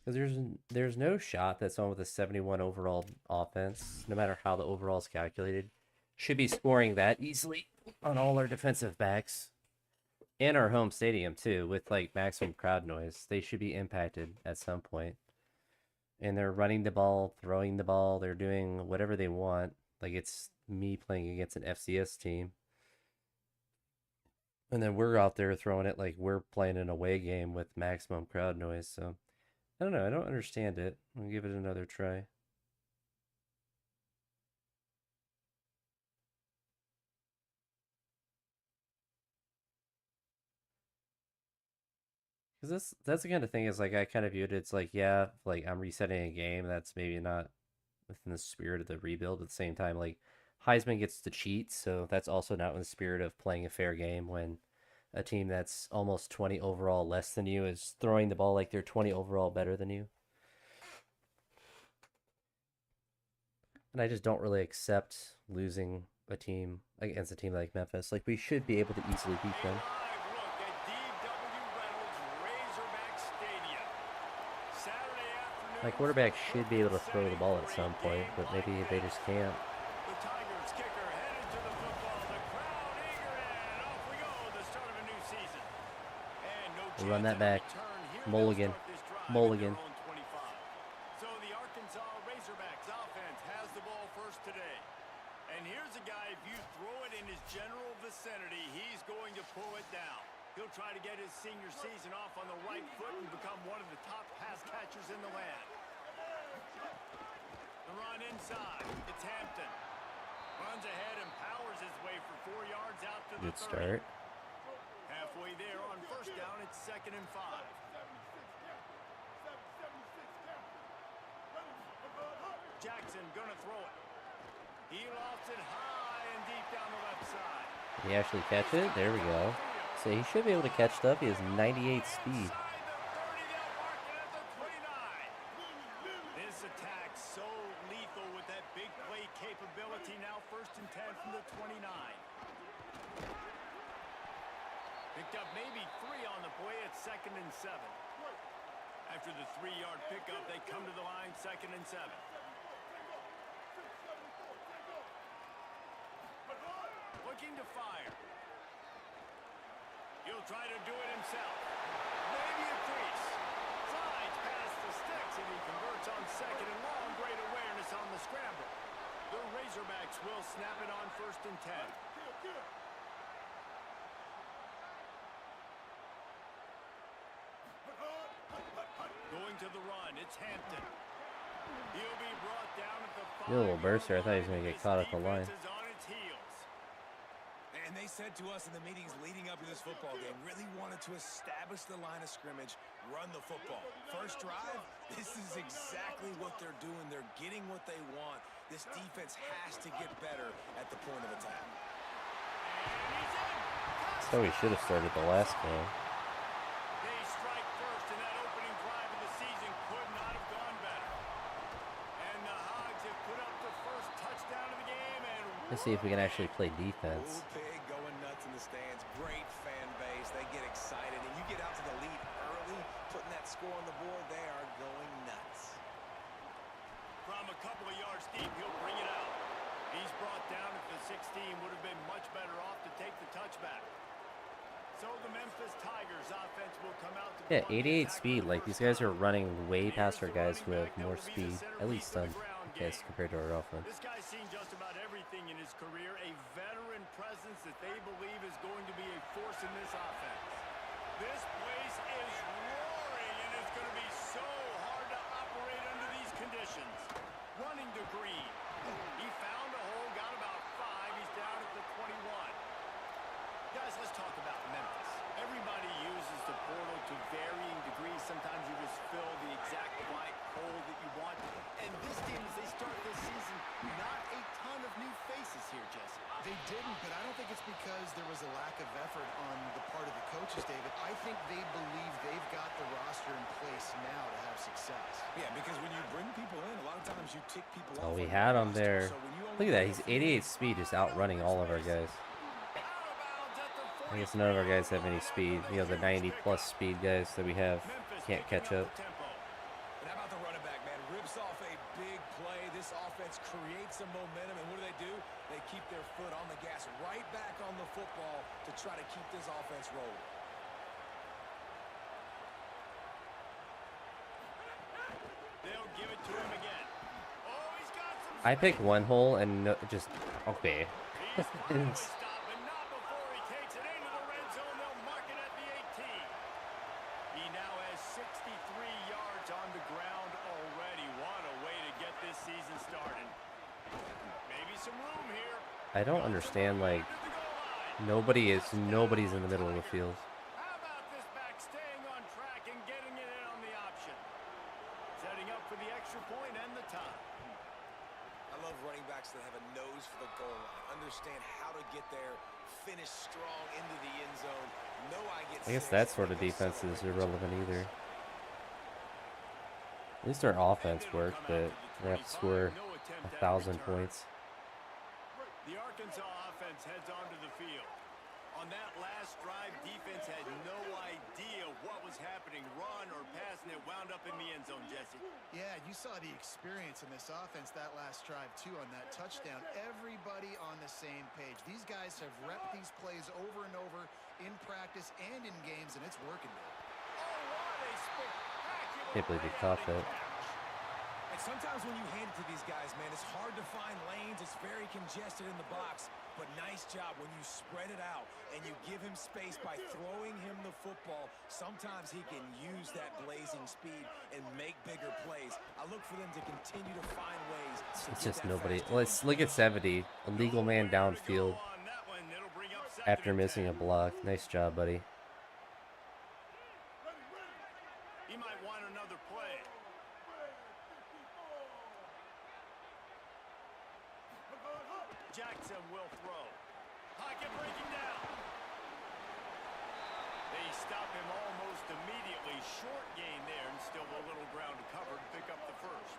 Because there's no shot that someone with a 71 overall offense, no matter how the overall is calculated, should be scoring that easily on all our defensive backs. And our home stadium too, with like maximum crowd noise. They should be impacted at some point. And they're running the ball, throwing the ball, they're doing whatever they want. Like it's me playing against an FCS team. And then we're out there throwing it like we're playing an away game with maximum crowd noise. So I don't know. I don't understand it. I'll give it another try. Because that's the kind of thing is like I kind of viewed it. It's like, yeah, like I'm resetting a game. That's maybe not within the spirit of the rebuild. At the same time, like Heisman gets to cheat. So that's also not in the spirit of playing a fair game when a team that's almost 20 overall less than you is throwing the ball like they're 20 overall better than you. And I just don't really accept losing a team against a team like Memphis. Like we should be able to easily beat them. Live look at D.W. Reynolds Razorback Stadium. Saturday afternoon. My quarterback should be able to throw the ball at some point, but maybe they just can't. The Tigers kicker headed to the football. The crowd eager, and off we go. The start of a new season. And no We'll run chance that at a back. return. Here they'll Mulligan. start this drive at Mulligan. their own 25. So the Arkansas Razorbacks offense has the ball first today. And here's a guy, if you throw it in his general vicinity, he's going to pull it down. He'll try to get his senior season off on the right foot and become one of the top pass catchers in the land. The run inside. It's Hampton. Runs ahead and powers his way for 4 yards out to the Good start. Halfway there on first down, it's 2nd and 5. Jackson gonna throw it. He lofts it high and deep down the left side. Did he actually catch it? There we go. So he should be able to catch stuff. He has 98 speed. Inside the 30, they'll mark it at the 29. This attack so lethal with that big play capability. Now 1st and 10 from the 29. Picked up maybe 3 on the play at 2nd and 7. After the 3-yard pickup, they come to the line 2nd and 7. Looking to fire. He'll try to do it himself. Maybe a crease. Slides past the sticks, and he converts on 2nd and long. Great awareness on the scramble. The Razorbacks will snap it on 1st and 10. Going to the run, it's Hampton. He'll be brought down at the 5. He a little burster. I thought he was going to get caught at the line. Defense is on its heels. And they said to us in the meetings leading up to this football game, really wanted to establish the line of scrimmage, run the football. First drive, this is exactly what they're doing. They're getting what they want. This defense has to get better at the point of attack. So he should have started the last game. They strike first, and that opening drive of the season could not have gone better. And the Hogs have put up the first touchdown of the game. And Let's see if we can actually play defense. Old Pig going nuts in the stands. Great fan base. They get excited. And you get out to the lead early, putting that score on the board, they are going nuts. from a couple of yards deep, he'll bring it out. He's brought down at the 16. Would have been much better off to take the touchback. So the Memphis Tigers offense will come out to Yeah, 88 speed. Like, these guys are running way past our guys who have more speed. At least on, I guess, compared to our offense. This guy's seen just about everything in his career. A veteran presence that they believe is going to be a force in this offense. This place is roaring, and it's going to be so hard to operate under these conditions. Running to Green. He found a hole, got about 5. He's down at the 21. Guys, let's talk about Memphis. Everybody uses the portal to varying degrees. Sometimes you just fill the exact blank hole that you want. And this team, as they start this season, not a ton of new faces here, Jesse. They didn't, but I don't think it's because there was a lack of effort on the part of the coaches, David. I think they believe they've got the roster in place now to have success. Yeah, because when you bring people in, a lot of times you tick people off. Oh, we on had your him roster. there. So when you Look at that. He's 88 speed, just outrunning all of our guys. I guess none of our guys have any speed. You know, the 90-plus speed guys that we have can't catch up. And how about the running back, man? Rips off a big play. This offense creates some momentum, and what do? They keep their foot on the gas, right back on the football to try to keep this offense rolling. They'll give it to him again. Oh, he's got some I picked one hole and no, just, okay. He's going to stop, and not before he takes it into the red zone. They'll mark it at the 18. He now has 63 yards on the ground already. What a way to get this season started. Maybe some room here. I don't understand, like, nobody's in the middle of the field. How about this back staying on track and getting it in on the option? Setting up for the extra point and the tie. I love running backs that have a nose for the goal line, understand how to get there, finish strong into the end zone. Know I guess that sort of defense is irrelevant either. At least our offense worked, but they have to score 1,000 points. The Arkansas offense heads onto the field. On that last drive, defense had no idea what was happening, run or pass, and it wound up in the end zone, Jesse. Yeah, you saw the experience in this offense that last drive, too, on that touchdown. Everybody on the same page. These guys have repped these plays over and over in practice and in games, and it's working now. Oh, what a spectacular Can't believe he play caught on the that. catch. And Sometimes when you hand it to these guys, man, it's hard to find lanes. It's very congested in the box. But nice job when you spread it out and you give him space by throwing him the football. Sometimes he can use that blazing speed and make bigger plays. I look for them to continue to find ways. It's just nobody. Let's look at 70. A legal man downfield after missing a block. Nice job, buddy. He might want another play. Jackson will throw. Pocket breaking down. They stop him almost immediately. Short gain there and still a little ground to cover to pick up the first.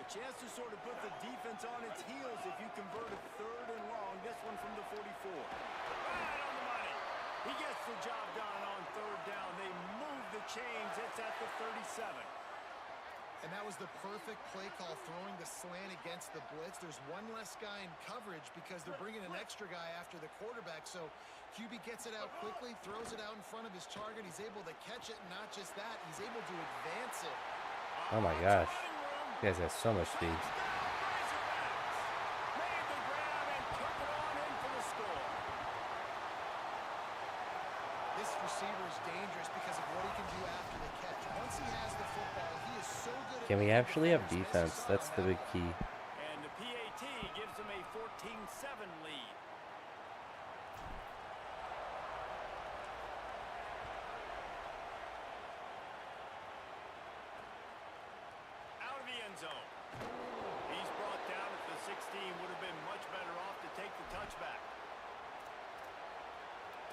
A chance to sort of put the defense on its heels if you convert a 3rd and long. This one from the 44. Right on the money. He gets the job done on 3rd down. They move the chains. It's at the 37. And that was the perfect play call, throwing the slant against the blitz. There's one less guy in coverage because they're bringing an extra guy after the quarterback. So QB gets it out quickly, throws it out in front of his target. He's able to catch it, and not just that, he's able to advance it. Oh my gosh. You guys have so much speed. This receiver is dangerous because of what he can do after the catch. Once he has the football, he is so good at Can we making actually have defenders defense? miss. That's the big key. And the PAT gives them a 14-7 lead. Out of the end zone. He's brought down at the 16. Would have been much better off to take the touchback.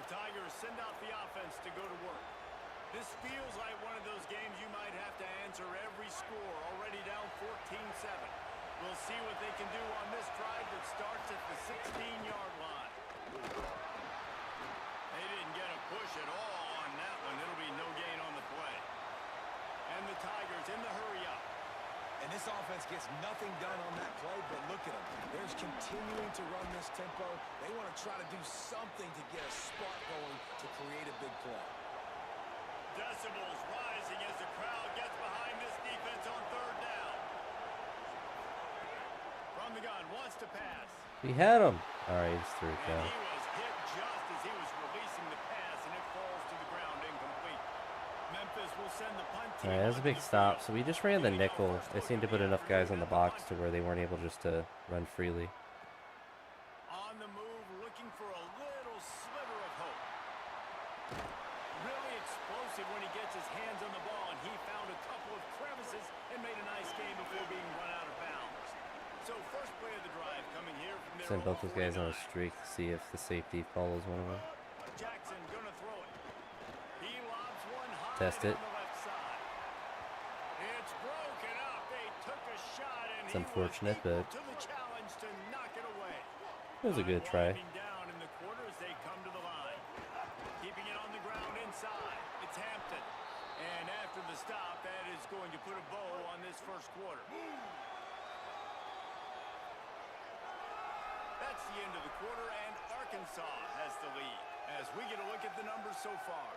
The Tigers send out the offense to go to work. This feels like one of those games you might have to answer every score. Already down 14-7. We'll see what they can do on this drive that starts at the 16-yard line. They didn't get a push at all on that one. It'll be no gain on the play. And the Tigers in the hurry-up. And this offense gets nothing done on that play, but look at them. They're continuing to run this tempo. They want to try to do something to get a spark going to create a big play. Decibels rising as the crowd gets behind this defense on 3rd down. From the gun, wants to pass. We had him. All right, just threw it And down. he was hit just as he was releasing the pass, and it falls to the ground incomplete. Memphis will send the punt team. All right, that was a big stop. So we just ran the nickel. They seemed to put enough guys on the box to where they weren't able just to run freely. On the move, looking for a little sliver of hope. Really explosive when he gets his hands on the ball, and he found a couple of crevices and made a nice game before being run out of bounds. So first play of the drive coming here from their Send both own those guys on a 49. streak to see if the safety follows one of them. Jackson gonna throw it. He lobs one high Test it. down the left side. It's broken up. They took a shot, and It's unfortunate, but to the challenge to knock it away. it was a good try. Winding down in the quarter as they come to the line. Keeping it on the ground inside. It's Hampton. And after the stop, that is going to put a bow on this first quarter. That's the end of the quarter, and Arkansas has the lead as we get a look at the numbers so far.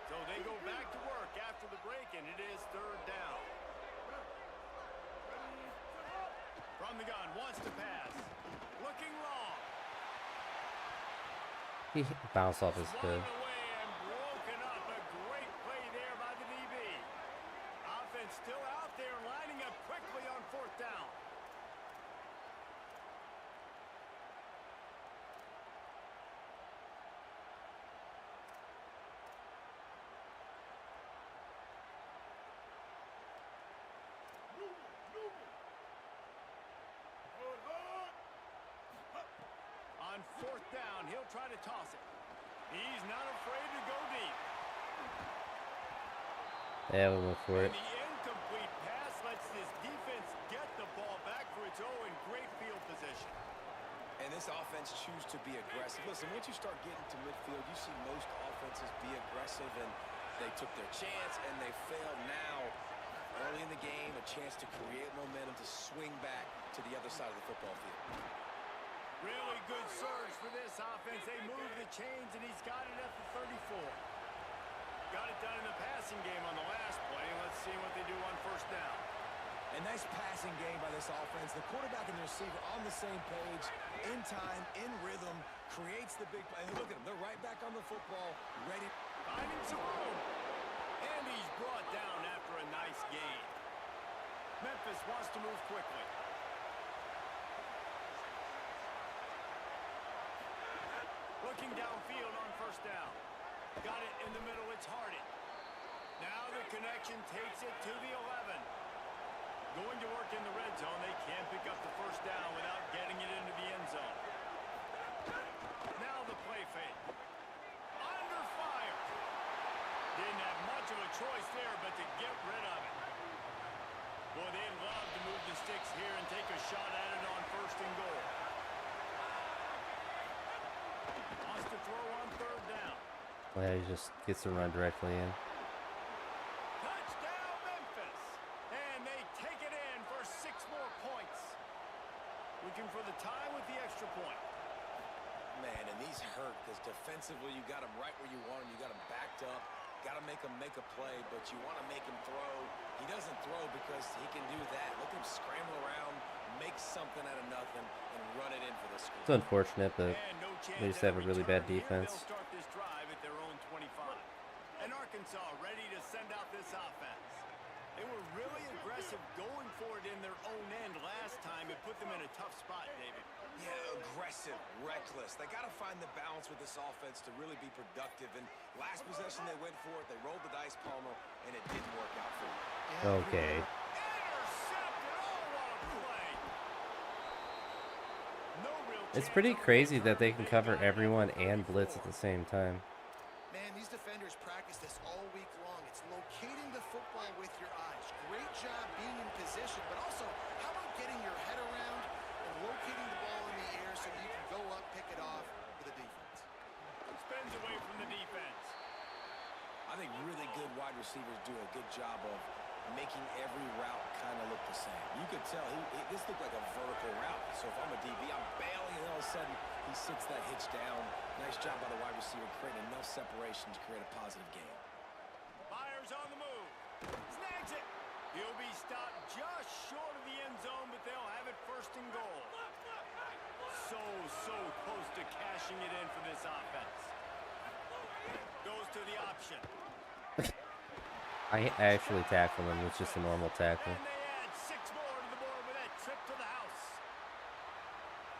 So they go back to work after the break, and it is 3rd down. From the gun, wants to pass. Looking long. He bounced off his Swung head. away and broken up. A great play there by the DB. Offense still out there, lining up quickly on 4th down. On 4th down, he'll try to toss it. He's not afraid to go deep. Yeah, we went for it. And the incomplete pass lets this defense get the ball back for its own in great field position. And this offense choose to be aggressive. Listen, once you start getting to midfield, you see most offenses be aggressive, and they took their chance, and they failed now. Early in the game, a chance to create momentum to swing back to the other side of the football field. Really good surge for this offense. They move the chains, and he's got it at the 34. Got it done in the passing game on the last play. Let's see what they do on first down. A nice passing game by this offense. The quarterback and the receiver on the same page, in time, in rhythm, creates the big play. And look at them. They're right back on the football, ready. Finding some room. And he's brought down after a nice gain. Memphis wants to move quickly. Looking downfield on first down. Got it in the middle. It's Harden. Now the connection takes it to the 11. Going to work in the red zone. They can't pick up the first down without getting it into the end zone. Now the play fake. Under fire. Didn't have much of a choice there but to get rid of it. Boy, they'd love to move the sticks here and take a shot at it on first and goal. Wants to throw on third down. Yeah, he just gets to run directly in. Touchdown, Memphis. And they take it in for 6 more points. Looking for the tie with the extra point. Man, and these hurt because defensively you got him right where you want him. You got him backed up. Got to make him make a play, but you want to make him throw. He doesn't throw because he can do that. Look at him scramble around, make something out of nothing, and run it in for the score. It's unfortunate, but And no chance they just at have a really bad return here. defense. They'll start this drive at their own 25. And Arkansas ready to send out this offense. They were really aggressive going for it in their own end last time. It put them in a tough spot, David. Yeah, aggressive, reckless. They got to find the balance with this offense to really be productive. And last possession they went for it. They rolled the dice, Palmer, and it didn't work out for them. Okay. Intercepted. Oh, what a play. No real It's chance pretty of a crazy return. that they can They cover got it at everyone the and blitz at 34. the same time. Man, these defenders practice this all week long. It's locating the football with your eyes. Great job being in position, but also how about getting your head around and locating the ball in the air so you can go up, pick it off for the defense. Spins away from the defense. I think really good wide receivers do a good job of making every route kind of look the same. You could tell this looked like a vertical route. So if I'm a DB, I'm bailing, and all of a sudden he sits that hitch down. Nice job by the wide receiver creating enough separation to create a positive game. Fires on the move. Snags it. He'll be stopped just short of the end zone, but they'll have it first and goal. So close to cashing it in for this offense. Goes to the option. I actually tackled him. It's just a normal tackle. And they add 6 more to the board with that trip to the house.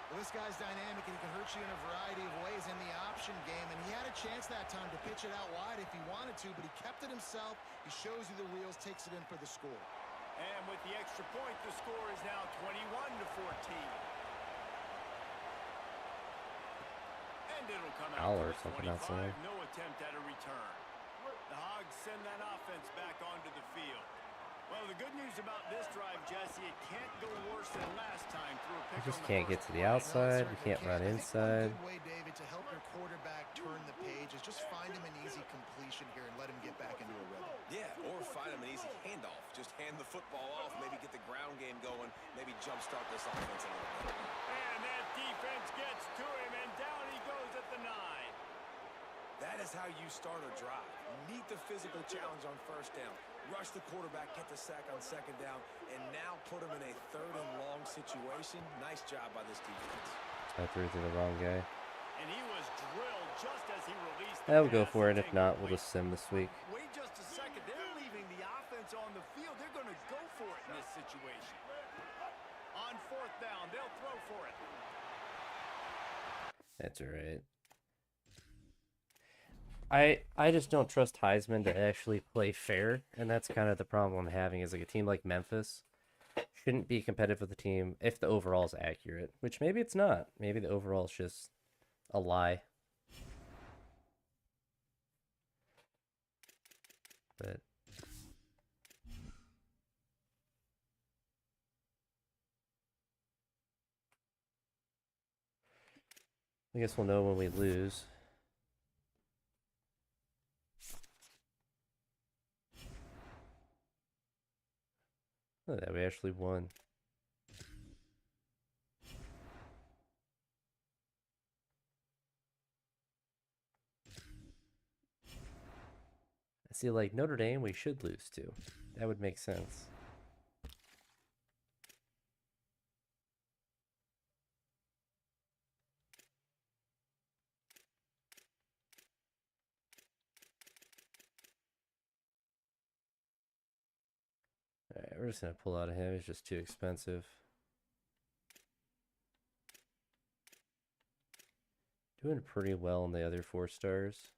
Well, this guy's dynamic, and he can hurt you in a variety of ways in the option game, and he had a chance that time to pitch it out wide if he wanted to, but he kept it himself. He shows you the wheels, takes it in for the score. And with the extra point, the score is now 21-14. And it'll come out Owl or to the something 25. outside. No attempt at a return. The Hogs send that offense back onto the field. Well, the good news about this drive, Jesse, it can't go worse than last time through a pick We just on the can't first get to the play. outside. We can't run I think inside. one good way, David, to help your quarterback turn the page is just find him an easy completion here and let him get back into a rhythm. Yeah, or find him an easy handoff. Just hand the football off, maybe get the ground game going, maybe jumpstart this offense a little bit. And that defense gets to him, and down he goes at the 9. That is how you start a drive. Meet the physical challenge on first down. Rush the quarterback, get the sack on second down, and now put him in a third and long situation. Nice job by this defense. I threw to the wrong guy. And he was drilled just as he released the Yeah, we'll go pass. for it. It's If not, we'll incomplete. just sim this week. Wait just a second. They're leaving the offense on the field. They're going to go for it in this situation. On fourth down, they'll throw for it. That's all right. I just don't trust Heisman to actually play fair, and that's kind of the problem I'm having. Is like a team like Memphis shouldn't be competitive with a team if the overall is accurate, which maybe it's not. Maybe the overall is just a lie. But I guess we'll know when we lose. Oh, that we actually won. I see, like, Notre Dame we should lose to. That would make sense. Alright, we're just gonna pull out of him. It's just too expensive. Doing pretty well in the other 4 stars.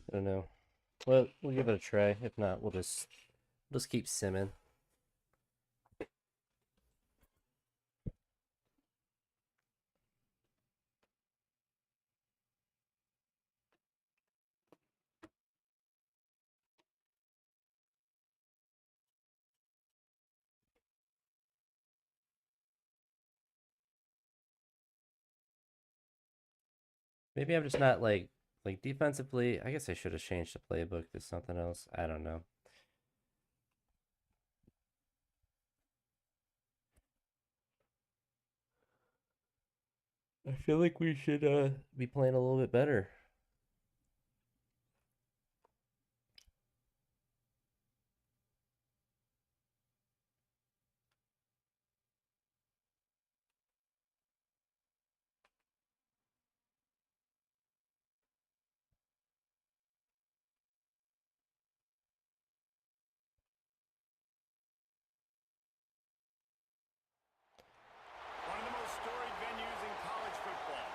I don't know. Well, we'll give it a try. If not, we'll just keep simming. Maybe I'm just not like defensively. I guess I should have changed the playbook to something else. I don't know. I feel like we should be playing a little bit better. One of the most storied venues in college football.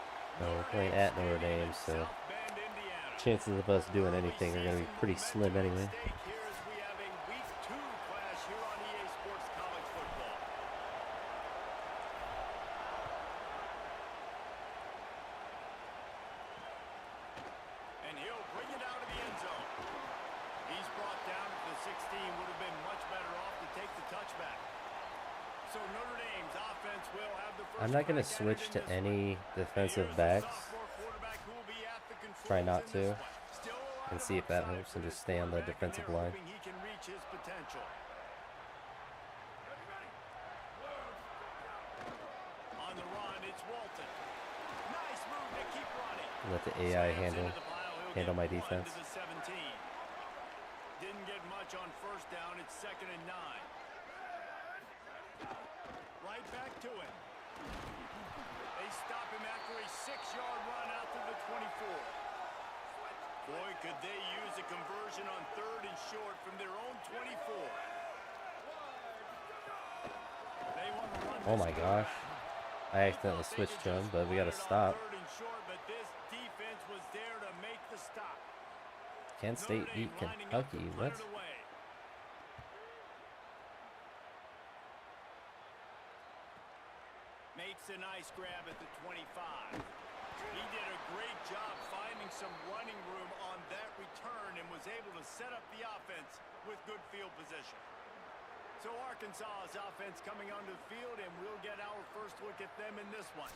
We're playing at Notre Dame, so South Bend, Indiana. chances of us doing anything are going to be pretty slim anyway. Here as we have a week 2 clash here on EA Sports College Football. And he'll bring it out of the end zone. He's brought down at the 16. Would have been much better off to take the touchback. So Notre Dame's offense will have the first. I'm not going to crack at switch it to in this one. any defensive Here's the backs. sophomore quarterback who will be at the controls Try not in to, this one. Still a lot and of see if that upside helps for and this just stay on the quarterback, and defensive they're line. hoping he can reach his potential. On the run, it's Walton. Nice move to keep running. Let the AI Slams into the pile. He'll handle get my 1 defense. to the 17. Didn't get much on first down. It's 2nd and 9. Right back to him. They stop him after a 6-yard run out to the 24. Boy, could they use a conversion on 3rd and short from their own 24. They want to run Oh this my quarter. gosh. I accidentally switched to him, but we got to stop. 3rd and short, but this defense was there to make the stop. Kent State Notre Dame beat lining up to Kentucky. punt What? it away. Makes a nice grab at the 25. He did a great job finding some running room on that return and was able to set up the offense with good field position. So Arkansas's offense coming onto the field, and we'll get our first look at them in this one.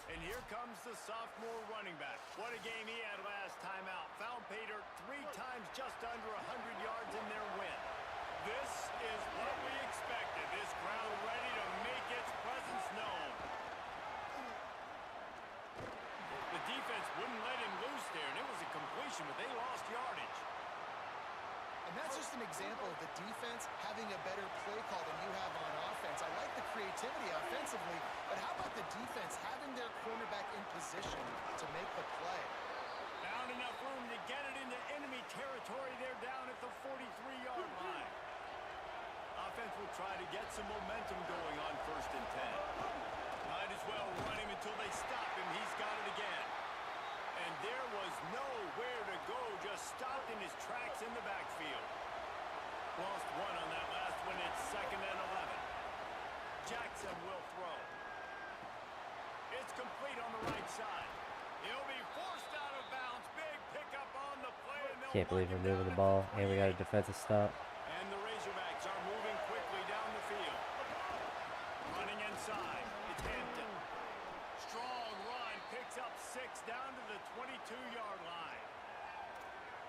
And here comes the sophomore running back. What a game he had last time out. Found Pater 3 times just under 100 yards in their win. This is what we expected. This crowd ready to make its presence known. The defense wouldn't let him loose there, and it was a completion, but they lost yardage. And that's just just an example of the defense having a better play call than you have on offense. I like the creativity offensively, but how about the defense having their cornerback in position to make the play? Found enough room to get it into enemy territory. They're down at the 43-yard line. Offense will try to get some momentum going on 1st and 10. Might as well run him until they stop him. He's got it again. And there was nowhere to go, just stopped in his tracks in the backfield. Lost one on that last one. It's 2nd and 11. Jackson will throw. It's complete on the right side. He'll be forced out of bounds. Big pickup on the play. And Can't believe we're moving the ball, and we got a defensive stop. And the Razorbacks are moving quickly down the field. Running inside. It's Hampton. Strong run. Picks up 6 down to the 22-yard line.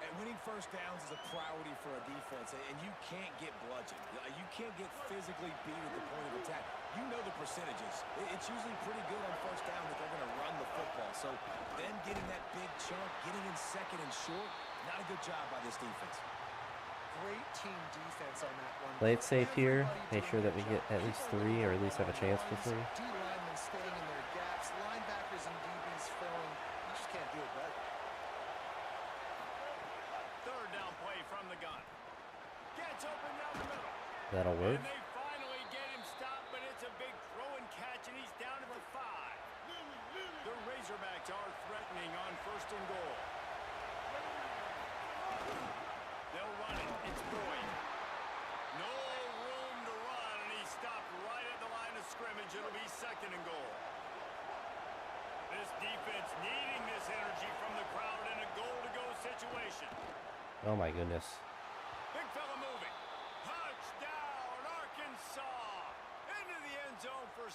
And winning first downs is a priority for a defense, and you can't get bludgeoned. You can't get physically beat at the point of attack. You know the percentages. It's usually pretty good on first down that they're going to run the football. So them getting that big chunk, getting in 2nd and short, not a good job by this defense. Great team defense on that one. Play it safe here. Make sure that we get at least 3, or at least have a chance for 3. D linemen staying in their gaps, linebackers and DBs filling. You just can't do it better. 3rd down play from the gun. Gets open down the middle. That'll work. And they finally get him stopped, but it's a big throw and catch, and he's down to the 5. The Razorbacks are threatening on 1st and goal. They'll run it. It's Boyd. No room to run, and he stopped right at the line of scrimmage. It'll be 2nd and goal. This defense needing this energy from the crowd in a goal-to-go situation. Oh my goodness. Big fella moving. Touchdown, Arkansas. Into the end zone for 6.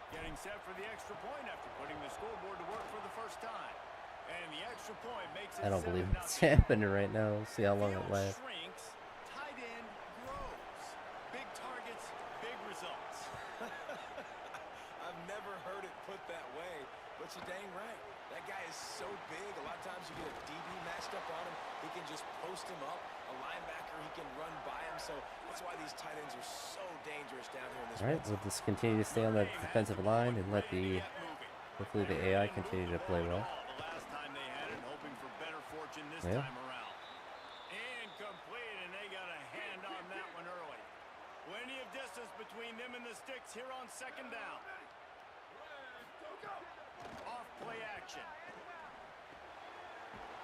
Getting set for the extra point after putting the scoreboard to work for the first time. And the extra point makes it I don't believe 7-0. it's happening right now. We'll see how long it Field lasts. shrinks, tight end grows. Big targets, big results. I've never heard it put that way, but you're dang right. That guy is so big. A lot of times you get a DB matched up on him. He can just post him up. A linebacker, he can run by him. So that's why these tight ends are so dangerous down here in this All right, red we'll zone. just continue to stay on the defensive line and let the, hopefully the AI continue to play well. The last time they had it, hoping for better fortune this Yeah. time around. Incomplete, and they got a hand on that one early. Plenty of distance between them and the sticks here on 2nd down. Off play action.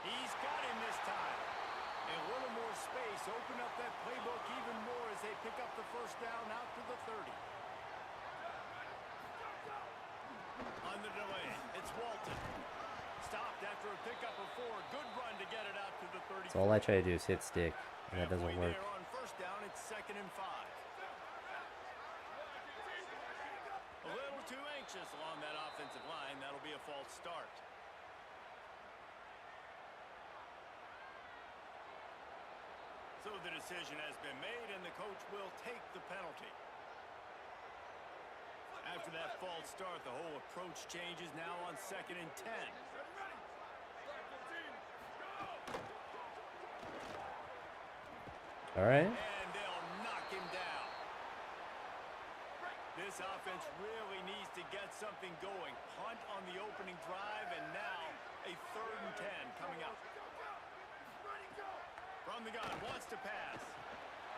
He's got him this time. And a little more space. Open up that playbook even more as they pick up the 1st down out to the 30. On the delay, it's Walton. Stopped after a pickup of 4. Good run to get it out to the 30. So all I try to do is hit stick, and that doesn't Halfway work. there on 1st down, it's 2nd and 5. A little too anxious along that offensive line. That'll be a false start. So the decision has been made, and the coach will take the penalty. After that false start, the whole approach changes now on 2nd and 10. All right. And they'll knock him down. This offense really needs to get something going. Punt on the opening drive, and now a 3rd and 10 coming up. From the gun, wants to pass.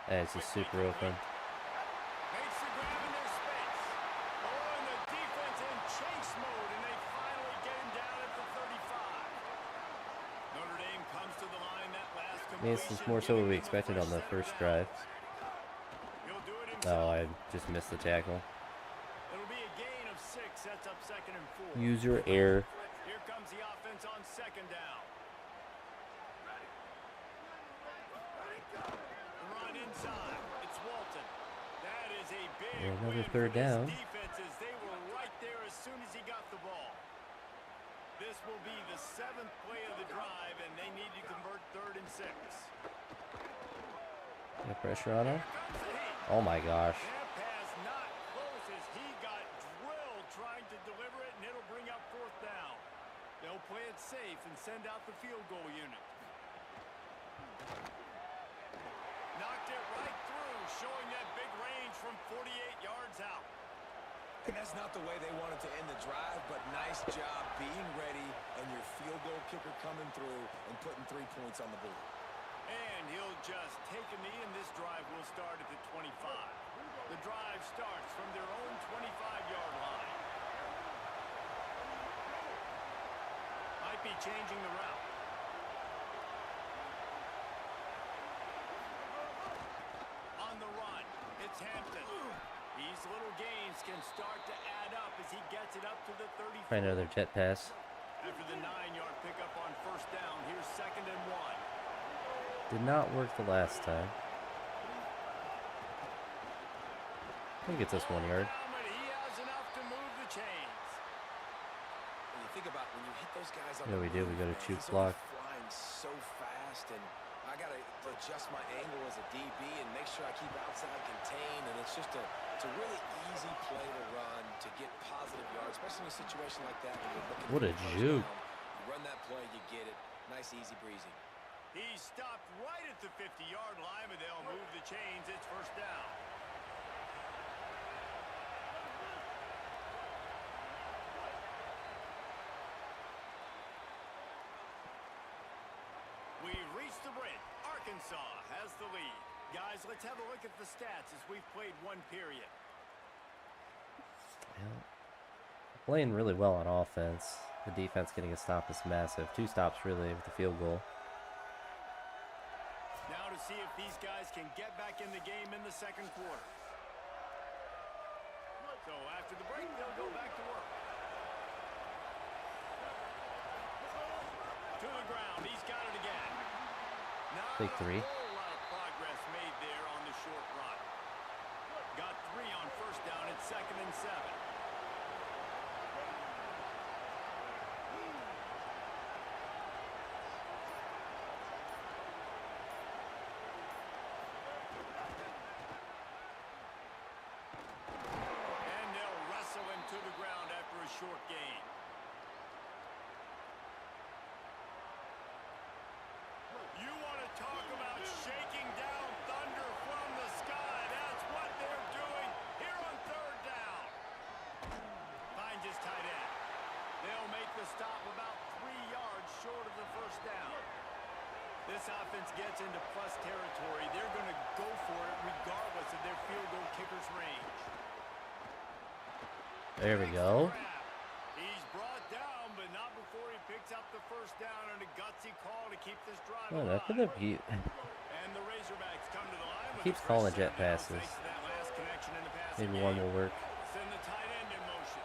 That's just super open. Makes the grab in their space. Oh, and the defense in chase mode, and they finally get him down at the 35. Notre Dame comes to the line. That last I mean, this is completion more so what we giving them expected the on the first first drive. He'll do it Oh, himself. I just missed the tackle. It'll be a gain of 6. Sets up 2nd and 4. User error. Here comes the offense on 2nd down. Run inside. It's Walton. That is a big Yeah, another win for 3rd this down. defense as they were right there as soon as he got the ball. This will be the 7th play of the drive, and they need to convert 3rd and 6. Got pressure on him. Comes the heat. Oh my gosh. That pass not close as he got drilled trying to deliver it, and it'll bring up 4th down. They'll play it safe and send out the field goal unit. And that's not the way they wanted to end the drive, but nice job being ready and your field goal kicker coming through and putting 3 points on the board. And he'll just take a knee, and this drive will start at the 25. The drive starts from their own 25-yard line. Might be changing the route. On the run, it's Hampton. These little gains can start to add up as he gets it up to the 34. Try another jet pass. After the 9-yard pickup on first down, here's 2nd and 1. Did not work the last time. He gets us 1 yard. But he has enough to move the chains. When you think about when you hit those guys on Yeah, the we do. We move, go to man, juke he's block. always flying so fast, and I got to adjust my angle as a DB and make sure I keep outside contained, and it's just it's a really easy play to run to get positive yards, especially in a situation like that when you're looking What for a first juke. down. You run that play, you get it. Nice, easy breezy. He stopped right at the 50-yard line, but they'll move the chains. It's first down. We've reached the bridge. Arkansas has the lead. Guys, let's have a look at the stats as we've played one period. Yeah. Playing really well on offense. The defense getting a stop is massive. 2 stops really with the field goal. Now to see if these guys can get back in the game in the second quarter. So after the break, they'll go back to work. To the ground, he's got it again. Not Take 3. a whole lot of progress made there on the short run. Got 3 on first down. It's 2nd and 7. And they'll wrestle him to the ground after a short gain. You want to talk about shaking down thunder from the sky. That's what they're doing here on 3rd down. Finds his tight end. They'll make the stop about 3 yards short of the first down. This offense gets into plus territory. They're going to go for it regardless of their field goal kicker's range. There we go. He's brought down, but not before he picks up the first down, and a gutsy call to keep this drive Oh, alive. that could have he And the Razorbacks come to the line with keeps the calling first jet down, passes. thanks to that last connection in the passing Maybe one game. will work. Send the tight end in motion.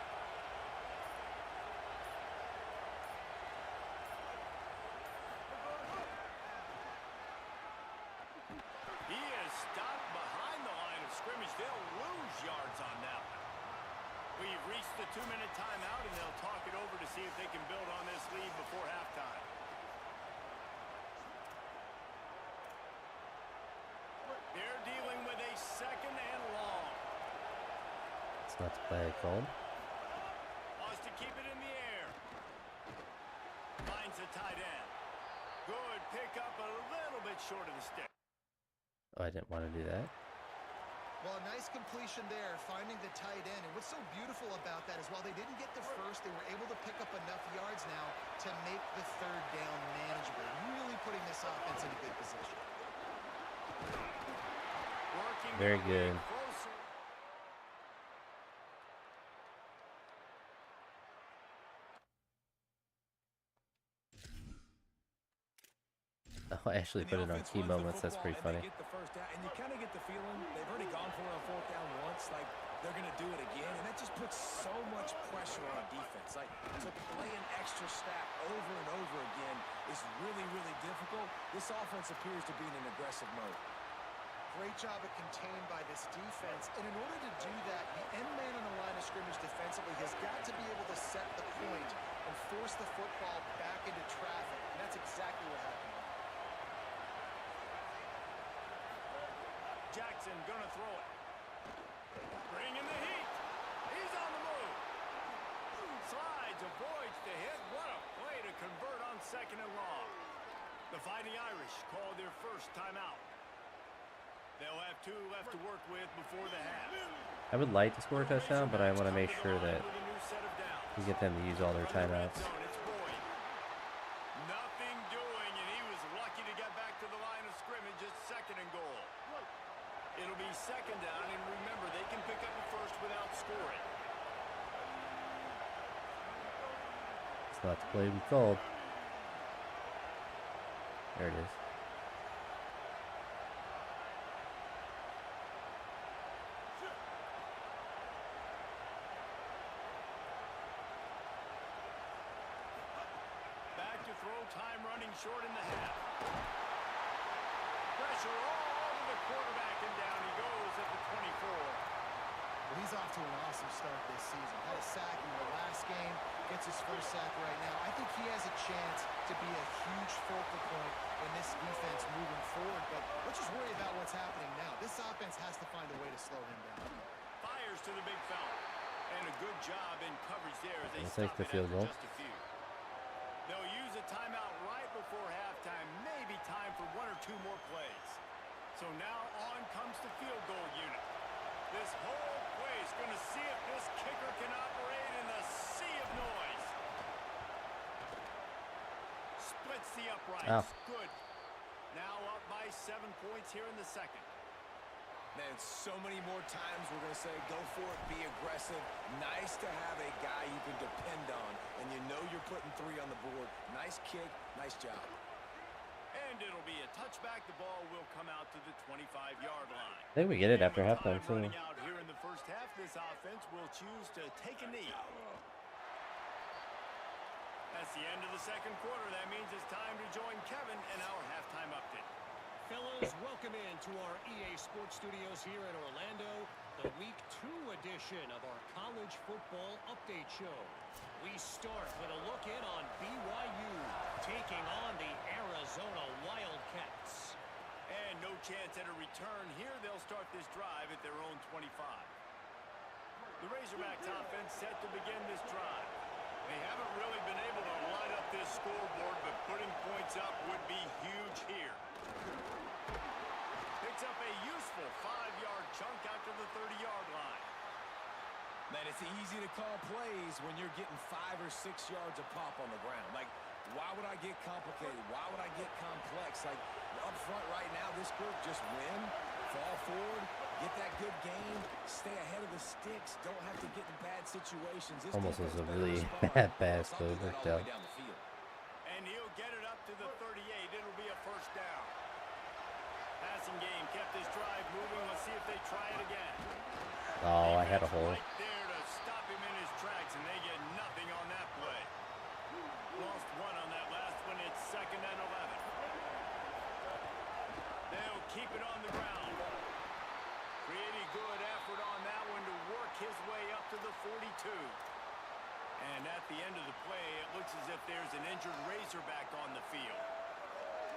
He is stopped behind the line of scrimmage. They'll lose yards on that one. We've reached the 2-minute timeout, and they'll talk it over to see if they can build on this lead before halftime. They're dealing with a 2nd and long. It's not the play I called. Wants to keep it in the air. Finds the tight end. Good pickup, a little bit short of the stick. Oh, I didn't want to do that. Well, a nice completion there, finding the tight end. And what's so beautiful about that is while they didn't get the first, they were able to pick up enough yards now to make the 3rd down manageable. Really putting this offense in a good position. Working Very their way good. closer. Oh, I actually put it on key moments. That's pretty funny. They get the first down, and you kind of get the feeling they've already gone for it on 4th down once. Like they're going to do it again, and that just puts so much pressure on a defense. Like to play an extra snap over and over again is really, really difficult. This offense appears to be in an aggressive mode. Great job at contained by this defense. And in order to do that, the end man on the line of scrimmage defensively has got to be able to set the point and force the football back into traffic. And that's exactly what happened. Jackson gonna throw it. Bringing the heat. He's on the move. Slides, avoids the hit. What a play to convert on 2nd and long. The Fighting Irish call their first timeout. They'll have 2 left to work with before the half. I would like to score a touchdown, but I want to make sure that With a new set of downs. we get them to use all their From the red timeouts. zone, it's Boyd. Nothing doing, and he was lucky to get back to the line of scrimmage at 2nd and goal. It'll be 2nd down, and remember, they can pick up a first without scoring. It's not the play we called. There it is. Back to throw, time running short in the half. Pressure all over the quarterback, and down he goes at the 24. Well, he's off to an awesome start this season. Had a sack in the last game, gets his first sack right now. I think he has a chance to be a huge focal point in this defense moving forward, but let's just worry about what's happening now. This offense has to find a way to slow him down. Fires to the big fella. And a good job in coverage there as they We'll stop take the it field after goal. just a few. They'll use a timeout right before halftime. Maybe time for 1 or 2 more plays. So now on comes the field goal unit. This whole place going to see if this kicker can operate in the sea of noise. Splits the uprights. Ow. Good. Now up by 7 points here in the 2nd. Man, so many more times we're going to say, go for it, be aggressive. Nice to have a guy you can depend on, and you know you're putting 3 on the board. Nice kick, nice job. And it'll be a touchback. The ball will come out to the 25-yard line. I think we get it And after with halftime time too. running out here in the first half, this offense will choose to take a knee. That's the end of the 2nd quarter. That means it's time to join Kevin in our halftime update. Fellas, welcome in to our EA Sports Studios here in Orlando, the Week 2 edition of our College Football Update Show. We start with a look in on BYU taking on the Arizona Wildcats. And no chance at a return here. They'll start this drive at their own 25. The Razorbacks offense set to begin this drive. They haven't really been able to light up this scoreboard, but putting points up would be huge here. Picks up a useful 5-yard chunk out to the 30-yard line. Man, it's easy to call plays when you're getting 5 or 6 yards a pop on the ground. Like, why would I get complicated? Why would I get complex? Like, up front right now, this group just win, fall forward, get that good game, stay ahead of the sticks, don't have to get in bad situations. This Almost was defense a better really respond. bad pass, I'll but do it that worked all the out. way down the field. And he'll get it up to the 38. It'll be a first down. Passing game kept this drive moving. Let's see if they try it again. Oh, I had a Defense hole. right there to stop him in his tracks, and they get nothing on that play. Lost 1 on that last one. It's 2nd and 11. They'll keep it on the ground. Pretty good effort on that one to work his way up to the 42. And at the end of the play, it looks as if there's an injured Razorback on the field.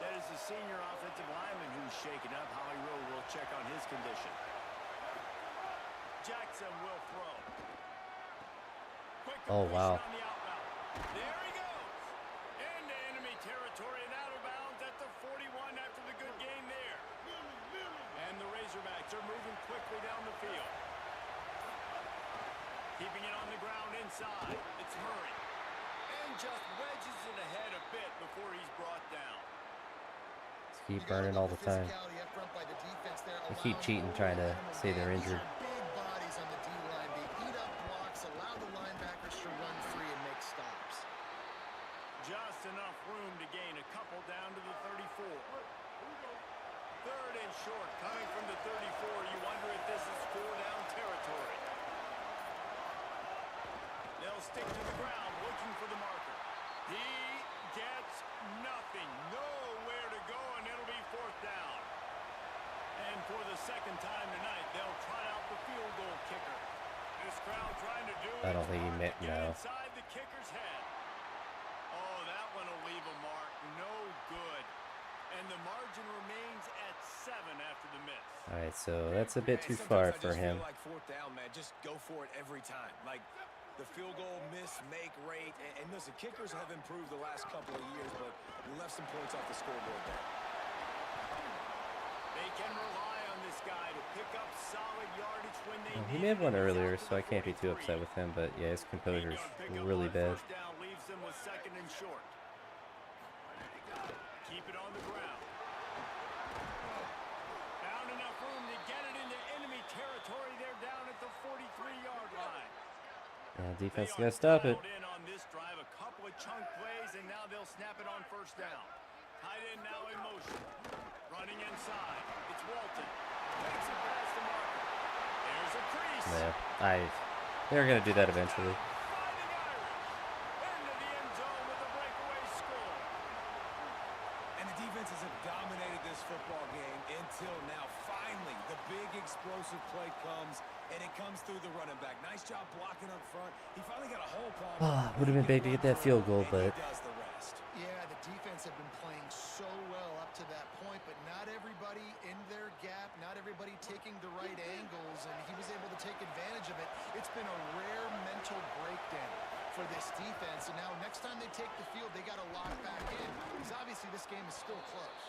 That is the senior offensive lineman who's shaken up. Holly Rowe will check on his condition. Jackson will throw. Quick Oh, wow. completion on the out route. There he goes. Into enemy territory and out of bounds at the 41 after the good game there. And the Razorbacks are moving quickly down the field. Keeping it on the ground inside. It's Murray. And just wedges it ahead a bit before he's brought down. Just keep burning all the time. They keep cheating, trying to say they're injured. Big bodies on the D-line. They eat up blocks, allow the linebackers to run free and make stops. Just enough room to gain a couple down to the 34. 3rd and short coming from the 34. You wonder if this is 4-down territory. They'll stick to the ground looking for the marker. He gets nothing. Nowhere to go, and it'll be 4th down. And for the 2nd time tonight, they'll try out the field goal kicker. This crowd trying to do I don't its think he part meant to get no. inside the kicker's head. Oh, that one will leave a mark. No good. And the margin remains at 7 after the miss. All right, so that's a bit Man, too sometimes far I for just him. feel like 4th down, man. Just go for it every time. Like, the field goal miss, make rate. And listen, kickers have improved the last couple of years, but we left some points off the scoreboard there. They can rely on this pick up solid yardage when they Well, he need may have it, won and it's earlier, out to so the I can't be too 43. upset with him. But yeah, his composure's Able to pick up really on bad. first down, leaves them with second and short. Keep it on the ground. Found enough room to get it into enemy territory. They're down at the 43-yard line. And They defense are gotta stop it. dialed in on this drive. A couple of chunk plays, and now they'll snap it on first down. Tight end now in motion. Running inside. It's Walton. Takes it past the marker. There's a crease. Yeah, they're gonna do that eventually. Fighting Irish. Into the end zone with a breakaway score. And the defenses have dominated this football game until now. Finally, the big explosive play comes, and it comes through the running back. Nice job blocking up front. He finally got a hole call. Would have been big to get that field goal, but He does the rest. Yeah, the defense have been playing so well up to that point, but not everybody in their gap, not everybody taking the right angles, and he was able to take advantage of it. It's been a rare mental breakdown for this defense, and now next time they take the field, they got to lock back in, because obviously this game is still close.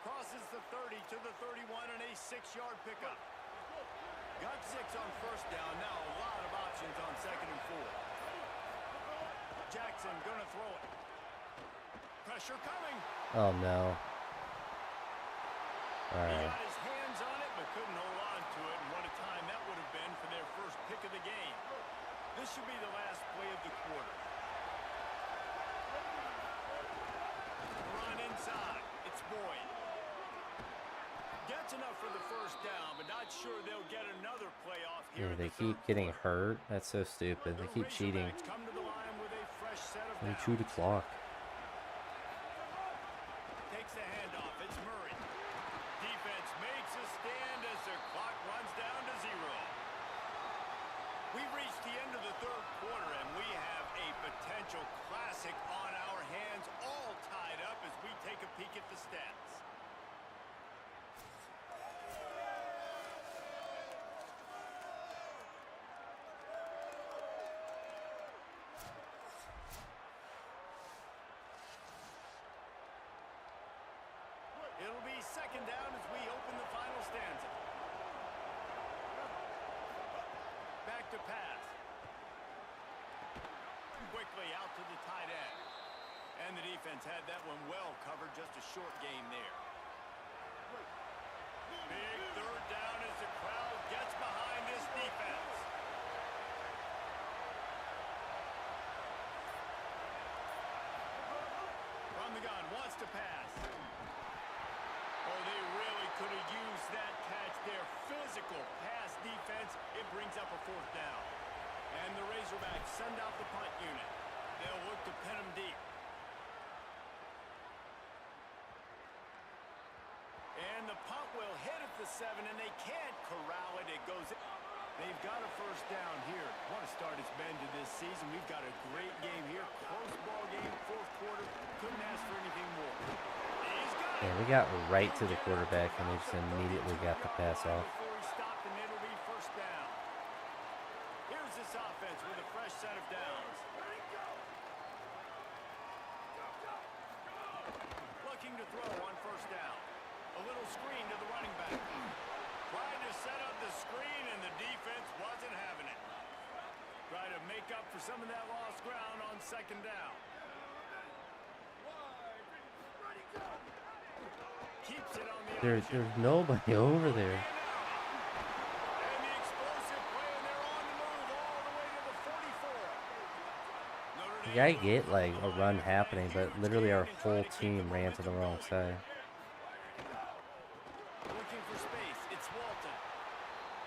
Crosses the 30 to the 31 and a 6-yard pickup. Got 6 on first down. Now a lot of options on second and 4. Jackson gonna throw it. Pressure coming. oh no. All He right. got his hands on it but couldn't hold on to it. And what a time that would have been for their first pick of the game. This should be the last play of the quarter. Run inside. It's Boyd. Gets enough for the first down, but not sure they'll get another playoff here. Yeah, in they the keep third getting quarter. hurt. That's so stupid. They The keep cheating. Razorbacks come to the line with a fresh set of They chew the downs. clock. Takes the handoff. It's Murray. Defense makes a stand as the clock runs down to 0. We've reached the end of the third quarter, and we have a potential classic on our hands, all tied up as we take a peek at the stats. It'll be second down as we open the final stanza. Back to pass. Quickly out to the tight end. And the defense had that one well covered. Just a short gain there. Big third down as the crowd gets behind this defense. From the gun, wants to pass. Oh, they really could have used that catch there. Physical pass defense. It brings up a fourth down. And the Razorbacks send out the punt unit. They'll look to pin them deep. And the punt will hit at the 7, and they can't corral it. It goes in. They've got a first down here. What a start it's been to this season. We've got a great game here. Close ball game, fourth quarter. Couldn't ask for anything more. He's got it. Yeah, we got right to the quarterback, and they just immediately got the pass off. Before he stopped, and it'll be first down. Here's this offense with a fresh set of downs. Looking to throw on first down. A little screen to the running back. Tried to set up the screen, and the defense wasn't having it. Try to make up for some of that lost ground on second down. Keeps it on the There's option. nobody over there. And the explosive play, and they're on the move all the way to the 44. Notre Dame Yeah, I get like a run happening, but literally our whole team ran to the wrong side. looking for space. It's Walton.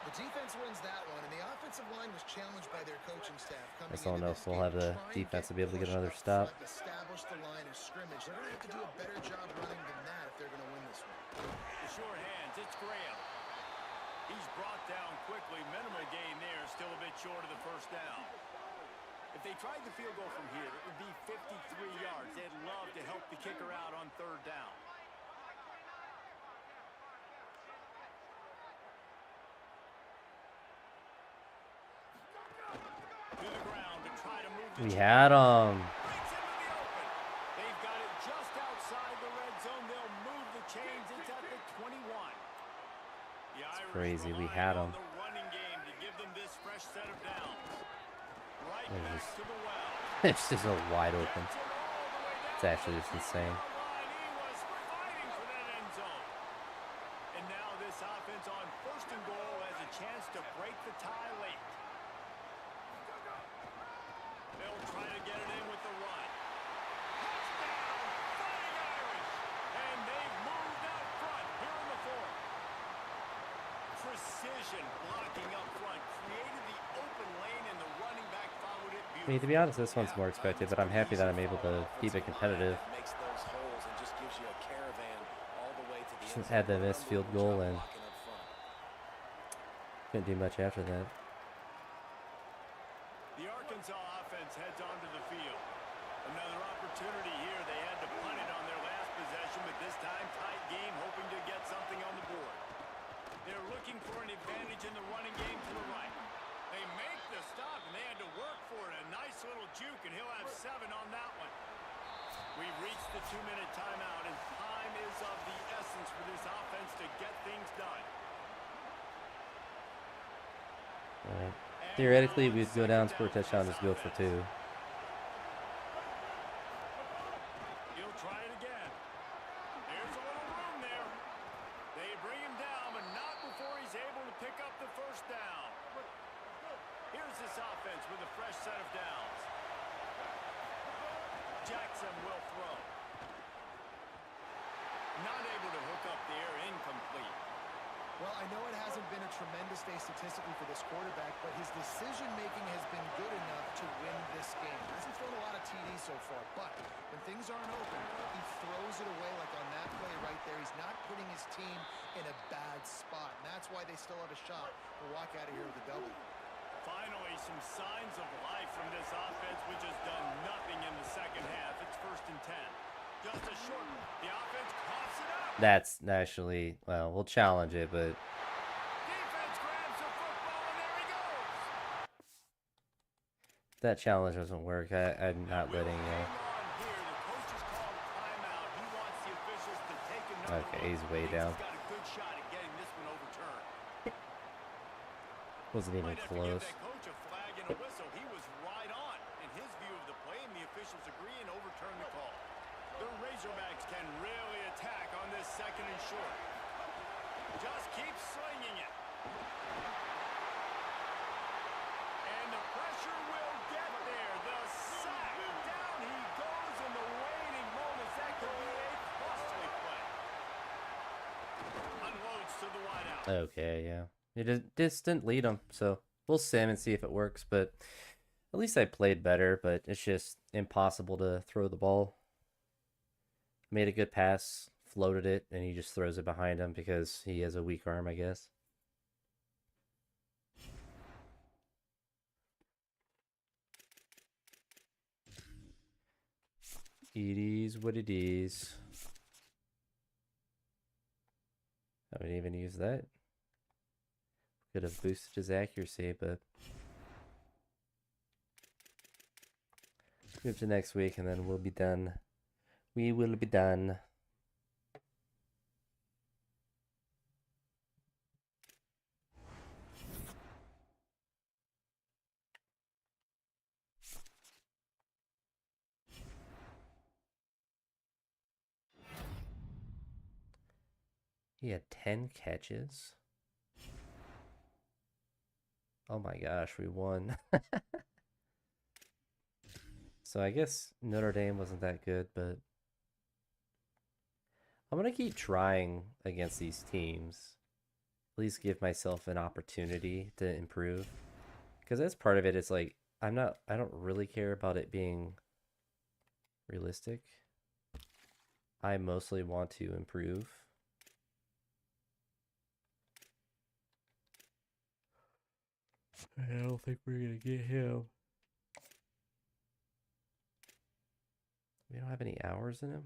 The defense wins that one, and the offensive line was challenged by their coaching staff. Coming Just don't into know this if we'll game have the to try and defense to be able to get push another up stop. front, establish the line of scrimmage. They're going to have to do a better job running than that if they're going to win this one. The short hands. It's Graham. He's brought down quickly. Minimal gain there. Still a bit short of the first down. If they tried the field goal from here, it would be 53 yards. They'd love to help the kicker out on third down. To the ground to try to move the We chains. had Breaks into 'em. the open. They've got it just outside the red zone. They'll move the chains. It's at the 21. The Irish crazy. We relying had on them. the running game to give them this fresh set of downs. Right They're back just- to the well. It's just so wide open. Gets it all the way down It's actually to just the insane. 50-yard line. He was fighting for that end zone. And now this offense on 1st and goal has a chance to break the tie late. They'll try to get it in with the run. Touchdown, Fighting Irish. And they've moved out front here in the 4th. Precision blocking up front created the open lane, and the running back followed it I beautifully. mean, to be honest, this one's more expected, but I'm happy that I'm able to keep it competitive. Makes those holes and just gives you a caravan all the way to the Just end had zone. the missed field Unbelievable goal job and blocking up front. couldn't do much after that. The Arkansas offense heads onto the field. Another opportunity here. They had to punt it on their last possession, but this time tight game, hoping to get something on the board. They're looking for an advantage in the running game to the right. They make the stop, and they had to work for it. A nice little juke, and he'll have 7 on that one. We've reached the 2-minute timeout, and time is of the essence for this offense to get things done. Alright. Theoretically, we'd go down, score a touchdown, just go for 2. He'll try it again. There's a little room there. They bring him down, but not before he's able to pick up the 1st down. Here's this offense with a fresh set of downs. Jackson will throw. Not able to hook up there, incomplete. Well, I know it hasn't been a tremendous day statistically for this quarterback, but his decision-making has been good enough to win this game. Hasn't thrown a lot of TDs so far, but when things aren't open, he throws it away like on that play right there. He's not putting his team in a bad spot, and that's why they still have a shot to walk out of here with a W. Finally, some signs of life from this offense, which has done nothing in the second half. It's 1st and 10. Just a short one. The offense coughs it up. That's actually, well, we'll challenge it, but Defense grabs the football, and there he goes. that challenge doesn't work. I'm not We'll letting. hang on here. The coach has called a timeout. He wants the officials to take another Okay, look. he's way Thinks down. He's got a good shot at getting this one overturned. Wasn't even Might have to give close. that coach a flag and a whistle. He was right on in his view of the play, and the officials agree and overturn the call. The Razorbacks can really attack on this 2nd and short. Just keep slinging it. And the pressure will get there. The sack. Down he goes in the waning moments. That could be a costly play. Unloads to the wideout. Okay, yeah. It just didn't lead him, so we'll sim and see if it works. But at least I played better. But it's just impossible to throw the ball. Made a good pass, floated it, and he just throws it behind him because he has a weak arm, I guess. It is what it is. I wouldn't even use that. Could have boosted his accuracy, but move to next week and then we'll be done. We will be done. He had 10 catches. Oh my gosh, we won. So I guess Notre Dame wasn't that good, but I'm going to keep trying against these teams. At least give myself an opportunity to improve. Because that's part of it. It's like, I don't really care about it being realistic. I mostly want to improve. I don't think we're going to get him. We don't have any hours in him?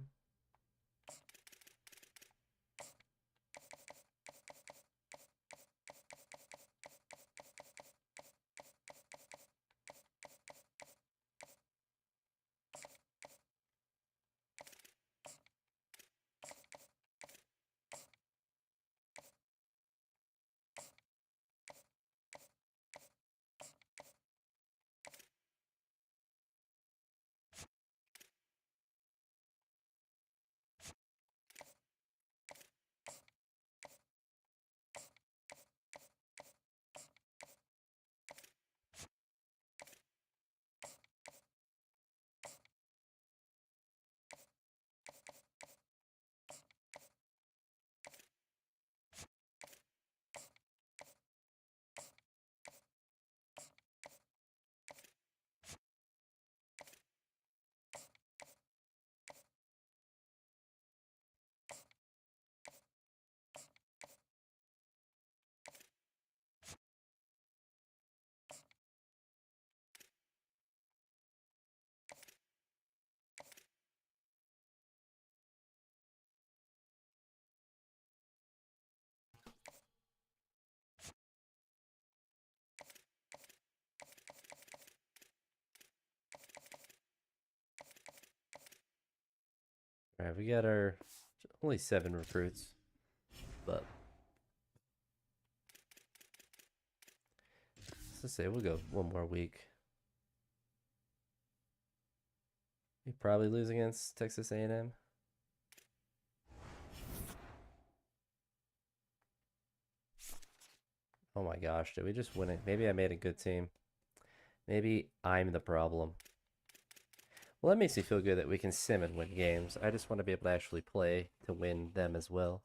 Alright, we got our only 7 recruits, but let's say we'll go one more week. We probably lose against Texas A&M. Oh my gosh, did we just win it? Maybe I made a good team. Maybe I'm the problem. Well, that makes me feel good that we can sim and win games. I just want to be able to actually play to win them as well.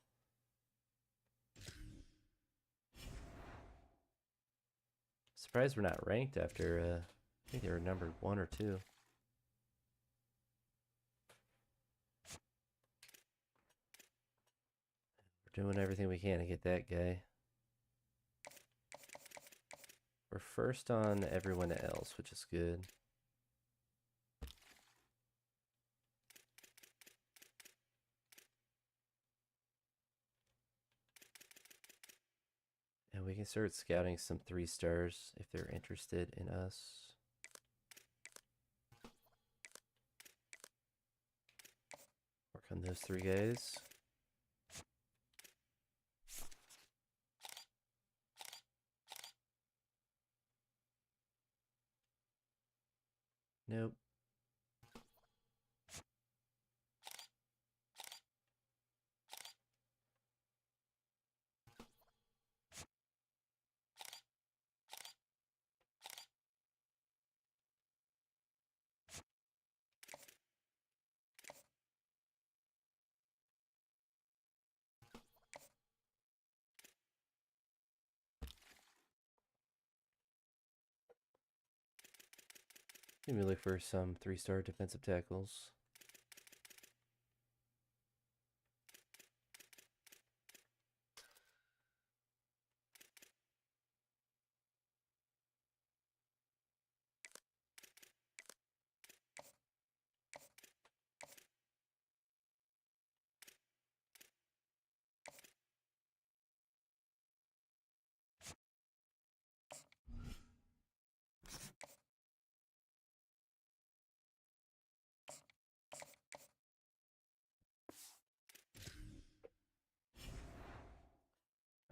Surprised we're not ranked after, I think they were numbered 1 or 2. We're doing everything we can to get that guy. We're first on everyone else, which is good. And we can start scouting some 3 stars if they're interested in us. Work on those 3 guys. Nope. Maybe look for some 3-star defensive tackles.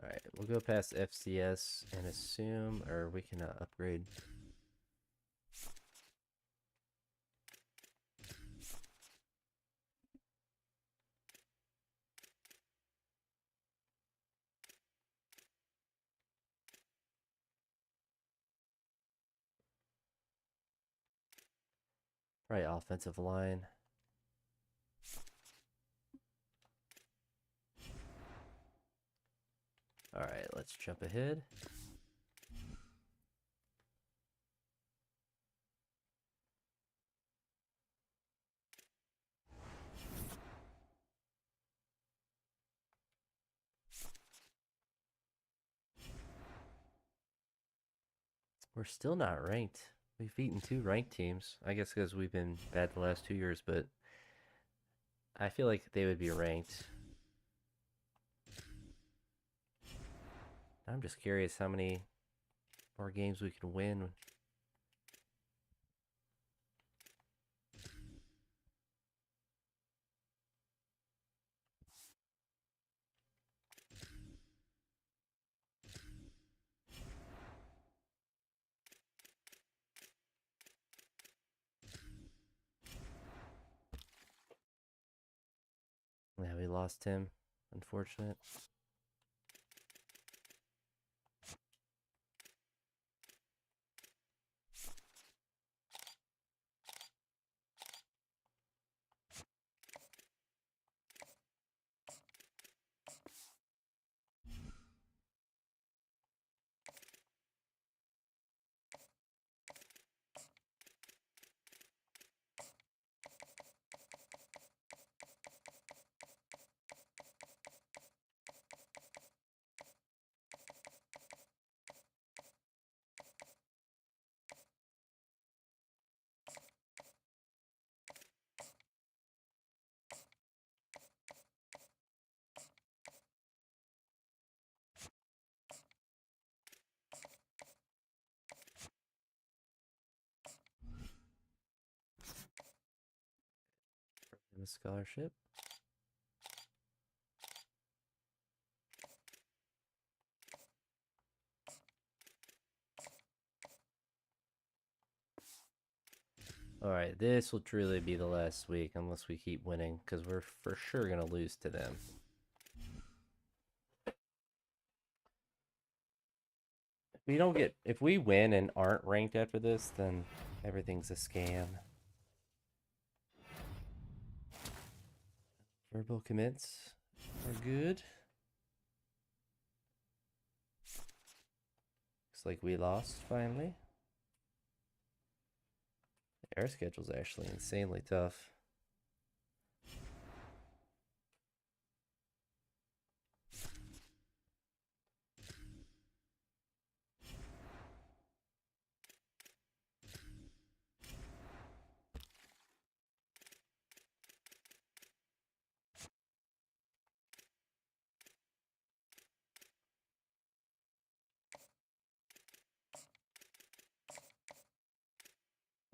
Alright, we'll go past FCS and assume, or we can upgrade. Right, offensive line. Alright, let's jump ahead. We're still not ranked. We've beaten 2 ranked teams. I guess because we've been bad the last 2 years, but I feel like they would be ranked. I'm just curious how many more games we can win. Yeah, we lost him. Unfortunate. A scholarship. Alright, this will truly be the last week unless we keep winning, because we're for sure going to lose to them. If we win and aren't ranked after this, then everything's a scam. Verbal commits are good. Looks like we lost finally. Our schedule's actually insanely tough.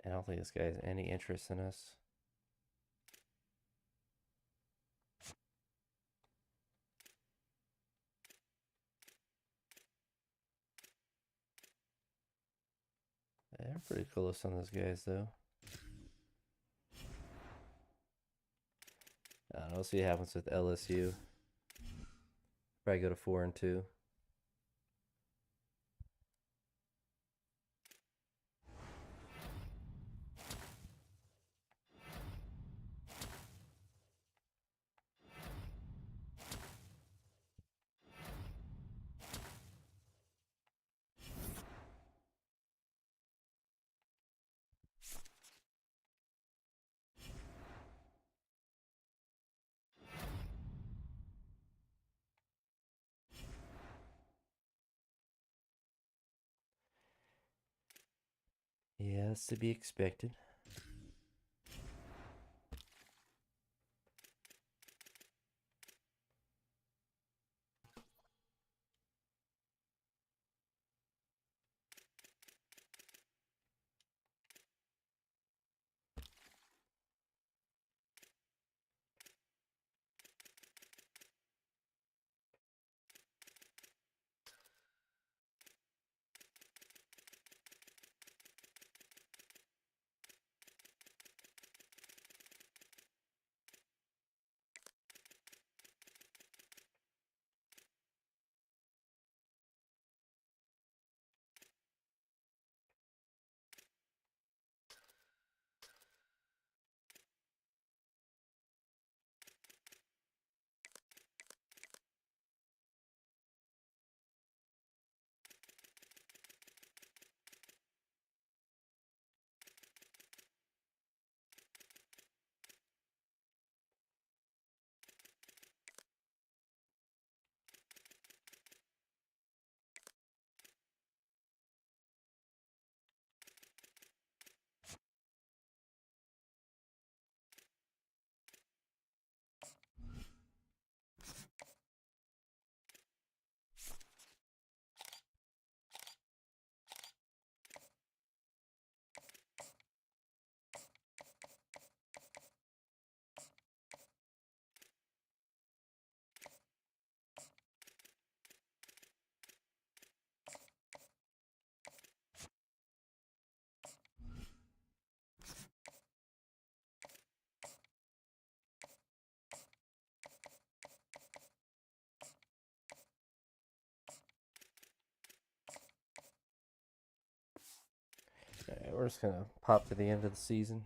I don't think this guy has any interest in us. They're pretty close on those guys, though. I don't know. We'll see what happens with LSU. Probably go to 4-2. Yeah, that's to be expected. Alright, we're just gonna pop to the end of the season.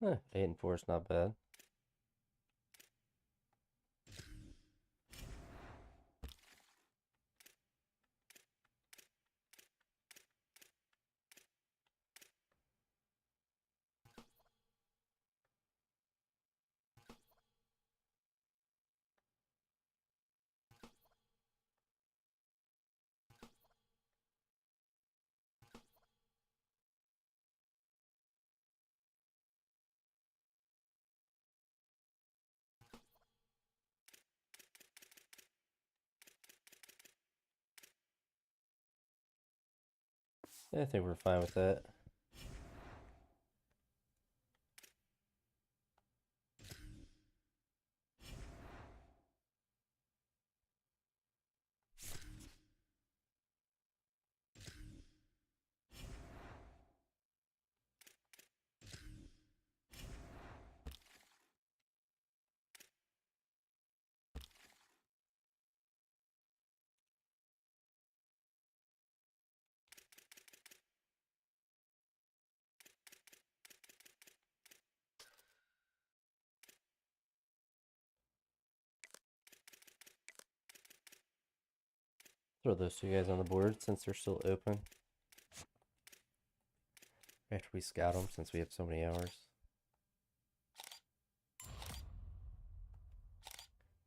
8-4 is not bad. I think we're fine with that. Throw those two guys on the board since they're still open. After we scout them, since we have so many hours.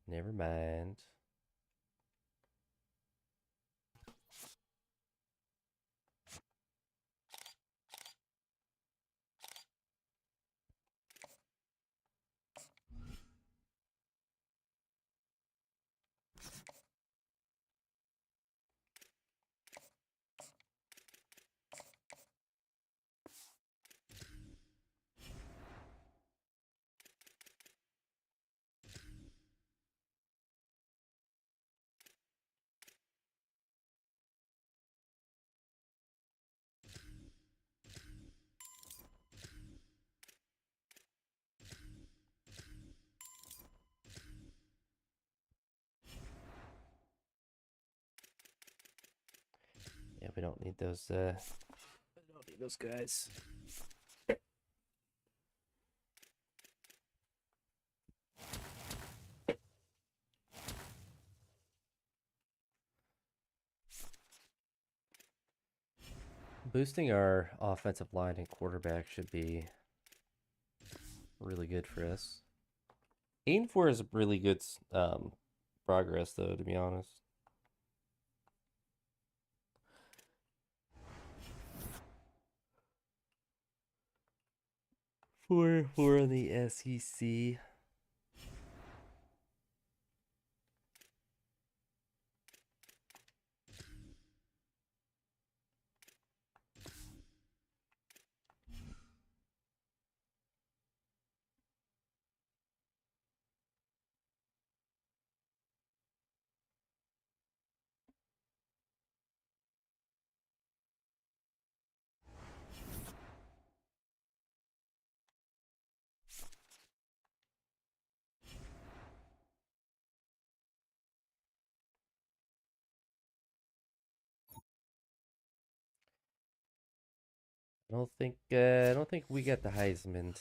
Never mind. Yeah, we don't need those. We don't need those guys. Boosting our offensive line and quarterback should be really good for us. 8-4 is really good progress, though, to be honest. 4-4 in the SEC. I don't think we got the Heisman.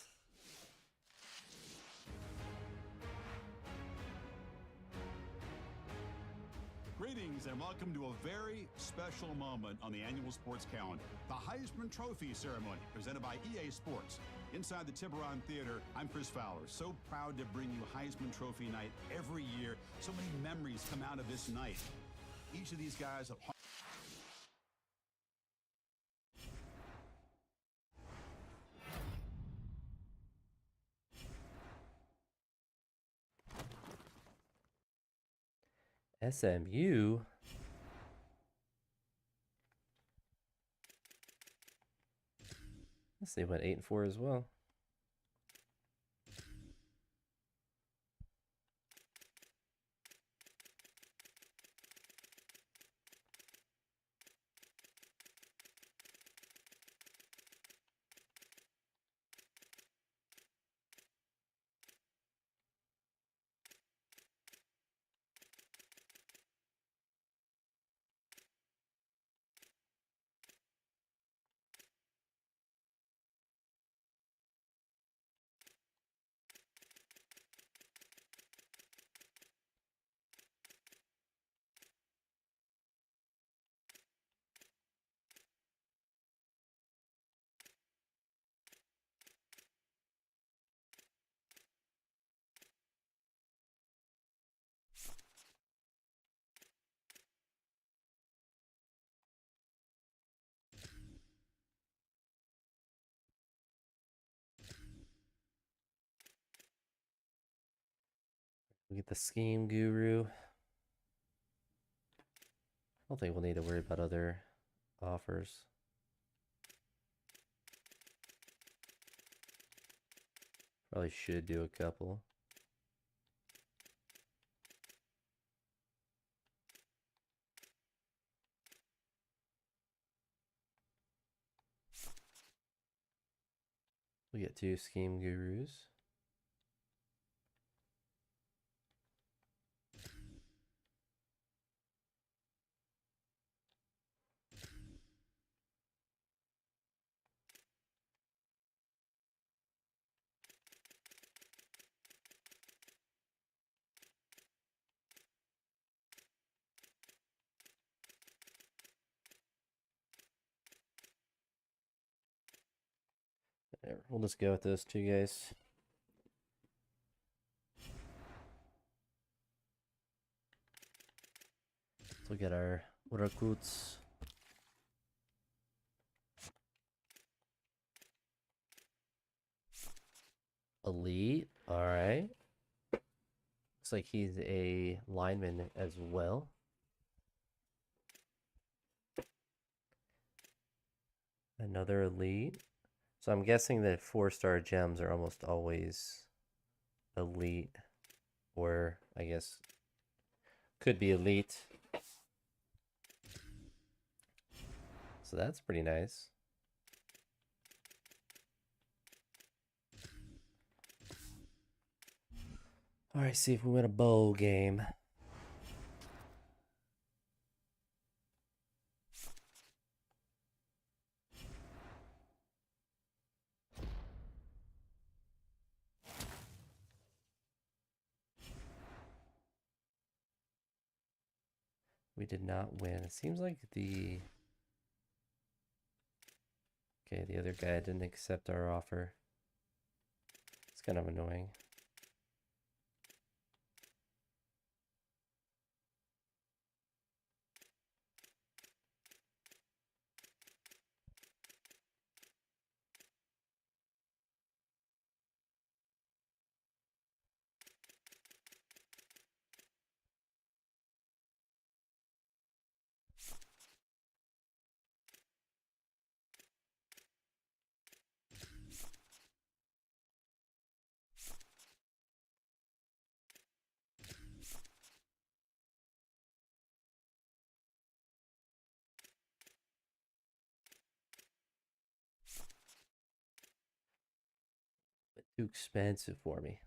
Greetings and welcome to a very special moment on the annual sports calendar. The Heisman Trophy ceremony presented by EA Sports. Inside the Tiburon Theater, I'm Chris Fowler. So proud to bring you Heisman Trophy night every year. So many memories come out of this night. Each of these guys have SMU. Let's see, went 8-4 as well. We get the scheme guru. I don't think we'll need to worry about other offers. Probably should do a couple. We get 2 scheme gurus. There, we'll just go with those 2 guys. Let's look at our recruits. Elite, all right. Looks like he's a lineman as well. Another elite. So I'm guessing that 4-star gems are almost always elite, or I guess could be elite. So that's pretty nice. All right, see if we win a bowl game. We did not win. It seems like the... Okay, the other guy didn't accept our offer. It's kind of annoying. But too expensive for me.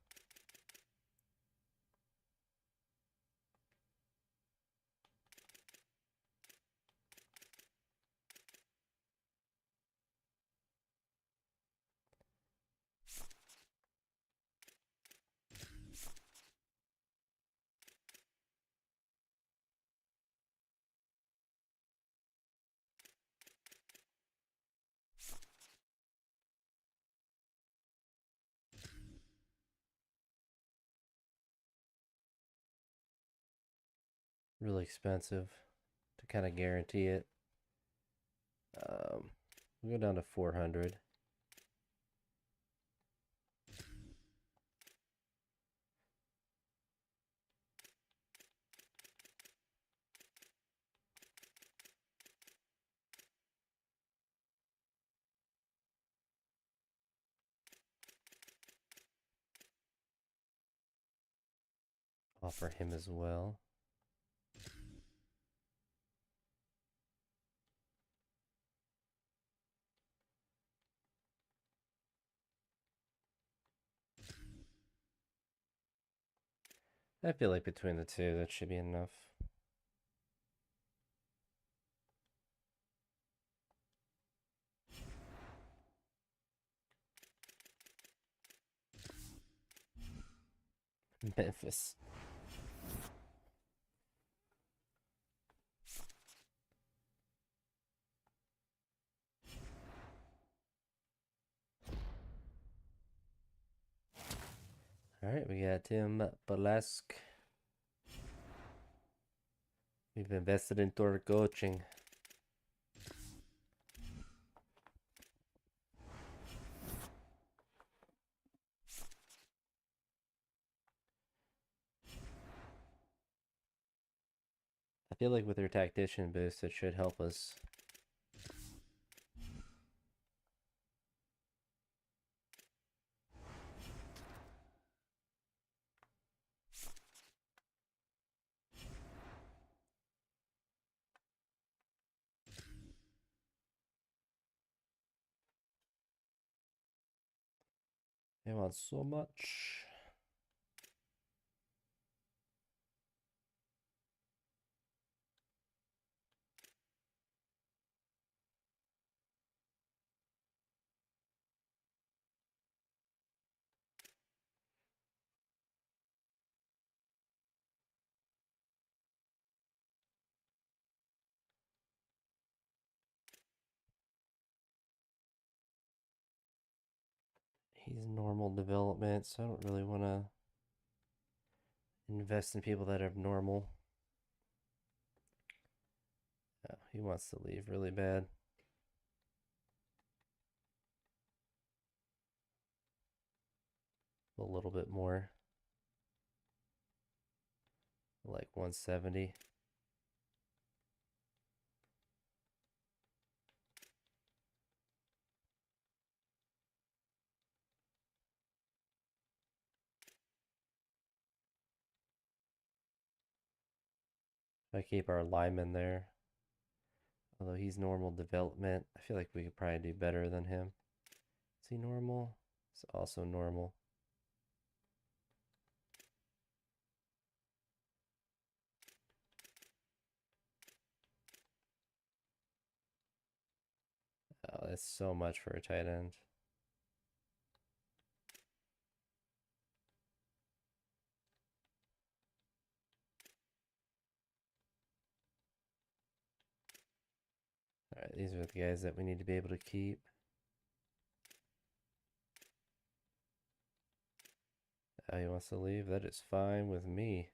Really expensive to kind of guarantee it. We'll go down to 400. Offer him as well. I feel like between the two, that should be enough. Memphis. All right, we got Tim Balesk. We've invested into our coaching. feel like with their tactician boost, it should help us. They want so much. He's normal development, so I don't really want to invest in people that are normal. Oh, he wants to leave really bad. A little bit more. Like 170. If I keep our lineman there, although he's normal development, I feel like we could probably do better than him. Is he normal? He's also normal. Oh, that's so much for a tight end. All right, these are the guys that we need to be able to keep. Oh, he wants to leave? That is fine with me.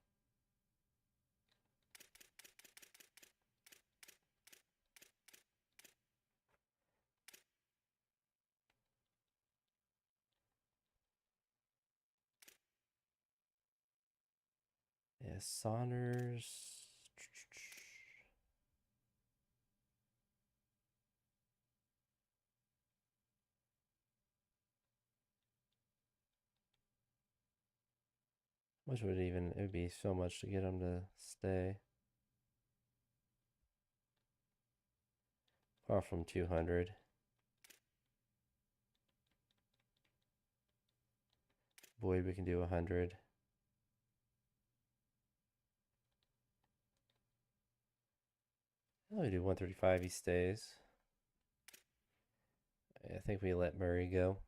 Yeah, Saunders. Which would even, it would be so much to get him to stay. Far from 200. Boyd, we can do 100. Oh, we do 135, he stays. I think we let Murray go.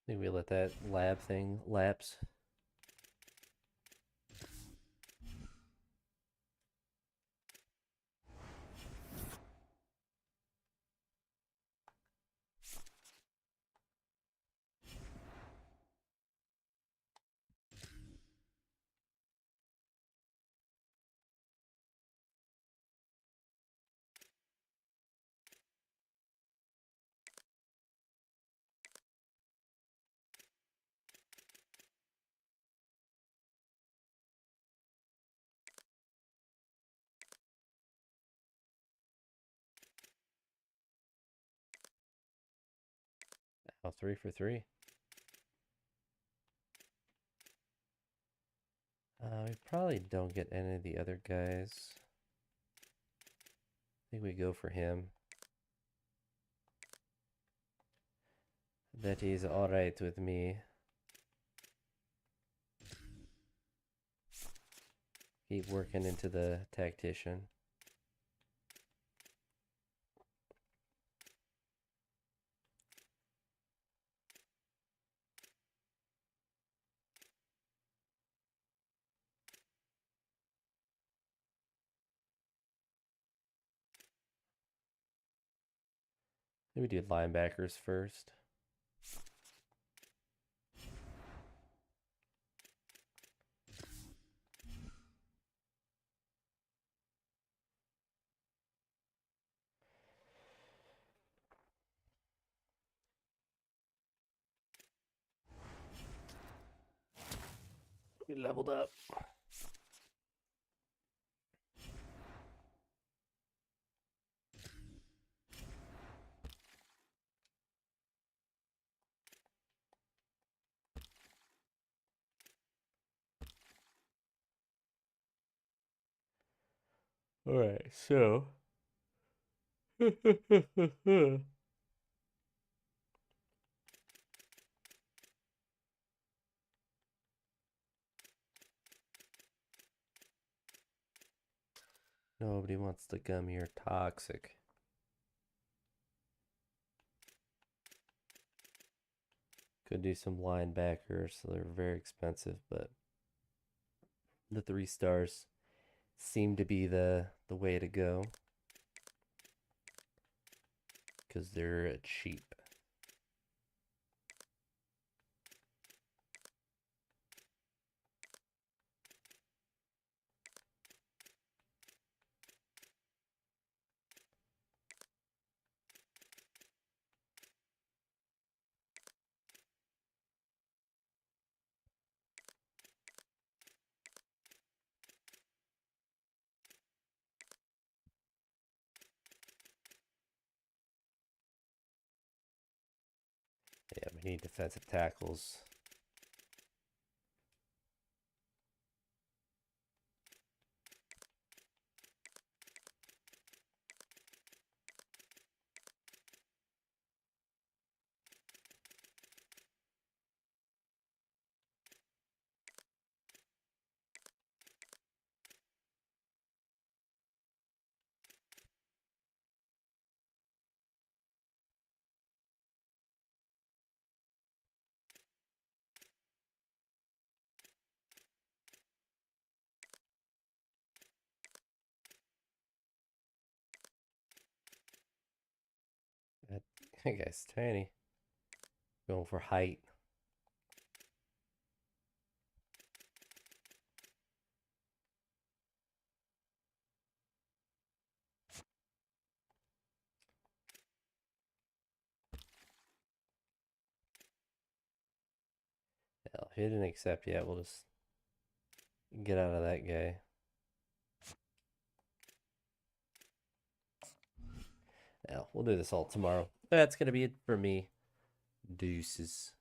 I think we let that lab thing lapse. Oh, 3 for 3. We probably don't get any of the other guys. I think we go for him. That is alright with me. Keep working into the tactician. Maybe do linebackers first. We leveled up. All right, so nobody wants to come here toxic. Could do some linebackers, so they're very expensive, but the 3 stars seem to be the way to go because they're cheap. Yeah, we need defensive tackles. That guy's tiny. Going for height. Hell, if he didn't accept yet, we'll just get out of that guy. Hell, we'll do this all tomorrow. That's going to be it for me. Deuces.